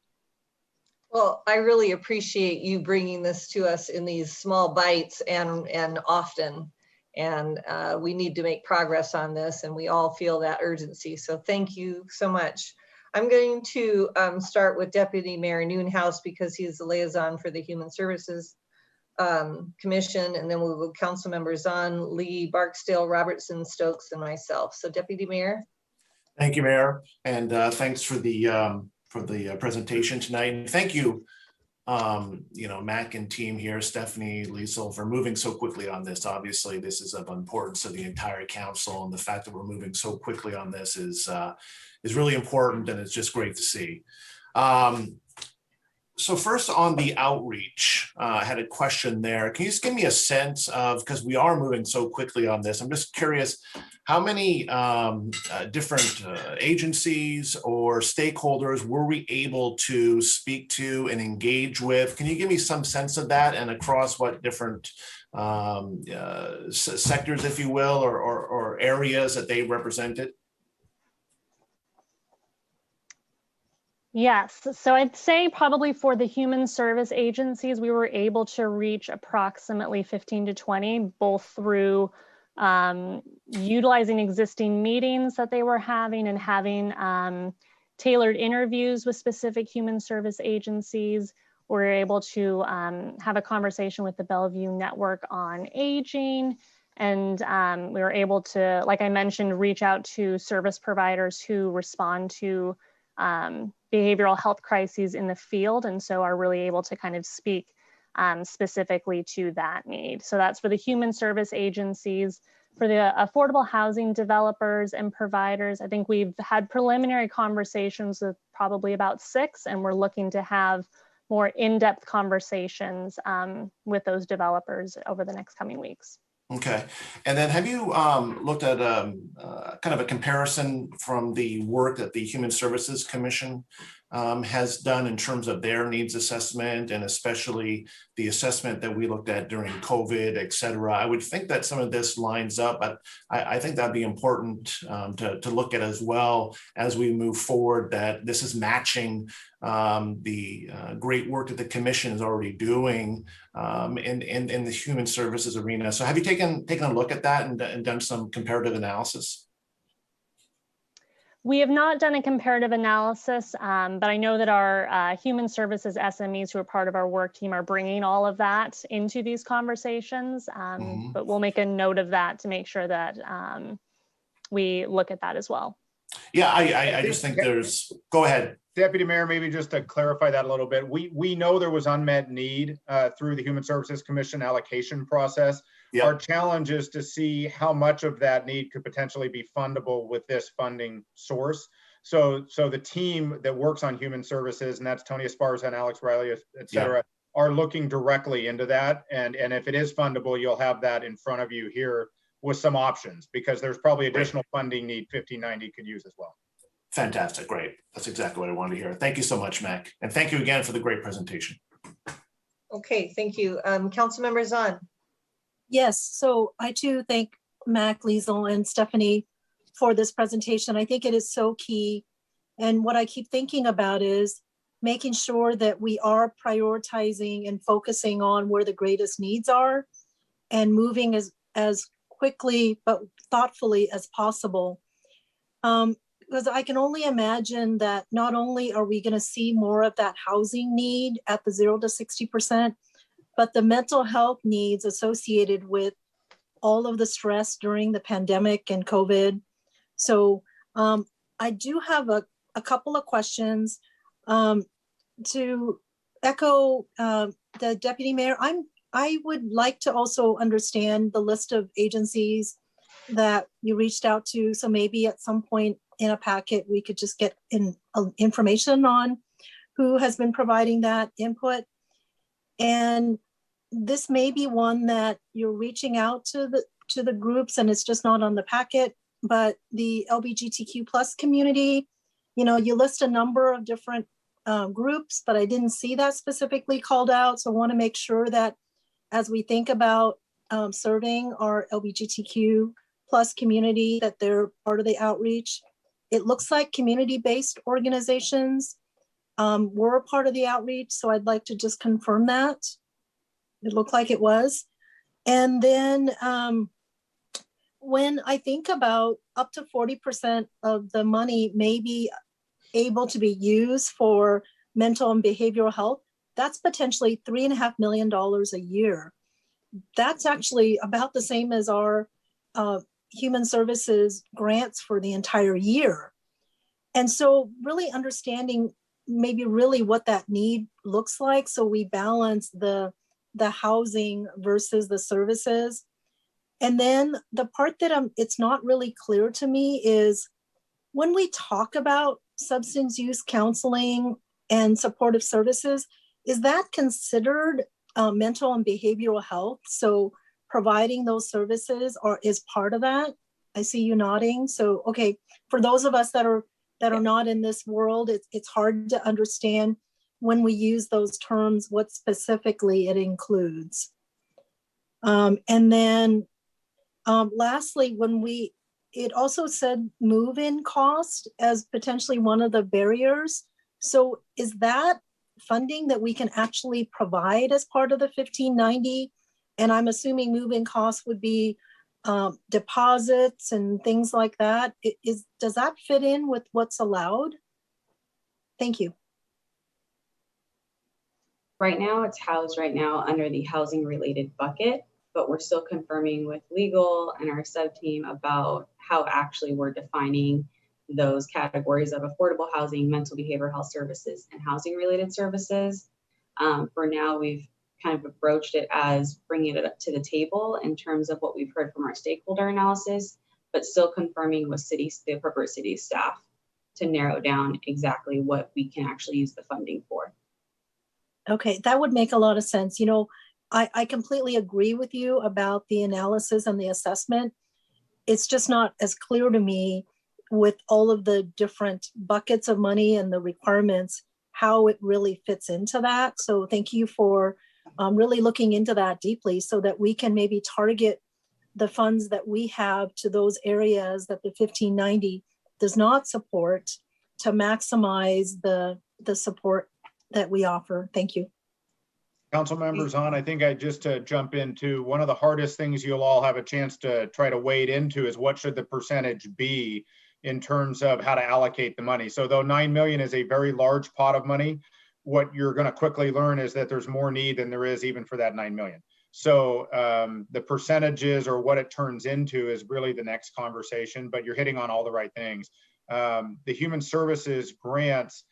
Well, I really appreciate you bringing this to us in these small bites and often. And we need to make progress on this, and we all feel that urgency. So thank you so much. I'm going to start with Deputy Mayor Newhouse because he's the liaison for the Human Services Commission, and then we'll go council members on Lee, Barksdale, Robertson, Stokes, and myself. So Deputy Mayor. Thank you, Mayor, and thanks for the presentation tonight. And thank you, Mac and team here, Stephanie, Liesel, for moving so quickly on this. Obviously, this is of importance to the entire council, and the fact that we're moving so quickly on this is really important, and it's just great to see. So first on the outreach, I had a question there. Can you just give me a sense of, because we are moving so quickly on this, I'm just curious, how many different agencies or stakeholders were we able to speak to and engage with? Can you give me some sense of that, and across what different sectors, if you will, or areas that they represented? Yes, so I'd say probably for the human service agencies, we were able to reach approximately 15 to 20, both through utilizing existing meetings that they were having and having tailored interviews with specific human service agencies. We were able to have a conversation with the Bellevue Network on Aging, and we were able to, like I mentioned, reach out to service providers who respond to behavioral health crises in the field, and so are really able to kind of speak specifically to that need. So that's for the human service agencies. For the affordable housing developers and providers, I think we've had preliminary conversations with probably about 6, and we're looking to have more in-depth conversations with those developers over the next coming weeks. Okay, and then have you looked at kind of a comparison from the work that the Human Services Commission has done in terms of their needs assessment, and especially the assessment that we looked at during COVID, et cetera? I would think that some of this lines up, but I think that'd be important to look at as well as we move forward, that this is matching the great work that the commission is already doing in the human services arena. So have you taken a look at that and done some comparative analysis? We have not done a comparative analysis, but I know that our human services SMEs who are part of our work team are bringing all of that into these conversations, but we'll make a note of that to make sure that we look at that as well. Yeah, I just think there's, go ahead. Deputy Mayor, maybe just to clarify that a little bit, we know there was unmet need through the Human Services Commission allocation process. Yep. Our challenge is to see how much of that need could potentially be fundable with this funding source. So the team that works on human services, and that's Tony Esparza and Alex Riley, et cetera, are looking directly into that. And if it is fundable, you'll have that in front of you here with some options, because there's probably additional funding need 1590 could use as well. Fantastic, great. That's exactly what I wanted to hear. Thank you so much, Mac. And thank you again for the great presentation. Okay, thank you. Council members on. Yes, so I too thank Mac, Liesel, and Stephanie for this presentation. I think it is so key. And what I keep thinking about is making sure that we are prioritizing and focusing on where the greatest needs are and moving as quickly but thoughtfully as possible. Because I can only imagine that not only are we going to see more of that housing need at the 0 to 60%, but the mental health needs associated with all of the stress during the pandemic and COVID. So I do have a couple of questions to echo the deputy mayor. I would like to also understand the list of agencies that you reached out to. So maybe at some point in a packet, we could just get information on who has been providing that input. And this may be one that you're reaching out to the groups and it's just not on the packet, but the LGBTQ plus community, you list a number of different groups, but I didn't see that specifically called out. So I want to make sure that as we think about serving our LGBTQ plus community, that they're part of the outreach. It looks like community-based organizations were a part of the outreach. So I'd like to just confirm that. It looked like it was. And then when I think about up to 40% of the money may be able to be used for mental and behavioral health, that's potentially $3.5 million a year. That's actually about the same as our human services grants for the entire year. And so really understanding maybe really what that need looks like, so we balance the housing versus the services. And then the part that it's not really clear to me is when we talk about substance use counseling and supportive services, is that considered mental and behavioral health? So providing those services is part of that? I see you nodding. So, okay, for those of us that are not in this world, it's hard to understand when we use those terms, what specifically it includes. And then lastly, it also said move-in cost as potentially one of the barriers. So is that funding that we can actually provide as part of the 1590? And I'm assuming move-in costs would be deposits and things like that. Does that fit in with what's allowed? Thank you. Right now, it's housed under the housing related bucket, but we're still confirming with legal and our sub team about how actually we're defining those categories of affordable housing, mental behavioral health services, and housing related services. For now, we've kind of broached it as bringing it up to the table in terms of what we've heard from our stakeholder analysis, but still confirming with the appropriate city staff to narrow down exactly what we can actually use the funding for. Okay, that would make a lot of sense. I completely agree with you about the analysis and the assessment. It's just not as clear to me with all of the different buckets of money and the requirements, how it really fits into that. So thank you for really looking into that deeply so that we can maybe target the funds that we have to those areas that the 1590 does not support to maximize the support that we offer. Thank you. Council members on, I think just to jump into one of the hardest things you'll all have a chance to try to wade into is what should the percentage be in terms of how to allocate the money. So though 9 million is a very large pot of money, what you're going to quickly learn is that there's more need than there is even for that 9 million. So the percentages or what it turns into is really the next conversation, but you're hitting on all the right things. The human services grants,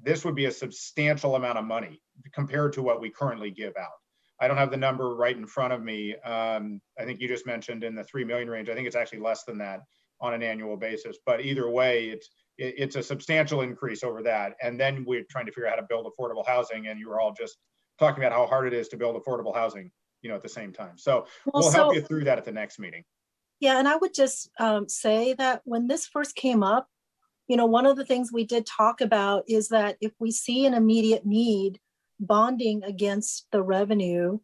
this would be a substantial amount of money compared to what we currently give out. I don't have the number right in front of me. I think you just mentioned in the 3 million range. I think it's actually less than that on an annual basis, but either way, it's a substantial increase over that. And then we're trying to figure out how to build affordable housing, and you were all just talking about how hard it is to build affordable housing, at the same time. So we'll help you through that at the next meeting. Yeah, and I would just say that when this first came up, one of the things we did talk about is that if we see an immediate need, bonding against the revenue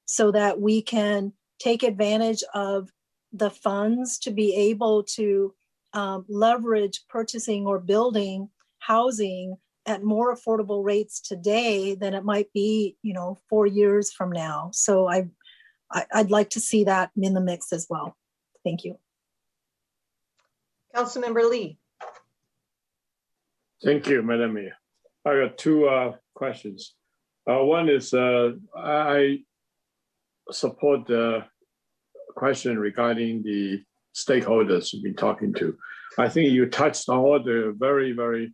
so that we can take advantage of the funds to be able to leverage purchasing or building housing at more affordable rates today than it might be, 4 years from now. So I'd like to see that in the mix as well. Thank you. Councilmember Lee. Thank you, Madam Mayor. I got two questions. One is I support the question regarding the stakeholders we've been talking to. I think you touched on all the very, very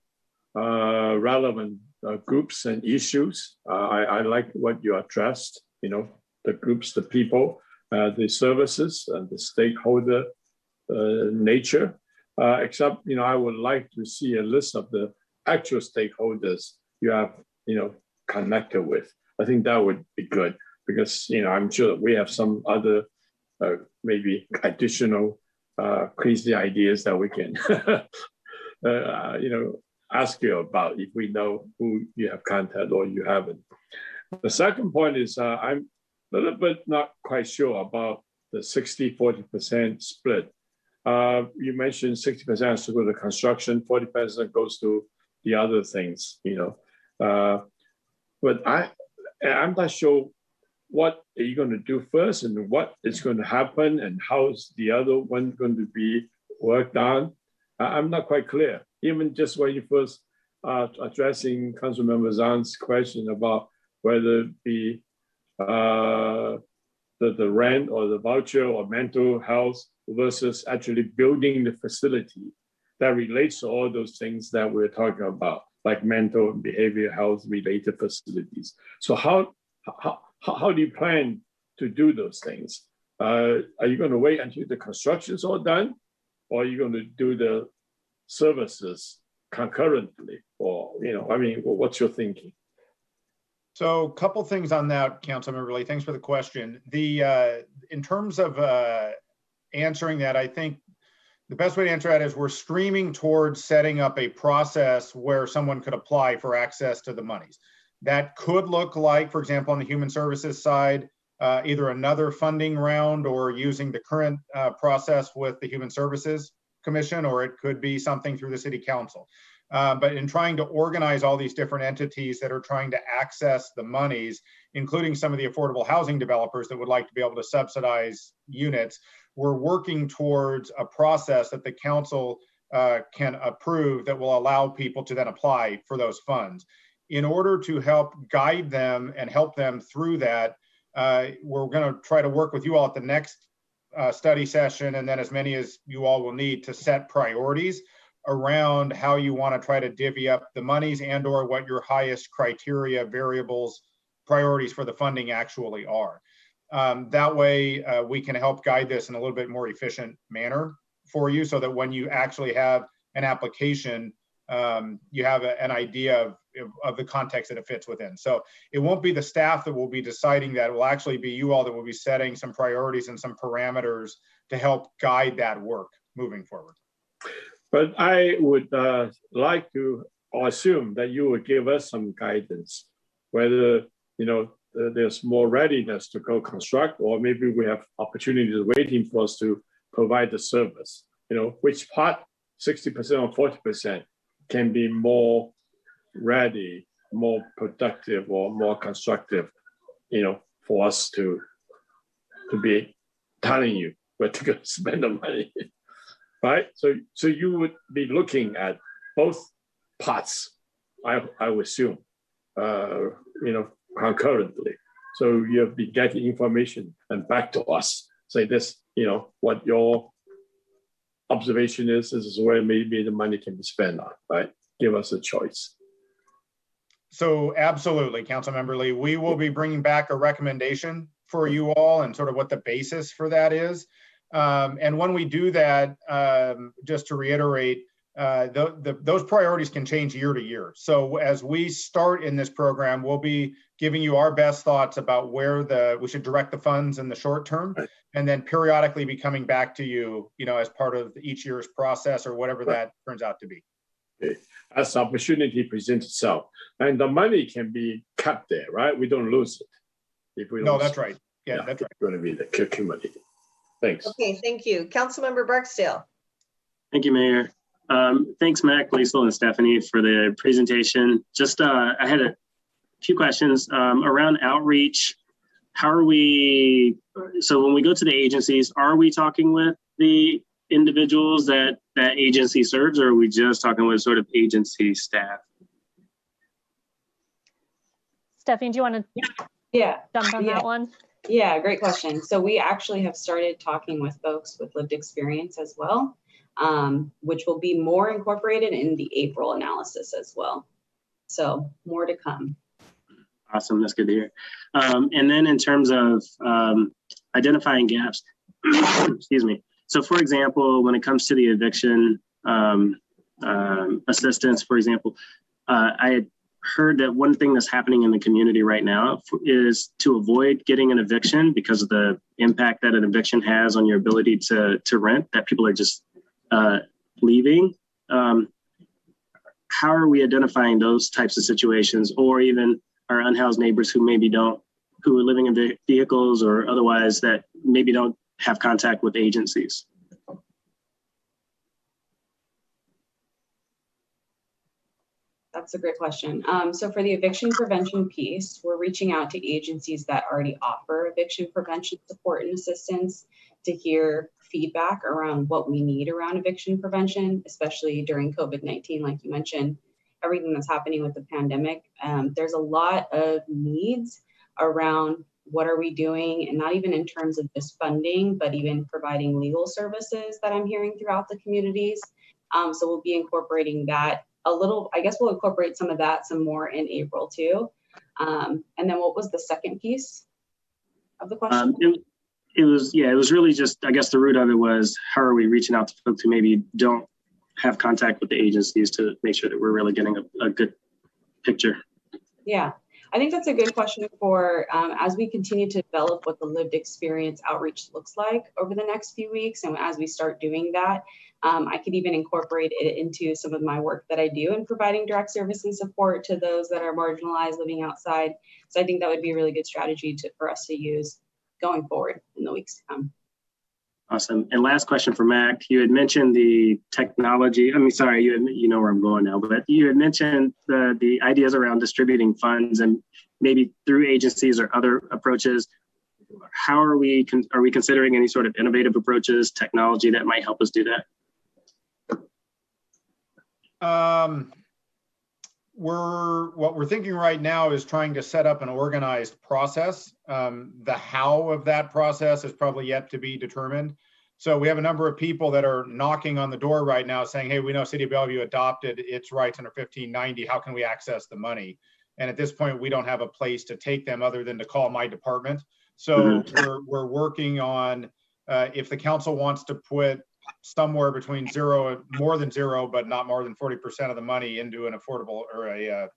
relevant groups and issues. I like what you addressed, the groups, the people, the services, and the stakeholder nature. Except, I would like to see a list of the actual stakeholders you have, connected with. I think that would be good because, I'm sure we have some other maybe additional crazy ideas that we can, ask you about if we know who you have contacted or you haven't. The second point is I'm a little bit not quite sure about the 60-40% split. You mentioned 60% has to go to construction, 40% goes to the other things, but I'm not sure what are you going to do first and what is going to happen and how is the other one going to be worked on. I'm not quite clear. Even just when you first addressing Councilmember Zhang's question about whether it be the rent or the voucher or mental health versus actually building the facility that relates to all those things that we're talking about, like mental and behavioral health related facilities. So how do you plan to do those things? Are you going to wait until the construction is all done? Or are you going to do the services concurrently? Or, what's your thinking? So a couple things on that, Councilmember Lee. Thanks for the question. In terms of answering that, I think the best way to answer that is we're streaming towards setting up a process where someone could apply for access to the monies. That could look like, for example, on the human services side, either another funding round or using the current process with the Human Services Commission, or it could be something through the City Council. But in trying to organize all these different entities that are trying to access the monies, including some of the affordable housing developers that would like to be able to subsidize units, we're working towards a process that the council can approve that will allow people to then apply for those funds. In order to help guide them and help them through that, we're going to try to work with you all at the next study session, and then as many as you all will need to set priorities around how you want to try to divvy up the monies and or what your highest criteria, variables, priorities for the funding actually are. That way we can help guide this in a little bit more efficient manner for you so that when you actually have an application, you have an idea of the context that it fits within. So it won't be the staff that will be deciding that. It will actually be you all that will be setting some priorities and some parameters to help guide that work moving forward. But I would like to assume that you would give us some guidance, whether there's more readiness to go construct, or maybe we have opportunities waiting for us to provide the service. Which part, 60% or 40%, can be more ready, more productive, or more constructive, for us to be telling you where to go spend the money. Right, so you would be looking at both parts, I would assume, concurrently. So you'll be getting information and back to us. Say this, what your observation is. This is where maybe the money can be spent on. Right, give us a choice. So absolutely, Councilmember Lee, we will be bringing back a recommendation for you all and sort of what the basis for that is. And when we do that, just to reiterate, those priorities can change year to year. So as we start in this program, we'll be giving you our best thoughts about where we should direct the funds in the short term, and then periodically be coming back to you, as part of each year's process or whatever that turns out to be. Okay. As the opportunity presents itself, and the money can be kept there, right? We don't lose it. If we no, that's right. Yeah, that's right. It's going to be the accumulated. Thanks. Okay, thank you. Councilmember Barksdale. Thank you, Mayor. Thanks, Mac, Liesl, and Stephanie for the presentation. Just, I had a few questions around outreach. How are we, so when we go to the agencies, are we talking with the individuals that agency serves, or are we just talking with sort of agency staff? Stephanie, do you want to jump on that one? Yeah, great question. So we actually have started talking with folks with lived experience as well. which will be more incorporated in the April analysis as well. So more to come. Awesome, that's good to hear. And then in terms of identifying gaps, excuse me. So for example, when it comes to the eviction assistance, for example, I had heard that one thing that's happening in the community right now is to avoid getting an eviction because of the impact that an eviction has on your ability to rent, that people are just leaving. How are we identifying those types of situations, or even our unhoused neighbors who maybe who are living in vehicles or otherwise that maybe don't have contact with agencies? That's a great question. So for the eviction prevention piece, we're reaching out to agencies that already offer eviction prevention support and assistance to hear feedback around what we need around eviction prevention, especially during COVID-19, like you mentioned, everything that's happening with the pandemic. There's a lot of needs around what are we doing, and not even in terms of just funding, but even providing legal services that I'm hearing throughout the communities. So we'll be incorporating that a little. I guess we'll incorporate some of that some more in April too. And then what was the second piece of the question? It was really just, I guess the root of it was, how are we reaching out to folks who maybe don't have contact with the agencies to make sure that we're really getting a good picture? Yeah. I think that's a good question for as we continue to develop what the lived experience outreach looks like over the next few weeks. And as we start doing that, I could even incorporate it into some of my work that I do in providing direct service and support to those that are marginalized living outside. So I think that would be a really good strategy for us to use going forward in the weeks to come. Awesome. And last question for Mac. You had mentioned the technology. I mean, sorry, you know where I'm going now, but you had mentioned the ideas around distributing funds and maybe through agencies or other approaches. How are we considering any sort of innovative approaches, technology that might help us do that? What we're thinking right now is trying to set up an organized process. The how of that process is probably yet to be determined. So we have a number of people that are knocking on the door right now saying, hey, we know City of Bellevue adopted its rights under 1590. How can we access the money? And at this point, we don't have a place to take them other than to call my department. So we're working on if the council wants to put somewhere between more than zero, but not more than 40% of the money into an affordable or a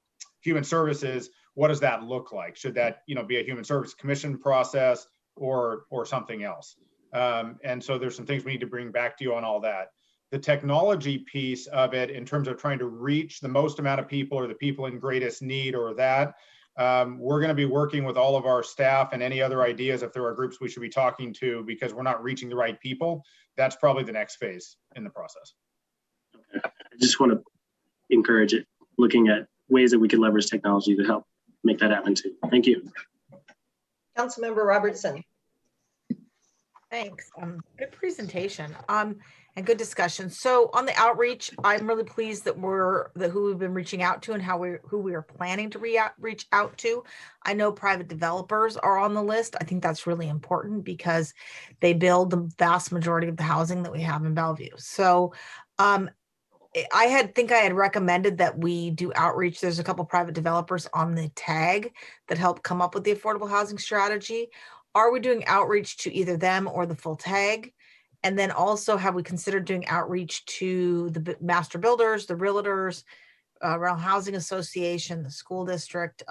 human services, what does that look like? Should that be a human service commission process or something else? And so there's some things we need to bring back to you on all that. The technology piece of it, in terms of trying to reach the most amount of people or the people in greatest need or that, we're going to be working with all of our staff and any other ideas if there are groups we should be talking to because we're not reaching the right people. That's probably the next phase in the process. Okay. I just want to encourage it, looking at ways that we can leverage technology to help make that happen too. Thank you. Councilmember Robertson. Thanks. Good presentation and good discussion. So on the outreach, I'm really pleased that who we've been reaching out to and who we are planning to reach out to. I know private developers are on the list. I think that's really important because they build the vast majority of the housing that we have in Bellevue. So I think I had recommended that we do outreach. There's a couple private developers on the tag that help come up with the affordable housing strategy. Are we doing outreach to either them or the full tag? And then also, have we considered doing outreach to the master builders, the realtors, Rental Housing Association, the school district,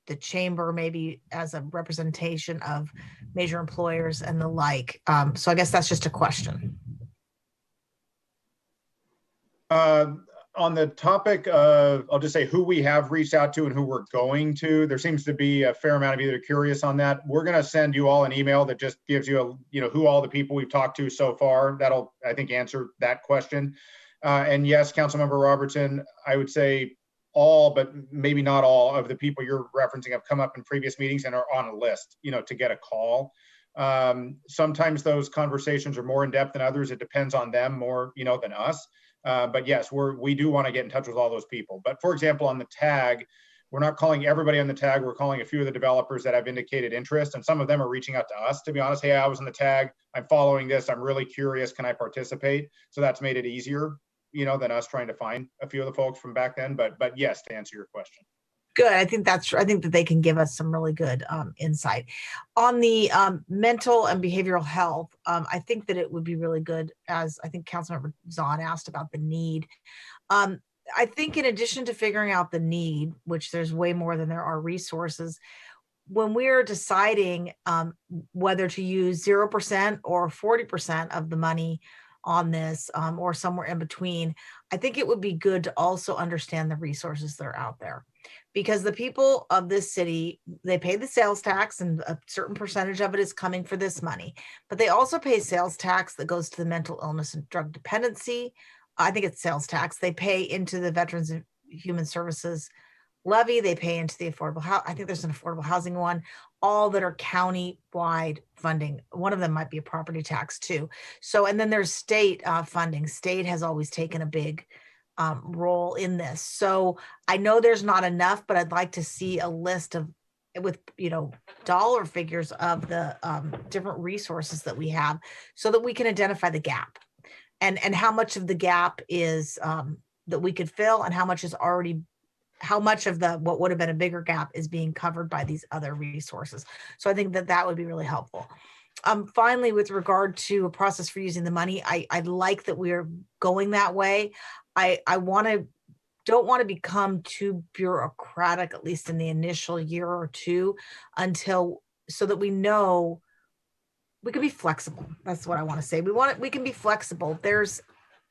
the chamber, maybe as a representation of major employers and the like? So I guess that's just a question. On the topic of, I'll just say who we have reached out to and who we're going to, there seems to be a fair amount of either curious on that. We're going to send you all an email that just gives you who all the people we've talked to so far. That'll, I think, answer that question. And yes, Councilmember Robertson, I would say all, but maybe not all of the people you're referencing have come up in previous meetings and are on a list, to get a call. Sometimes those conversations are more in depth than others. It depends on them more, than us. But yes, we do want to get in touch with all those people. But for example, on the tag, we're not calling everybody on the tag. We're calling a few of the developers that have indicated interest, and some of them are reaching out to us, to be honest. Hey, I was in the tag. I'm following this. I'm really curious. Can I participate? So that's made it easier, you know, than us trying to find a few of the folks from back then. But yes, to answer your question. Good. I think that's true. I think that they can give us some really good insight on the mental and behavioral health. I think that it would be really good, as I think Councilmember Zahn asked about the need. I think in addition to figuring out the need, which there's way more than there are resources, when we're deciding whether to use 0% or 40% of the money on this or somewhere in between, I think it would be good to also understand the resources that are out there. Because the people of this city, they pay the sales tax, and a certain percentage of it is coming for this money, but they also pay sales tax that goes to the mental illness and drug dependency. I think it's sales tax. They pay into the Veterans and Human Services levy. They pay into the affordable house. I think there's an affordable housing one, all that are county-wide funding. One of them might be a property tax too. So, and then there's state funding. State has always taken a big role in this. So I know there's not enough, but I'd like to see a list of, with, you know, dollar figures of the different resources that we have, so that we can identify the gap and how much of the gap is that we could fill, and how much is already, how much of the what would have been a bigger gap is being covered by these other resources. So I think that that would be really helpful. Finally, with regard to a process for using the money, I like that we're going that way. I don't want to become too bureaucratic, at least in the initial year or two, until, so that we know we can be flexible. That's what I want to say. We can be flexible.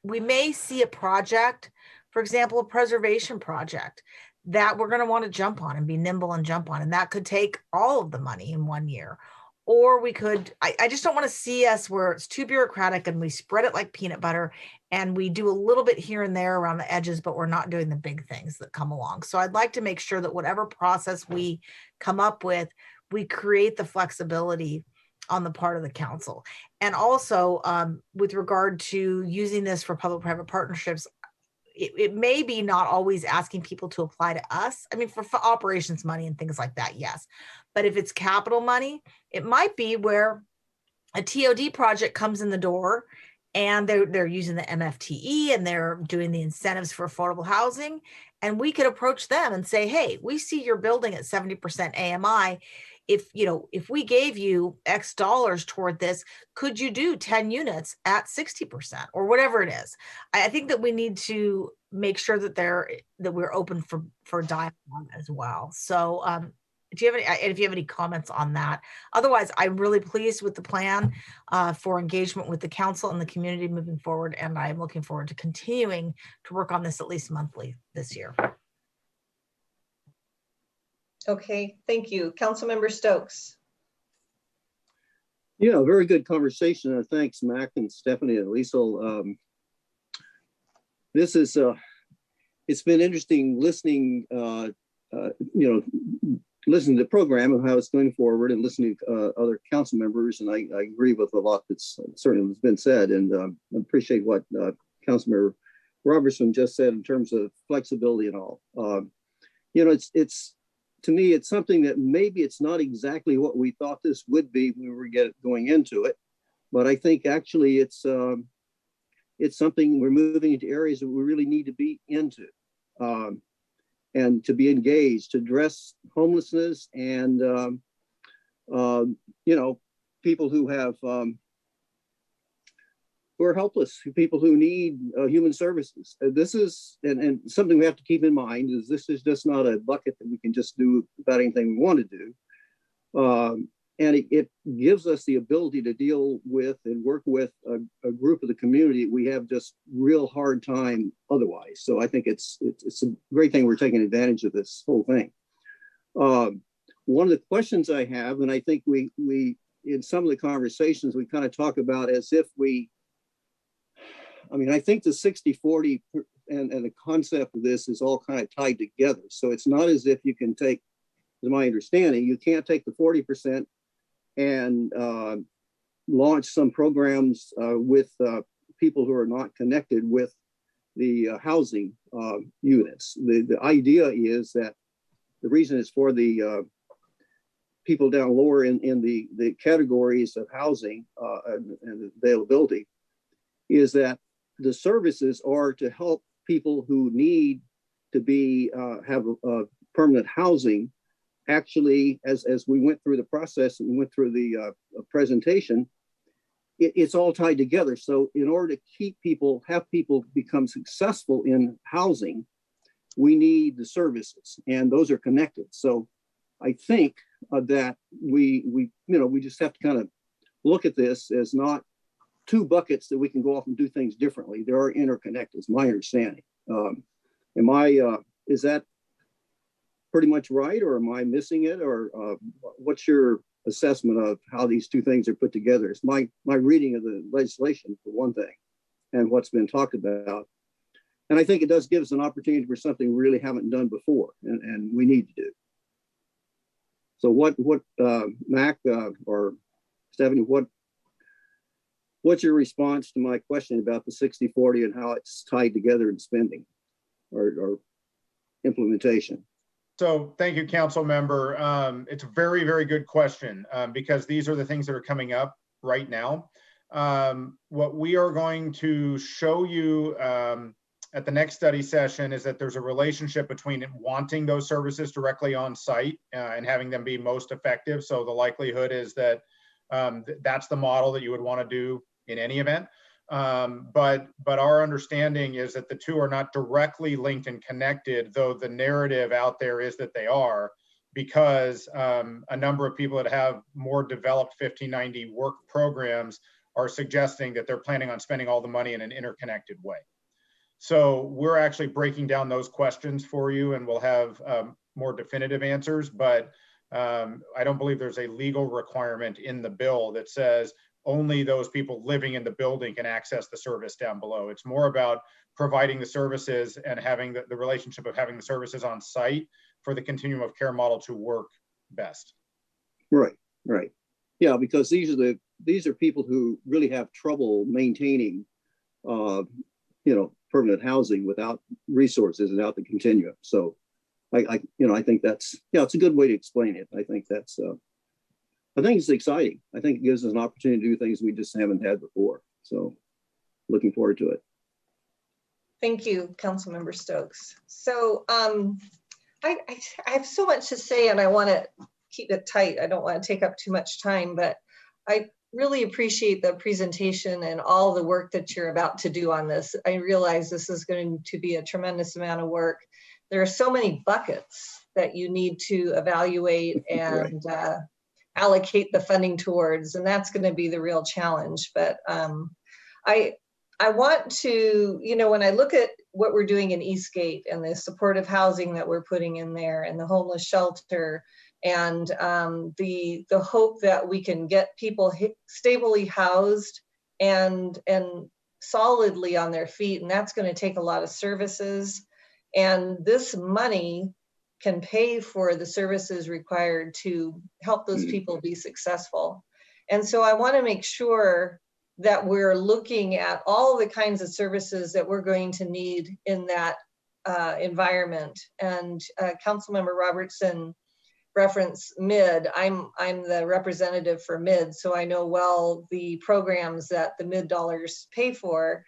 We may see a project, for example, a preservation project, that we're going to want to jump on and be nimble and jump on. And that could take all of the money in 1 year. Or we could, I just don't want to see us where it's too bureaucratic and we spread it like peanut butter and we do a little bit here and there around the edges, but we're not doing the big things that come along. So I'd like to make sure that whatever process we come up with, we create the flexibility on the part of the council. And also with regard to using this for public-private partnerships, it may be not always asking people to apply to us. I mean, for operations money and things like that, yes. But if it's capital money, it might be where a TOD project comes in the door and they're using the MFTE and they're doing the incentives for affordable housing. And we could approach them and say, hey, we see you're building at 70% AMI. If we gave you X dollars toward this, could you do 10 units at 60% or whatever it is? I think that we need to make sure that we're open for dialogue as well. So if you have any comments on that? Otherwise, I'm really pleased with the plan for engagement with the council and the community moving forward. And I'm looking forward to continuing to work on this at least monthly this year. Okay, thank you. Councilmember Stokes. Yeah, very good conversation. Thanks, Mac and Stephanie and Liesl. This is, it's been interesting listening, listening to the program and how it's going forward and listening to other council members. And I agree with a lot that's certainly has been said, and I appreciate what Councilmember Robertson just said in terms of flexibility and all. It's to me, it's something that maybe it's not exactly what we thought this would be when we were going into it, but I think actually it's something we're moving into areas that we really need to be into, and to be engaged, to address homelessness and people who have who are helpless, people who need human services. This is, and something we have to keep in mind is this is just not a bucket that we can just do about anything we want to do. And it gives us the ability to deal with and work with a group of the community we have just real hard time otherwise. So I think it's a great thing we're taking advantage of this whole thing. One of the questions I have, and I think we in some of the conversations we kind of talk about as if I think the 60-40 and the concept of this is all kind of tied together. So it's not as if you can take, to my understanding, you can't take the 40% and launch some programs with people who are not connected with the housing units. The idea is that the reason is for the people down lower in the categories of housing and availability, is that the services are to help people who need to be have a permanent housing. Actually, as we went through the process and went through the presentation, it's all tied together. So in order to keep people, have people become successful in housing, we need the services, and those are connected. So I think that we just have to kind of look at this as not two buckets that we can go off and do things differently. They are interconnected, is my understanding. Is that pretty much right, or am I missing it, or what's your assessment of how these two things are put together? It's my reading of the legislation, for one thing, and what's been talked about. And I think it does give us an opportunity for something we really haven't done before, and we need to do. So what Mac or Stephanie, what's your response to my question about the 60-40 and how it's tied together in spending or implementation? So thank you, council member. It's a very, very good question because these are the things that are coming up right now. What we are going to show you at the next study session is that there's a relationship between wanting those services directly on site and having them be most effective. So the likelihood is that that's the model that you would want to do in any event. But our understanding is that the two are not directly linked and connected, though the narrative out there is that they are, because a number of people that have more developed 1590 work programs are suggesting that they're planning on spending all the money in an interconnected way. So we're actually breaking down those questions for you, and we'll have more definitive answers, but I don't believe there's a legal requirement in the bill that says only those people living in the building can access the service down below. It's more about providing the services and having the relationship of having the services on site for the continuum of care model to work best. Right, right. Yeah, because these are people who really have trouble maintaining, permanent housing without resources and without the continuum. So I think that's, it's a good way to explain it. I think that's, I think it's exciting. I think it gives us an opportunity to do things we just haven't had before. So looking forward to it. Thank you, Councilmember Stokes. So I have so much to say and I want to keep it tight. I don't want to take up too much time, but I really appreciate the presentation and all the work that you're about to do on this. I realize this is going to be a tremendous amount of work. There are so many buckets that you need to evaluate and allocate the funding towards, and that's going to be the real challenge. But I want to, when I look at what we're doing in Eastgate and the supportive housing that we're putting in there and the homeless shelter and the hope that we can get people stably housed and solidly on their feet, and that's going to take a lot of services. And this money can pay for the services required to help those people be successful. And so I want to make sure that we're looking at all the kinds of services that we're going to need in that environment. And Councilmember Robertson referenced MID. I'm the representative for MID, so I know well the programs that the MID dollars pay for.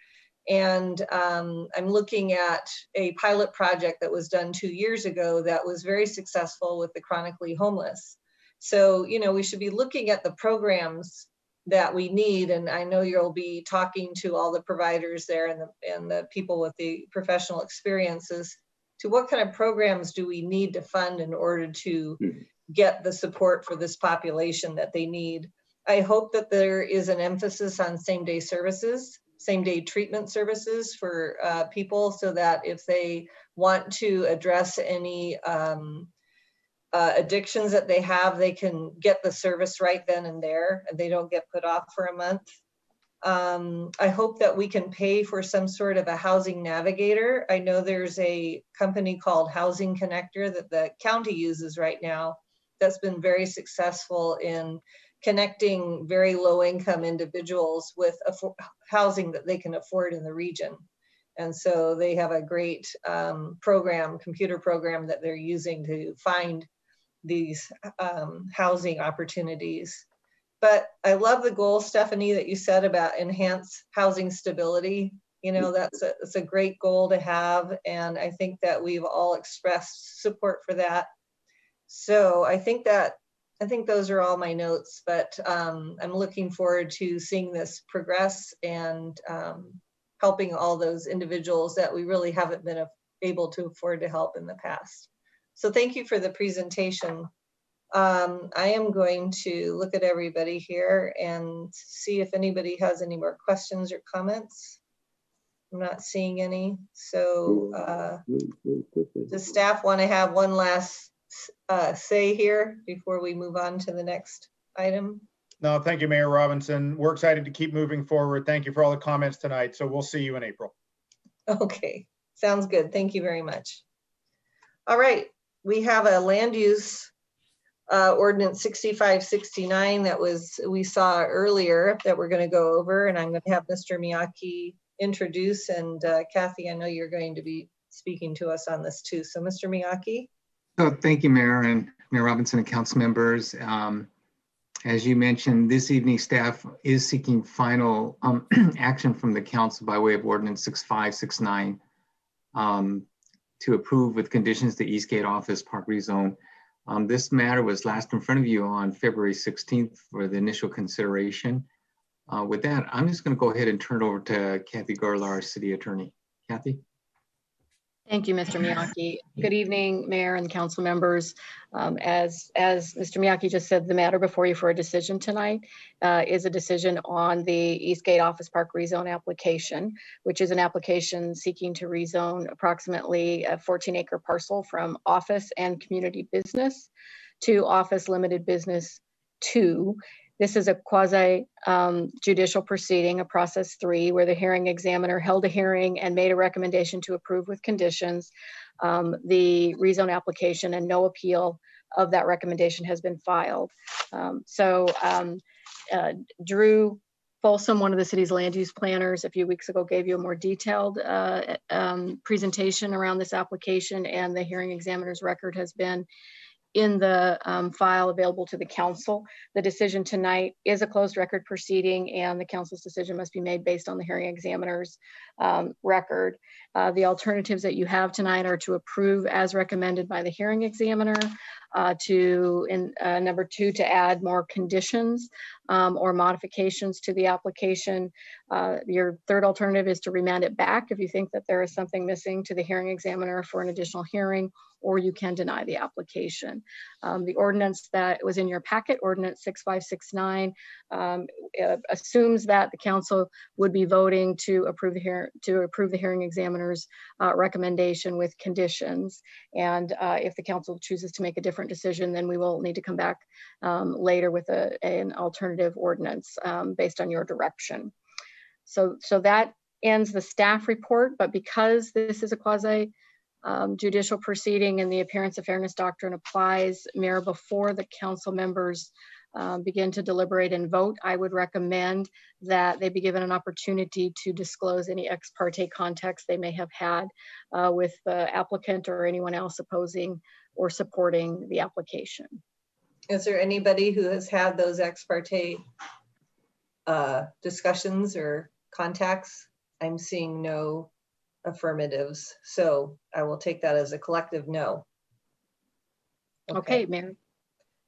And I'm looking at a pilot project that was done 2 years ago that was very successful with the chronically homeless. So, we should be looking at the programs that we need. And I know you'll be talking to all the providers there and the people with the professional experiences to what kind of programs do we need to fund in order to get the support for this population that they need. I hope that there is an emphasis on same-day services, same-day treatment services for people, so that if they want to address any addictions that they have, they can get the service right then and there, and they don't get put off for a month. I hope that we can pay for some sort of a housing navigator. I know there's a company called Housing Connector that the county uses right now that's been very successful in connecting very low income individuals with housing that they can afford in the region. And so they have a great computer program that they're using to find these housing opportunities. But I love the goal, Stephanie, that you said about enhance housing stability. You know, that's a great goal to have. And I think that we've all expressed support for that. So I think those are all my notes, but I'm looking forward to seeing this progress and helping all those individuals that we really haven't been able to afford to help in the past. So thank you for the presentation. I am going to look at everybody here and see if anybody has any more questions or comments. I'm not seeing any. So does staff want to have one last say here before we move on to the next item? No, thank you, Mayor Robinson. We're excited to keep moving forward. Thank you for all the comments tonight. So we'll see you in April. Okay, sounds good. Thank you very much. All right, we have a land use ordinance 6569 that we saw earlier that we're going to go over, and I'm going to have Mr. Miyake introduce, and Kathy, I know you're going to be speaking to us on this too. So Mr. Miyake. So thank you, Mayor and Mayor Robinson and council members. As you mentioned, this evening staff is seeking final action from the council by way of ordinance 6569 to approve with conditions the Eastgate Office Park rezone. This matter was last in front of you on February 16th for the initial consideration. With that, I'm just going to go ahead and turn it over to Kathy Garlar, our city attorney. Kathy. Thank you, Mr. Miyake. Good evening, Mayor and council members. As Mr. Miyake just said, the matter before you for a decision tonight is a decision on the Eastgate Office Park rezone application, which is an application seeking to rezone approximately a 14-acre parcel from office and community business to office limited business 2. This is a quasi judicial proceeding, a process 3, where the hearing examiner held a hearing and made a recommendation to approve with conditions. The rezone application and no appeal of that recommendation has been filed. Drew Folsom, one of the city's land use planners, a few weeks ago gave you a more detailed presentation around this application, and the hearing examiner's record has been in the file available to the council. The decision tonight is a closed record proceeding, and the council's decision must be made based on the hearing examiner's record. The alternatives that you have tonight are to approve as recommended by the hearing examiner, number 2, to add more conditions or modifications to the application. Your third alternative is to remand it back if you think that there is something missing to the hearing examiner for an additional hearing, or you can deny the application. The ordinance that was in your packet, ordinance 6569, assumes that the council would be voting to approve the hearing examiner's recommendation with conditions. And if the council chooses to make a different decision, then we will need to come back later with an alternative ordinance based on your direction. So that ends the staff report, but because this is a quasi judicial proceeding and the appearance of fairness doctrine applies, Mayor, before the council members begin to deliberate and vote, I would recommend that they be given an opportunity to disclose any ex parte contacts they may have had with the applicant or anyone else opposing or supporting the application. Is there anybody who has had those ex parte discussions or contacts? I'm seeing no affirmatives, so I will take that as a collective no. Okay, Mayor.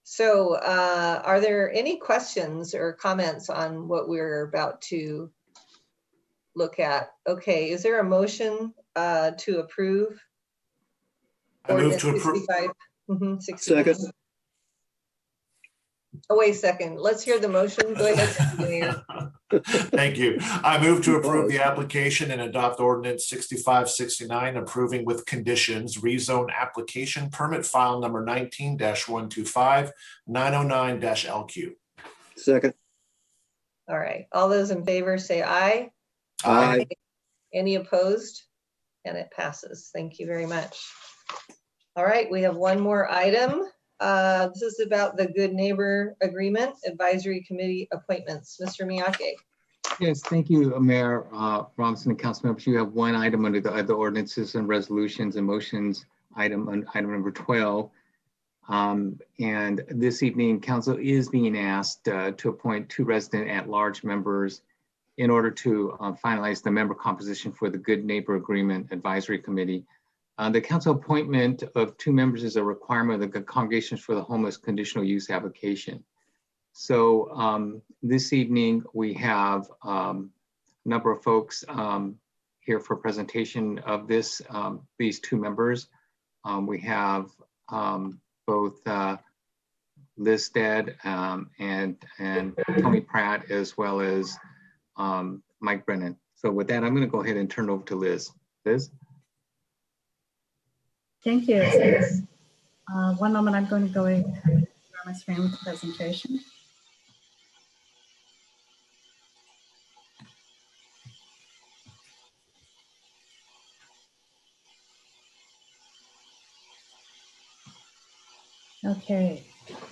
So are there any questions or comments on what we're about to look at? Okay, is there a motion to approve? I move to approve. 65. Second. Oh, wait a second. Let's hear the motion. Go ahead, Mayor. Thank you. I move to approve the application and adopt ordinance 6569, approving with conditions rezone application permit file number 19-125-909-LQ. Second. All right. All those in favor say aye. Aye. Any opposed? And it passes. Thank you very much. All right. We have one more item. This is about the Good Neighbor Agreement Advisory Committee appointments. Mr. Miyake. Yes, thank you, Mayor Robinson and council members. You have one item under the other ordinances and resolutions and motions, item number 12. And this evening, council is being asked to appoint 2 resident at-large members in order to finalize the member composition for the Good Neighbor Agreement Advisory Committee. The council appointment of 2 members is a requirement of the Congregations for the Homeless conditional use application. So this evening we have a number of folks here for presentation of these 2 members. We have both Liz Stead and Tony Pratt, as well as Mike Brennan. So with that, I'm going to go ahead and turn it over to Liz. Liz? Thank you. One moment, I'm going to go ahead and share my screen with the presentation. Okay,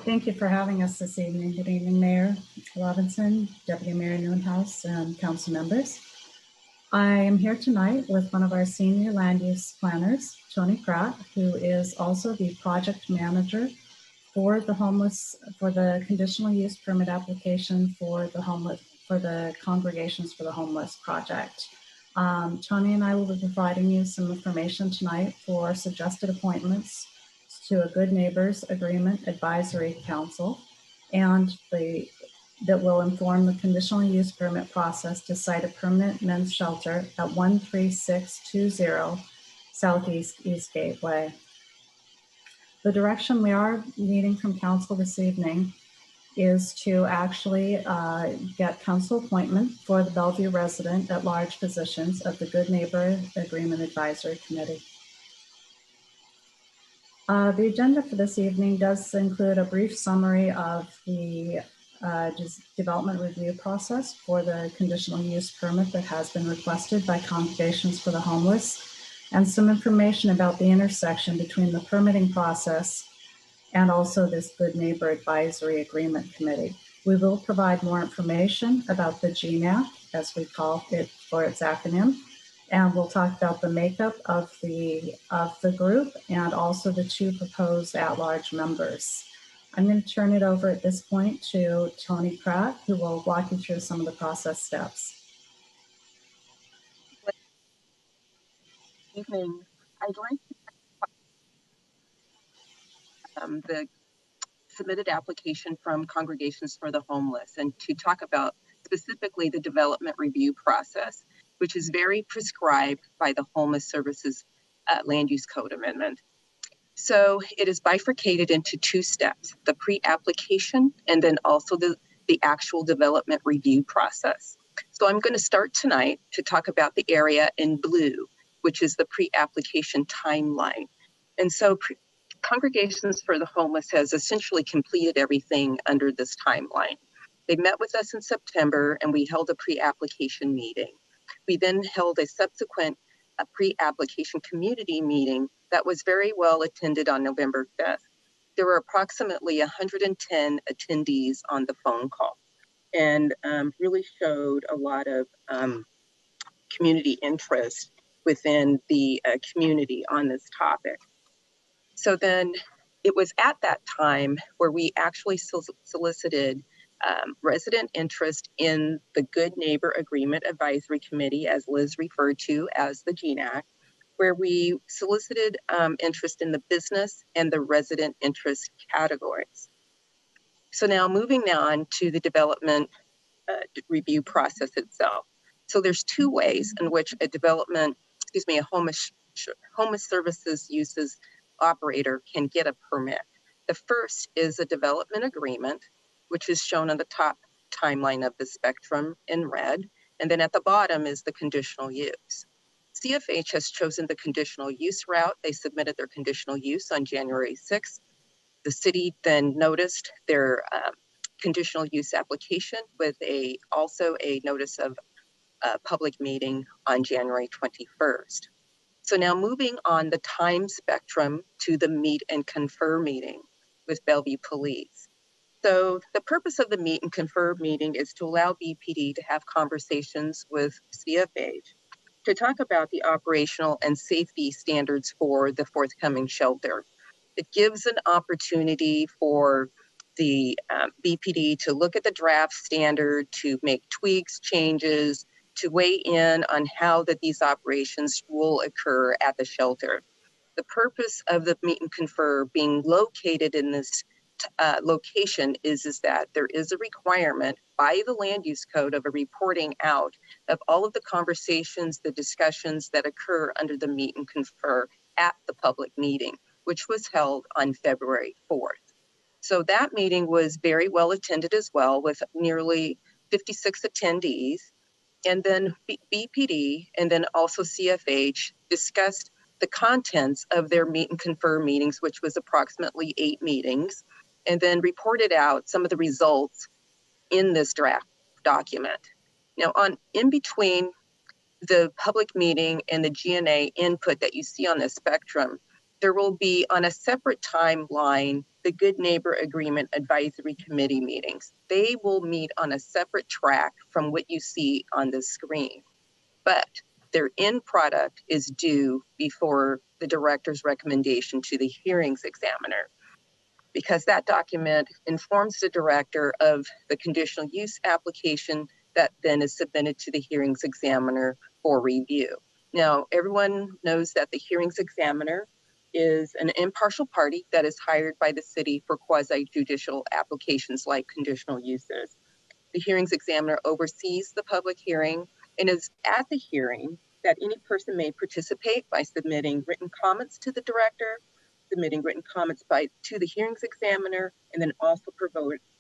thank you for having us this evening. Good evening, Mayor Robinson, Deputy Mayor Newhouse, and council members. I am here tonight with one of our senior land use planners, Tony Pratt, who is also the project manager for the conditional use permit application for the Congregations for the Homeless project. Tony and I will be providing you some information tonight for suggested appointments to a Good Neighbors Agreement Advisory Council, and that will inform the conditional use permit process to site a permanent men's shelter at 13620 Southeast East Gateway. The direction we are needing from council this evening is to actually get council appointment for the Bellevue resident at large positions of the Good Neighbor Agreement Advisory Committee. The agenda for this evening does include a brief summary of the development review process for the conditional use permit that has been requested by Congregations for the Homeless, and some information about the intersection between the permitting process and also this Good Neighbor Advisory Agreement Committee. We will provide more information about the GNAC, as we call it for its acronym, and we'll talk about the makeup of the group and also the 2 proposed at-large members. I'm going to turn it over at this point to Tony Pratt, who will walk you through some of the process steps. Good evening. I'd like to the submitted application from Congregations for the Homeless, and to talk about specifically the development review process, which is very prescribed by the Homeless Services Land Use Code Amendment. So it is bifurcated into 2 steps, the pre-application and then also the actual development review process. So I'm going to start tonight to talk about the area in blue, which is the pre-application timeline. And so Congregations for the Homeless has essentially completed everything under this timeline. They met with us in September and we held a pre-application meeting. We then held a subsequent pre-application community meeting that was very well attended on November 5th. There were approximately 110 attendees on the phone call, and really showed a lot of community interest within the community on this topic. So then it was at that time where we actually solicited resident interest in the Good Neighbor Agreement Advisory Committee, as Liz referred to as the GNAC, where we solicited interest in the business and the resident interest categories. So now moving on to the development review process itself. So there's 2 ways in which a homeless services uses operator can get a permit. The first is a development agreement, which is shown on the top timeline of the spectrum in red. And then at the bottom is the conditional use. CFH has chosen the conditional use route. They submitted their conditional use on January 6th. The city then noticed their conditional use application with also a notice of public meeting on January 21st. So now moving on the time spectrum to the meet and confer meeting with Bellevue Police. So the purpose of the meet and confer meeting is to allow BPD to have conversations with CFH to talk about the operational and safety standards for the forthcoming shelter. It gives an opportunity for the BPD to look at the draft standard, to make tweaks, changes, to weigh in on how that these operations will occur at the shelter. The purpose of the meet and confer being located in this location is that there is a requirement by the land use code of a reporting out of all of the conversations, the discussions that occur under the meet and confer at the public meeting, which was held on February 4th. So that meeting was very well attended as well, with nearly 56 attendees. And then BPD and then also CFH discussed the contents of their meet and confer meetings, which was approximately 8 meetings, and then reported out some of the results in this draft document. Now, in between the public meeting and the GNA input that you see on this spectrum, there will be, on a separate timeline, the Good Neighbor Agreement Advisory Committee meetings. They will meet on a separate track from what you see on the screen, but their end product is due before the director's recommendation to the hearings examiner, because that document informs the director of the conditional use application that then is submitted to the hearings examiner for review. Now, everyone knows that the hearings examiner is an impartial party that is hired by the city for quasi-judicial applications like conditional uses. The hearings examiner oversees the public hearing and is at the hearing that any person may participate by submitting written comments to the director, submitting written comments to the hearings examiner, and then also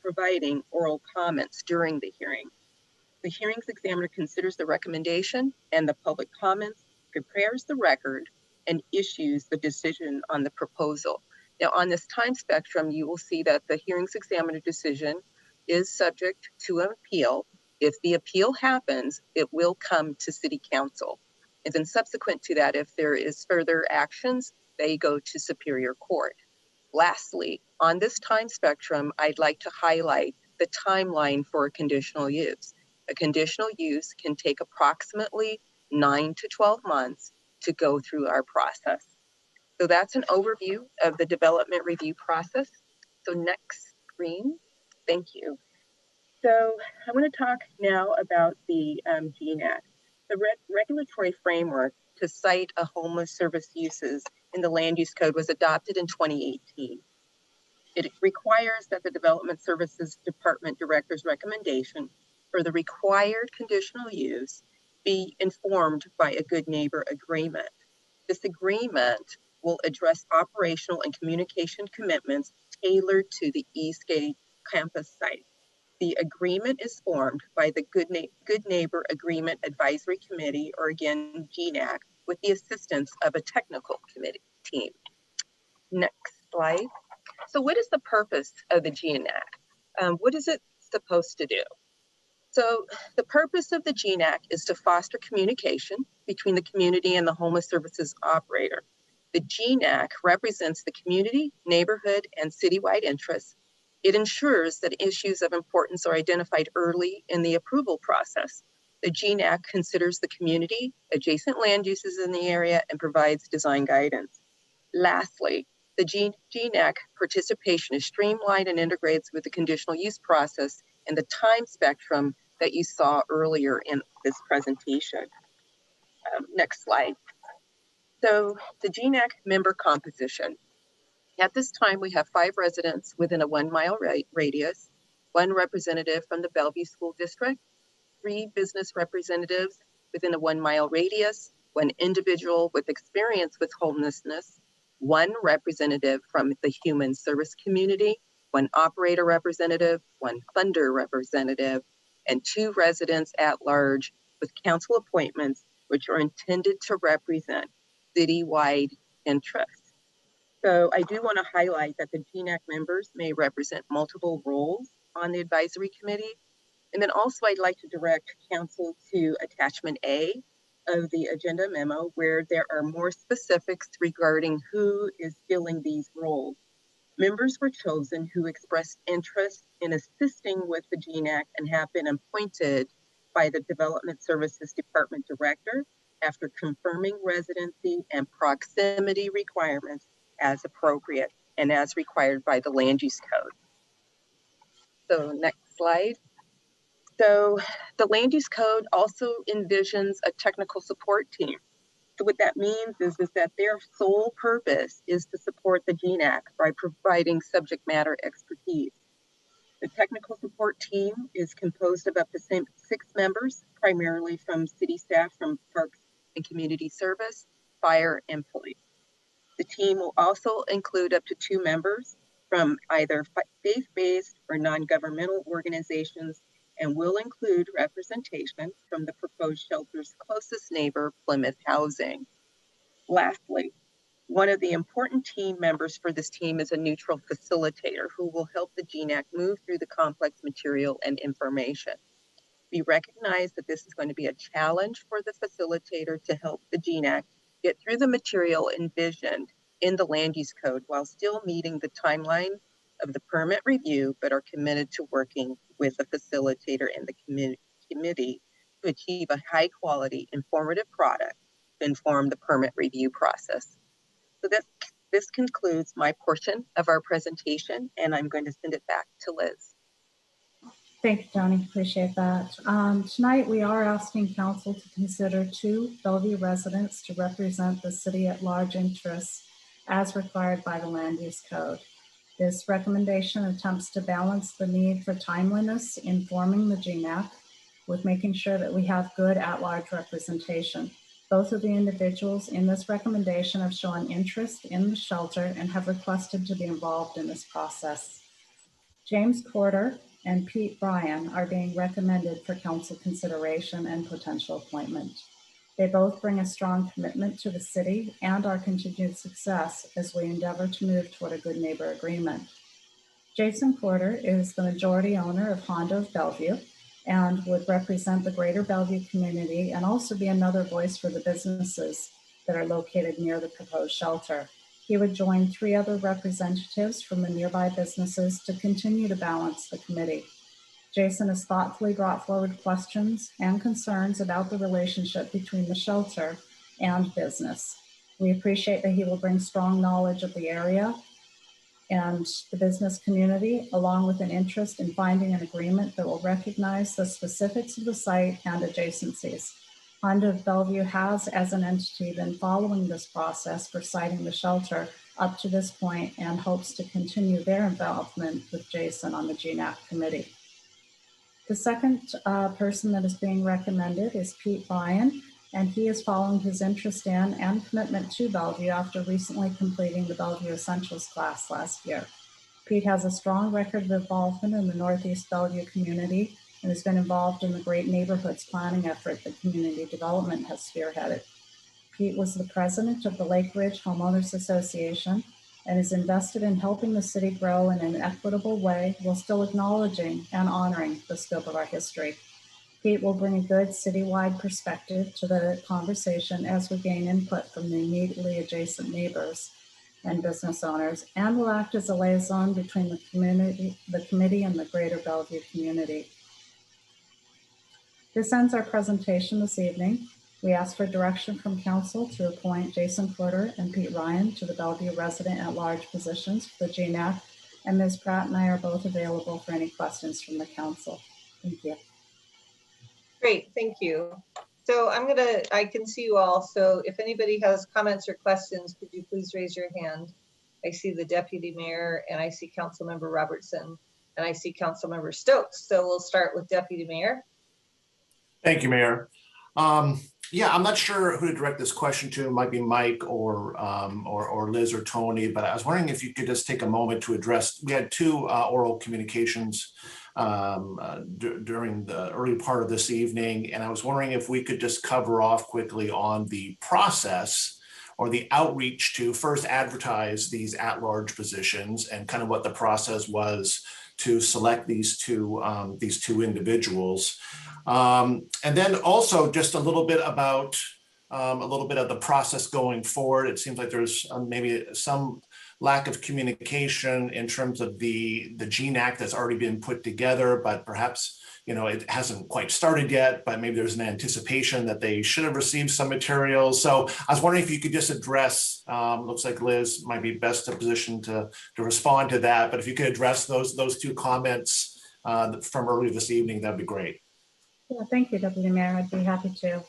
providing oral comments during the hearing. The hearings examiner considers the recommendation and the public comments, prepares the record, and issues the decision on the proposal. Now, on this time spectrum, you will see that the hearings examiner decision is subject to an appeal. If the appeal happens, it will come to City Council. And then subsequent to that, if there is further actions, they go to Superior Court. Lastly, on this time spectrum, I'd like to highlight the timeline for a conditional use. A conditional use can take approximately 9 to 12 months to go through our process. So that's an overview of the development review process. So next screen, thank you. So I want to talk now about the GNAC. The regulatory framework to cite a homeless service uses in the land use code was adopted in 2018. It requires that the Development Services Department Director's recommendation for the required conditional use be informed by a good neighbor agreement. This agreement will address operational and communication commitments tailored to the Eastgate campus site. The agreement is formed by the Good Neighbor Agreement Advisory Committee, or again, GNAC, with the assistance of a technical committee team. Next slide. So what is the purpose of the GNAC? What is it supposed to do? So the purpose of the GNAC is to foster communication between the community and the homeless services operator. The GNAC represents the community, neighborhood, and citywide interests. It ensures that issues of importance are identified early in the approval process. The GNAC considers the community, adjacent land uses in the area, and provides design guidance. Lastly, the GNAC participation is streamlined and integrates with the conditional use process and the time spectrum that you saw earlier in this presentation. Next slide. So the GNAC member composition. At this time, we have 5 residents within a 1 mile radius, 1 representative from the Bellevue School District, 3 business representatives within a 1 mile radius, 1 individual with experience with homelessness, 1 representative from the human service community, 1 operator representative, 1 funder representative, and 2 residents at large with council appointments, which are intended to represent citywide interests. So I do want to highlight that the GNAC members may represent multiple roles on the advisory committee. And then also I'd like to direct council to attachment A of the agenda memo, where there are more specifics regarding who is filling these roles. Members were chosen who expressed interest in assisting with the GNAC and have been appointed by the Development Services Department Director after confirming residency and proximity requirements as appropriate and as required by the Land Use Code. So next slide. So the Land Use Code also envisions a technical support team. So what that means is that their sole purpose is to support the GNAC by providing subject matter expertise. The technical support team is composed of up to 6 members, primarily from city staff from Parks and Community Service, Fire, and Police. The team will also include up to 2 members from either faith-based or non-governmental organizations and will include representation from the proposed shelter's closest neighbor, Plymouth Housing. Lastly, one of the important team members for this team is a neutral facilitator who will help the GNAC move through the complex material and information. We recognize that this is going to be a challenge for the facilitator to help the GNAC get through the material envisioned in the Land Use Code while still meeting the timeline of the permit review, but are committed to working with the facilitator and the committee to achieve a high quality, informative product to inform the permit review process. So this concludes my portion of our presentation, and I'm going to send it back to Liz. Thank you, Tony. Appreciate that. Tonight, we are asking council to consider 2 Bellevue residents to represent the city at large interests as required by the Land Use Code. This recommendation attempts to balance the need for timeliness in forming the GNAC with making sure that we have good at-large representation. Both of the individuals in this recommendation have shown interest in the shelter and have requested to be involved in this process. James Porter and Pete Bryan are being recommended for council consideration and potential appointment. They both bring a strong commitment to the city and our continued success as we endeavor to move toward a good neighbor agreement. Jason Porter is the majority owner of Honda of Bellevue and would represent the greater Bellevue community and also be another voice for the businesses that are located near the proposed shelter. He would join 3 other representatives from the nearby businesses to continue to balance the committee. Jason has thoughtfully brought forward questions and concerns about the relationship between the shelter and business. We appreciate that he will bring strong knowledge of the area and the business community, along with an interest in finding an agreement that will recognize the specifics of the site and adjacencies. Honda of Bellevue has, as an entity, been following this process for siting the shelter up to this point and hopes to continue their involvement with Jason on the GNAC committee. The second person that is being recommended is Pete Bryan, and he is following his interest in and commitment to Bellevue after recently completing the Bellevue Essentials class last year. Pete has a strong record of involvement in the Northeast Bellevue community and has been involved in the great neighborhoods planning effort that community development has spearheaded. Pete was the president of the Lake Ridge Homeowners Association and is invested in helping the city grow in an equitable way while still acknowledging and honoring the scope of our history. Pete will bring a good citywide perspective to the conversation as we gain input from the immediately adjacent neighbors and business owners, and will act as a liaison between the committee and the greater Bellevue community. This ends our presentation this evening. We ask for direction from council to appoint Jason Porter and Pete Ryan to the Bellevue resident at large positions for the GNAC, and Ms. Pratt and I are both available for any questions from the council. Thank you. Great, thank you. So I can see you all. So if anybody has comments or questions, could you please raise your hand? I see the deputy mayor and I see Councilmember Robertson and I see Councilmember Stokes. So we'll start with Deputy Mayor. Thank you, Mayor. Yeah, I'm not sure who to direct this question to. It might be Mike or Liz or Tony, but I was wondering if you could just take a moment to address, we had 2 oral communications during the early part of this evening, and I was wondering if we could just cover off quickly on the process or the outreach to first advertise these at-large positions and kind of what the process was to select these two individuals. And then also just a little bit about of the process going forward. It seems like there's maybe some lack of communication in terms of the GENE Act that's already been put together, but perhaps, you know, it hasn't quite started yet, but maybe there's an anticipation that they should have received some materials. So I was wondering if you could just address, looks like Liz might be best in position to respond to that, but if you could address those two comments from earlier this evening, that'd be great. Yeah, thank you, Deputy Mayor. I'd be happy to.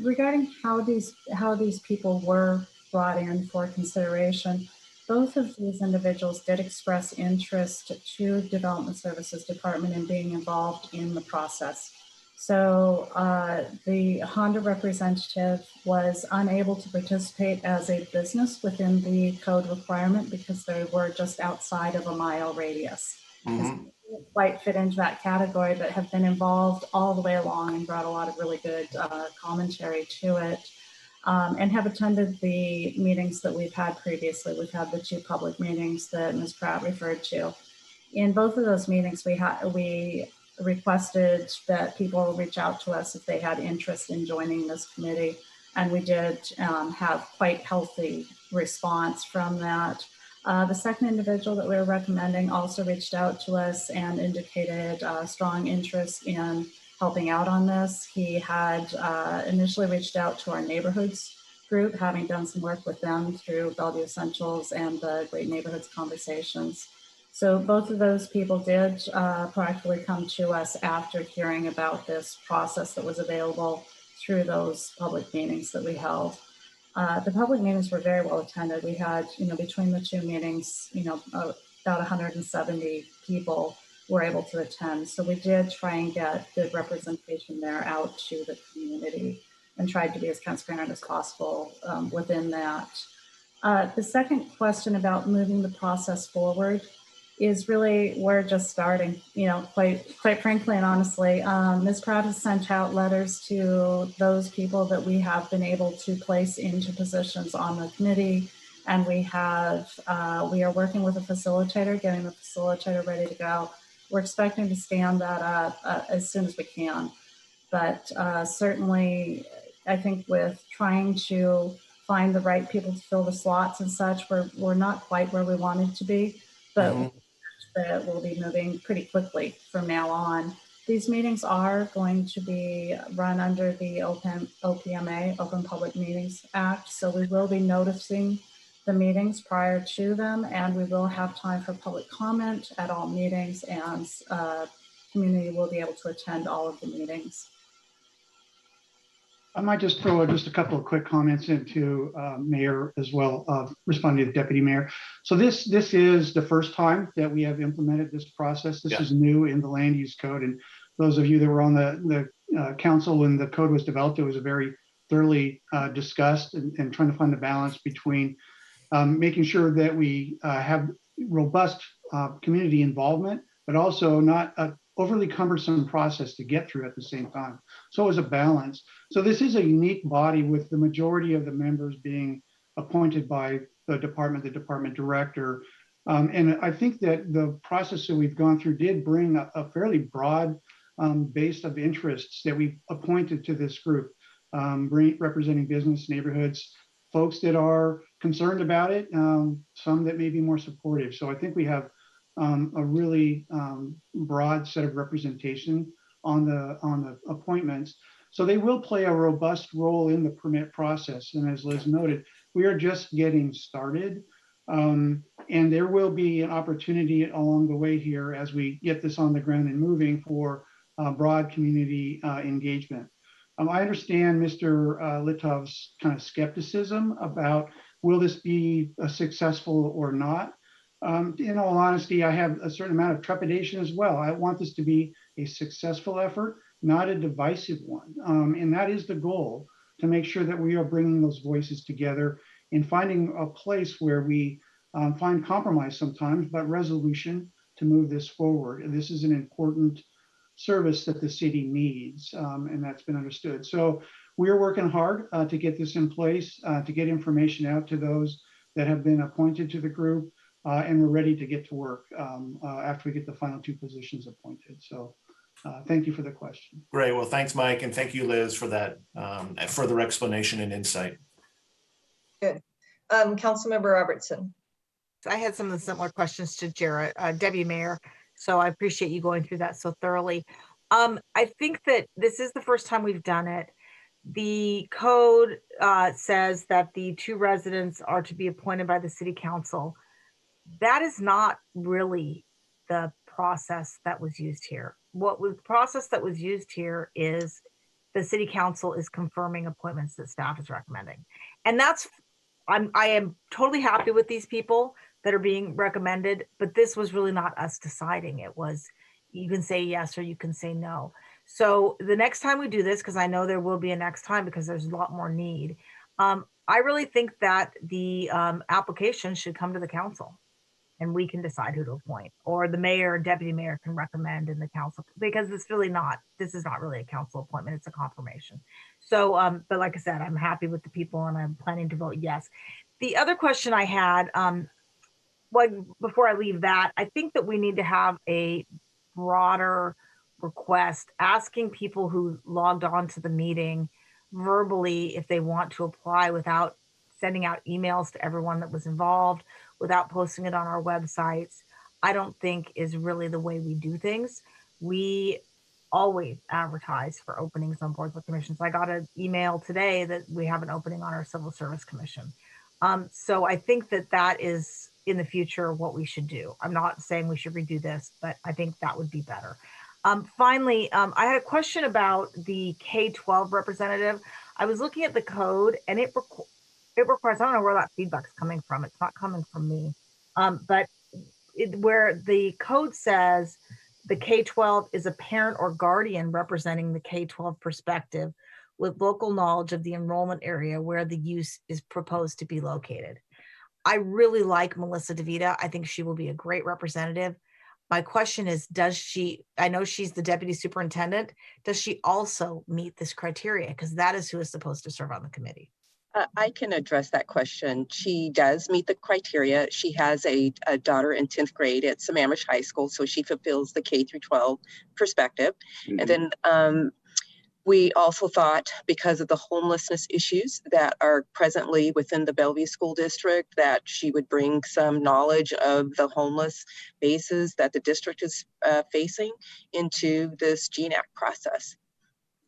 Regarding how these people were brought in for consideration, both of these individuals did express interest to Development Services Department in being involved in the process. So the Honda representative was unable to participate as a business within the code requirement because they were just outside of a mile radius. Mm-hmm. Quite fit into that category, but have been involved all the way along and brought a lot of really good commentary to it. And have attended the meetings that we've had previously. We've had the 2 public meetings that Ms. Pratt referred to. In both of those meetings, we requested that people reach out to us if they had interest in joining this committee. And we did have quite healthy response from that. The second individual that we were recommending also reached out to us and indicated strong interest in helping out on this. He had initially reached out to our neighborhoods group, having done some work with them through Bellevue Essentials and the Great Neighborhoods Conversations. So both of those people did proactively come to us after hearing about this process that was available through those public meetings that we held. The public meetings were very well attended. We had, between the 2 meetings, about 170 people were able to attend. So we did try and get good representation there out to the community and tried to be as transparent as possible within that. The second question about moving the process forward is really, we're just starting, quite frankly and honestly. Ms. Pratt has sent out letters to those people that we have been able to place into positions on the committee. And we are working with a facilitator, getting the facilitator ready to go. We're expecting to stand that up as soon as we can. But certainly, I think with trying to find the right people to fill the slots and such, we're not quite where we wanted to be, but that we'll be moving pretty quickly from now on. These meetings are going to be run under the OPMA, Open Public Meetings Act. So we will be noticing the meetings prior to them, and we will have time for public comment at all meetings, and community will be able to attend all of the meetings. I might just throw just a couple of quick comments into Mayor as well, responding to the Deputy Mayor. So this is the first time that we have implemented this process. This is new in the land use code. And those of you that were on the council when the code was developed, it was a very thoroughly discussed and trying to find the balance between making sure that we have robust community involvement, but also not a overly cumbersome process to get through at the same time. So it was a balance. So this is a unique body with the majority of the members being appointed by the department director. And I think that the process that we've gone through did bring a fairly broad base of interests that we've appointed to this group, representing business, neighborhoods, folks that are concerned about it, some that may be more supportive. So I think we have a really broad set of representation on the appointments. So they will play a robust role in the permit process. And as Liz noted, we are just getting started. And there will be an opportunity along the way here as we get this on the ground and moving for broad community engagement. I understand Mr. Litov's kind of skepticism about will this be successful or not. In all honesty, I have a certain amount of trepidation as well. I want this to be a successful effort, not a divisive one. And that is the goal, to make sure that we are bringing those voices together and finding a place where we find compromise sometimes, but resolution to move this forward. And this is an important service that the city needs, and that's been understood. So we're working hard to get this in place, to get information out to those that have been appointed to the group, and we're ready to get to work after we get the final 2 positions appointed. So thank you for the question. Great. Well, thanks, Mike. And thank you, Liz, for that further explanation and insight. Good. Councilmember Robertson. I had some of the similar questions to Jared, Deputy Mayor. So I appreciate you going through that so thoroughly. I think that this is the first time we've done it. The code says that the 2 residents are to be appointed by the city council. That is not really the process that was used here. The process that was used here is the city council is confirming appointments that staff is recommending. And I am totally happy with these people that are being recommended, but this was really not us deciding. It was, you can say yes or you can say no. So the next time we do this, because I know there will be a next time because there's a lot more need, I really think that the application should come to the council and we can decide who to appoint, or the mayor or deputy mayor can recommend in the council, because this is not really a council appointment, it's a confirmation. So, but like I said, I'm happy with the people and I'm planning to vote yes. The other question I had, before I leave that, I think that we need to have a broader request asking people who logged on to the meeting verbally if they want to apply without sending out emails to everyone that was involved, without posting it on our websites. I don't think is really the way we do things. We always advertise for openings on boards or commissions. I got an email today that we have an opening on our Civil Service Commission. So I think that is in the future what we should do. I'm not saying we should redo this, but I think that would be better. Finally, I had a question about the K-12 representative. I was looking at the code and it requires, I don't know where that feedback's coming from. It's not coming from me. But where the code says the K-12 is a parent or guardian representing the K-12 perspective with local knowledge of the enrollment area where the use is proposed to be located. I really like Melissa DeVita. I think she will be a great representative. My question is, I know she's the deputy superintendent, does she also meet this criteria? Because that is who is supposed to serve on the committee. I can address that question. She does meet the criteria. She has a daughter in 10th grade at Sammamish High School, so she fulfills the K through 12 perspective. Mm-hmm. And then we also thought, because of the homelessness issues that are presently within the Bellevue School District, that she would bring some knowledge of the homeless bases that the district is facing into this GENAC process.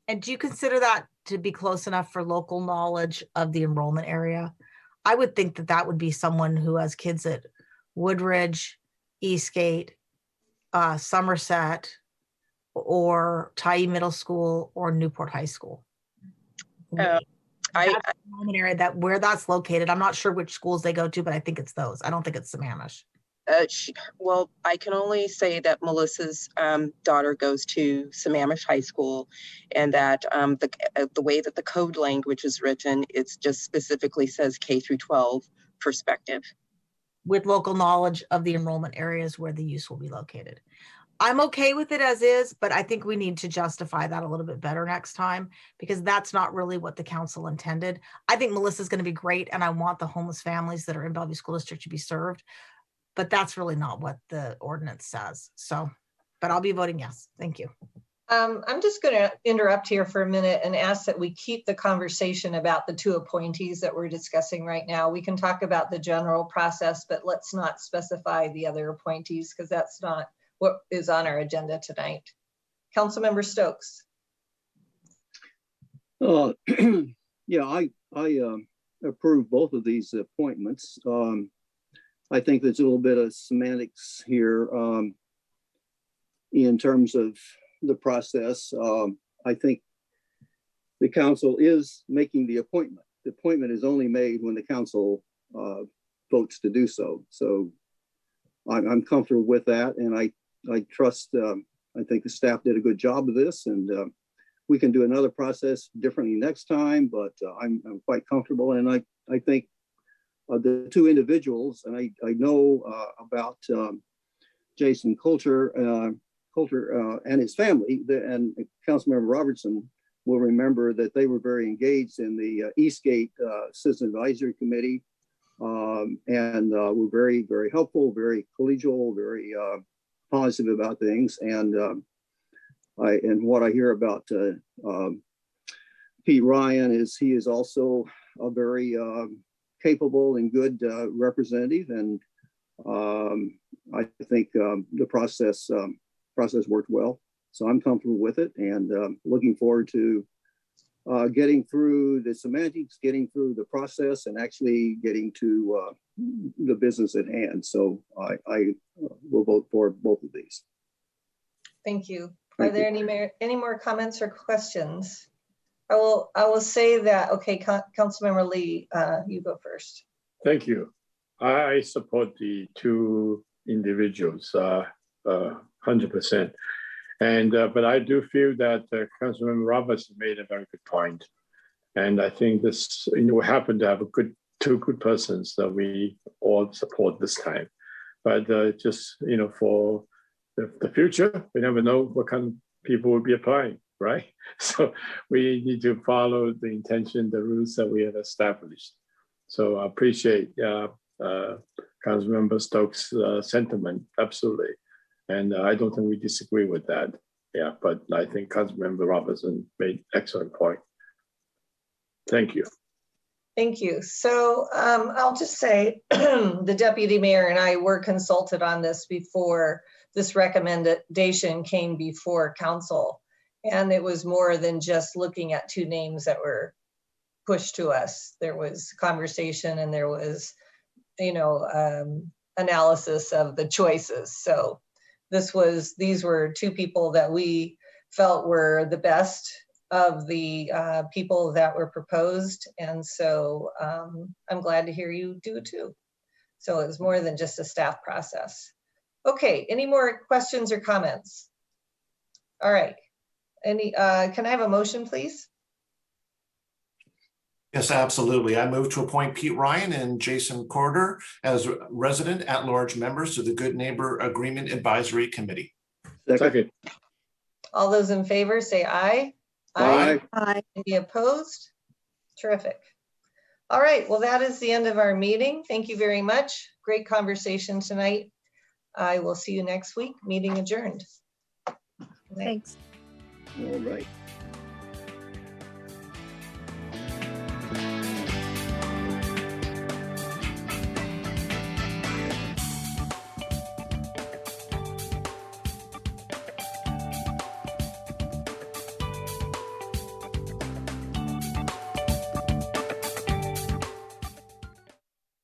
And do you consider that to be close enough for local knowledge of the enrollment area? I would think that would be someone who has kids at Woodridge, Eastgate, Somerset, or Tyee Middle School, or Newport High School. That's the enrollment area where that's located. I'm not sure which schools they go to, but I think it's those. I don't think it's Sammamish. Well, I can only say that Melissa's daughter goes to Sammamish High School, and that the way that the code language is written, it's just specifically says K through 12 perspective. With local knowledge of the enrollment areas where the use will be located. I'm okay with it as is, but I think we need to justify that a little bit better next time, because that's not really what the council intended. I think Melissa's going to be great, and I want the homeless families that are in Bellevue School District to be served. But that's really not what the ordinance says. So, but I'll be voting yes. Thank you. I'm just going to interrupt here for a minute and ask that we keep the conversation about the 2 appointees that we're discussing right now. We can talk about the general process, but let's not specify the other appointees, because that's not what is on our agenda tonight. Councilmember Stokes. Yeah, I approve both of these appointments. I think there's a little bit of semantics here in terms of the process. I think the council is making the appointment. The appointment is only made when the council votes to do so. So I'm comfortable with that, and I trust, I think the staff did a good job of this, and we can do another process differently next time, but I'm quite comfortable. And I think the 2 individuals, and I know about Jason Coulter and his family, and Councilmember Robertson will remember that they were very engaged in the Eastgate Citizen Advisory Committee, and were very, very helpful, very collegial, very positive about things. And what I hear about Pete Ryan is he is also a very capable and good representative, and I think the process worked well. So I'm comfortable with it and looking forward to getting through the semantics, getting through the process, and actually getting to the business at hand. So I will vote for both of these. Thank you. Are there any more comments or questions? I will say that, okay, Councilmember Lee, you go first. Thank you. I support the two individuals 100%. And but I do feel that Councilmember Roberts made a very good point. And I think this, we happen to have two good persons that we all support this time. But just, for the future, we never know what kind of people will be applying, right? So we need to follow the intention, the rules that we have established. So I appreciate Councilmember Stokes' sentiment, absolutely. And I don't think we disagree with that. Yeah, but I think Councilmember Robertson made excellent point. Thank you. Thank you. So I'll just say the deputy mayor and I were consulted on this before this recommendation came before council. And it was more than just looking at two names that were pushed to us. There was conversation and there was, analysis of the choices. So these were two people that we felt were the best of the people that were proposed. And so I'm glad to hear you do too. So it was more than just a staff process. Okay, any more questions or comments? All right, can I have a motion, please? Yes, absolutely. I move to appoint Pete Ryan and Jason Corder as resident at-large members to the Good Neighbor Agreement Advisory Committee. Second. All those in favor say aye. Aye. Aye. Any opposed? Terrific. All right, well, that is the end of our meeting. Thank you very much. Great conversation tonight. I will see you next week. Meeting adjourned. Thanks. All right.